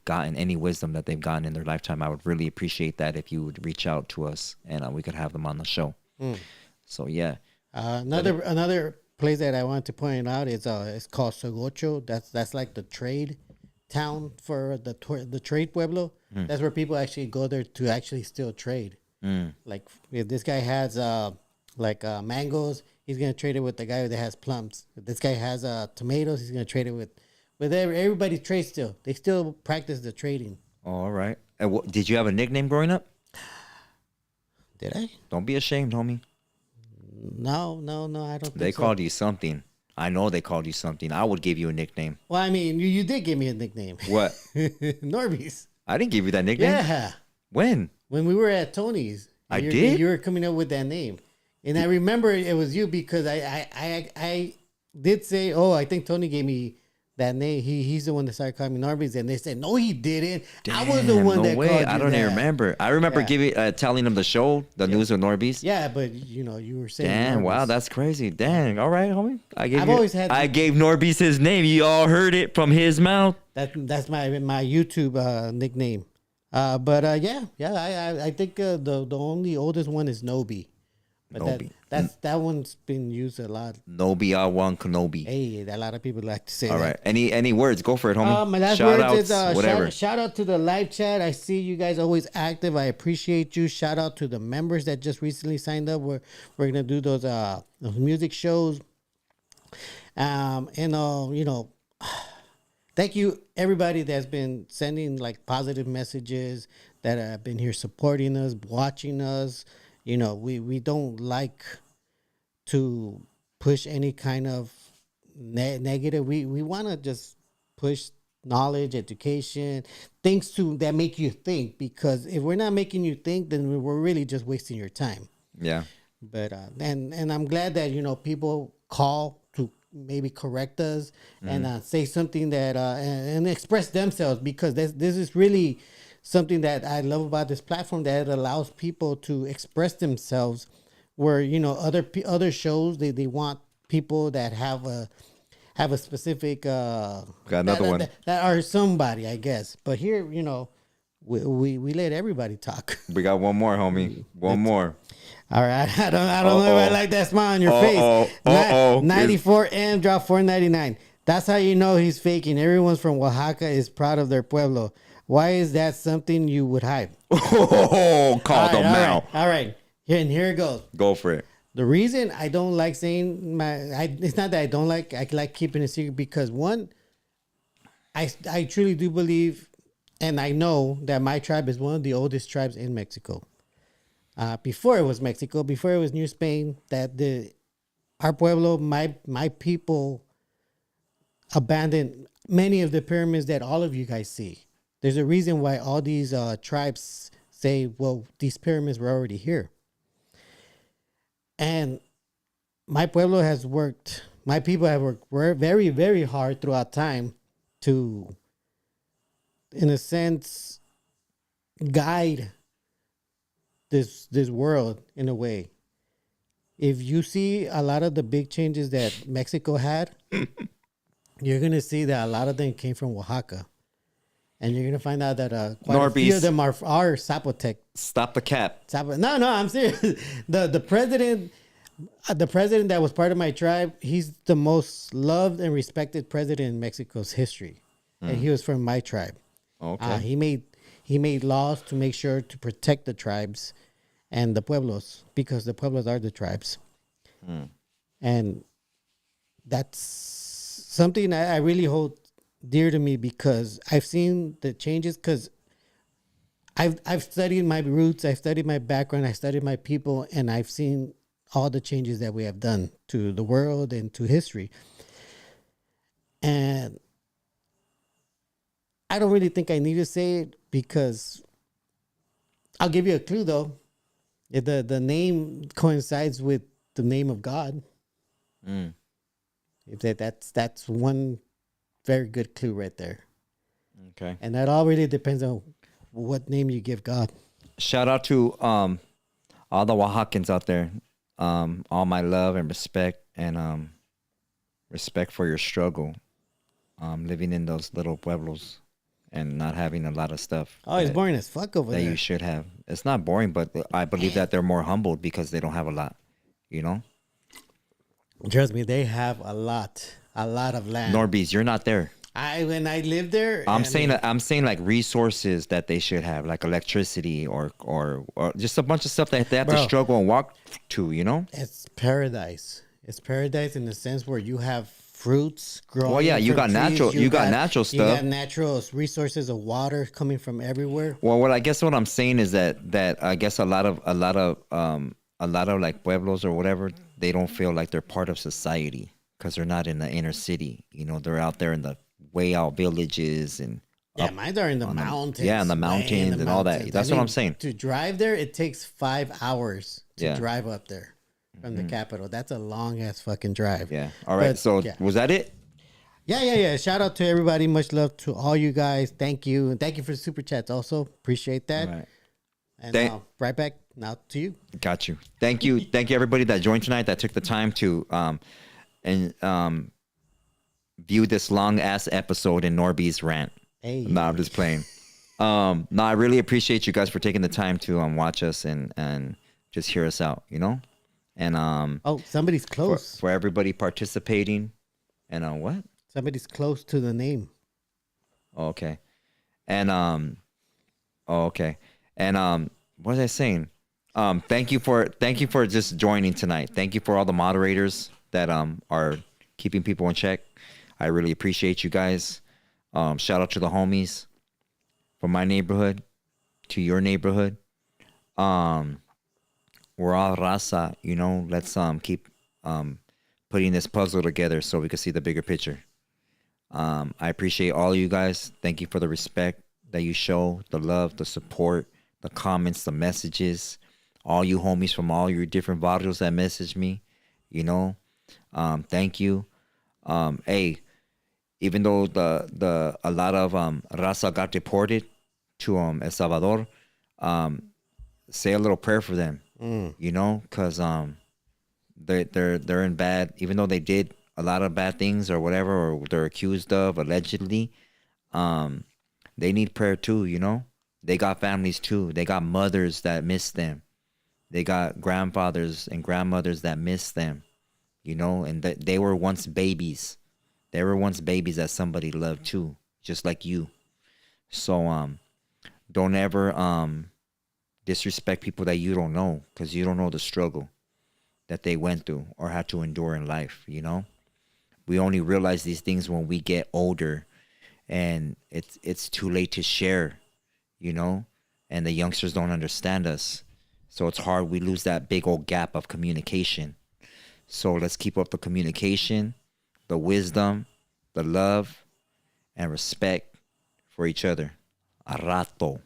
gotten, any wisdom that they've gotten in their lifetime. I would really appreciate that if you would reach out to us, and we could have them on the show. So yeah. Another place that I want to point out is it's called Sogocho. That's like the trade town for the trade pueblo. That's where people actually go there to actually still trade. Like if this guy has mangoes, he's gonna trade it with the guy that has plums. If this guy has tomatoes, he's gonna trade it with everybody trades still. They still practice the trading. All right. And did you have a nickname growing up? Did I? Don't be ashamed, homie. No, I don't think They called you something. I know they called you something. I would give you a nickname. Well, I mean, you did give me a nickname. What? NORBEEZ. I didn't give you that nickname. Yeah. When? When we were at Tony's. I did? You were coming up with that name. And I remember it was you because I did say, I think Tony gave me that name. He's the one that started calling me NORBEEZ, and they said, no, he didn't. I was the one that called you I don't even remember. I remember telling him the show, the news of NORBEEZ. Yeah, but you were saying damn, NORBEEZ. Wow, that's crazy. Dang, all right, homie. I gave NORBEEZ his name. You all heard it from his mouth. That's my YouTube nickname. I think the only oldest one is Nobi. But that one's been used a lot. Nobi R1 Kenobi. Hey, a lot of people like to say that. All right. Any words? Go for it, homie. My last shout words outs, is whatever. shout out to the live chat. I see you guys always active. I appreciate you. Shout out to the members that just recently signed up. We're gonna do those music shows. Thank you everybody that's been sending like positive messages, that have been here supporting us, watching us. We don't like to push any kind of negative. We want to just push knowledge, education, things that make you think, because if we're not making you think, then we're really just wasting your time. Yeah. But and I'm glad that people call to maybe correct us and say something that and express themselves, because this is really something that I love about this platform, that it allows people to express themselves, where other shows they want people that have a specific got another one that are somebody, I guess. But here we let everybody talk. We got one more, homie. One more. All right, I don't know if I like that smile on your face. 94M drop $4.99. That's how you know he's faking. Everyone's from Oaxaca is proud of their pueblo. Why is that something you would hide? Call them out. All right. Here it goes. Go for it. The reason I don't like saying it's not that I like keeping it secret, because one, I truly do believe, and I know that my tribe is one of the oldest tribes in Mexico. Before it was Mexico, before it was New Spain, that our pueblo, my people, abandoned many of the pyramids that all of you guys see. There's a reason why all these tribes say, well, these pyramids were already here. And my people have worked very, very hard throughout time to, in a sense, guide this world in a way. If you see a lot of the big changes that Mexico had, you're going to see that a lot of them came from Oaxaca. And you're going to find out that quite a few of them are Zapotec. Stop the cap. No, I'm serious. The president that was part of my tribe, he's the most loved and respected president in Mexico's history. And he was from my tribe. Okay. He made laws to make sure to protect the tribes and the pueblos, because the pueblos are the tribes. And that's something I really hold dear to me, because I've seen the changes, because I've studied my roots, I've studied my background, I studied my people, and I've seen all the changes that we have done to the world and to history. And I don't really think I need to say it, because I'll give you a clue though. If the name coincides with the name of God. If that's one very good clue right there. Okay. And that all really depends on what name you give God. Shout out to all the Oaxacans out there. All my love and respect, and respect for your struggle. Living in those little pueblos and not having a lot of stuff. Oh, it's boring as fuck over there. That you should have. It's not boring, but I believe that they're more humbled because they don't have a lot, Trust me, they have a lot of land. NORBEEZ, you're not there. When I lived there, I'm saying like resources that they should have, like electricity or just a bunch of stuff that they have to struggle and walk to, It's paradise. It's paradise in the sense where you have fruits growing. Well, yeah, you got natural stuff. You got natural resources of water coming from everywhere. Well, I guess what I'm saying is that I guess a lot of like pueblos or whatever, they don't feel like they're part of society because they're not in the inner city. They're out there in the way out villages and mine are in the mountains. Yeah, in the mountains and all that. That's what I'm saying. To drive there, it takes 5 hours to drive up there from the capital. That's a long ass fucking drive. Yeah. All right. Was that it? Yeah. Shout out to everybody. Much love to all you guys. Thank you. And thank you for the super chats also. Appreciate that. All right. And right back now to you. Got you. Thank you. Thank you everybody that joined tonight, that took the time to view this long ass episode in NORBEEZ rant. Hey. No, I'm just playing. No, I really appreciate you guys for taking the time to watch us and just hear us out, And somebody's close for everybody participating. And what? Somebody's close to the name. Okay. And okay. And what was I saying? Thank you for just joining tonight. Thank you for all the moderators that are keeping people in check. I really appreciate you guys. Shout out to the homies from my neighborhood to your neighborhood. We're all raza, you know. Let's keep putting this puzzle together so we can see the bigger picture. I appreciate all of you guys. Thank you for the respect that you show, the love, the support, the comments, the messages. All you homies from all your different barrios that message me, you know. Thank you. Hey, even though a lot of raza got deported to El Salvador, say a little prayer for them. You know, because they're in bad, even though they did a lot of bad things or whatever, or they're accused of allegedly, they need prayer too, you know. They got families too. They got mothers that miss them. They got grandfathers and grandmothers that miss them, you know, and they were once babies. They were once babies that somebody loved too, just like you. So don't ever disrespect people that you don't know, because you don't know the struggle that they went through or had to endure in life, you know. We only realize these things when we get older and it's too late to share, you know, and the youngsters don't understand us. So it's hard. We lose that big old gap of communication. So let's keep up the communication, the wisdom, the love, and respect for each other. A rato.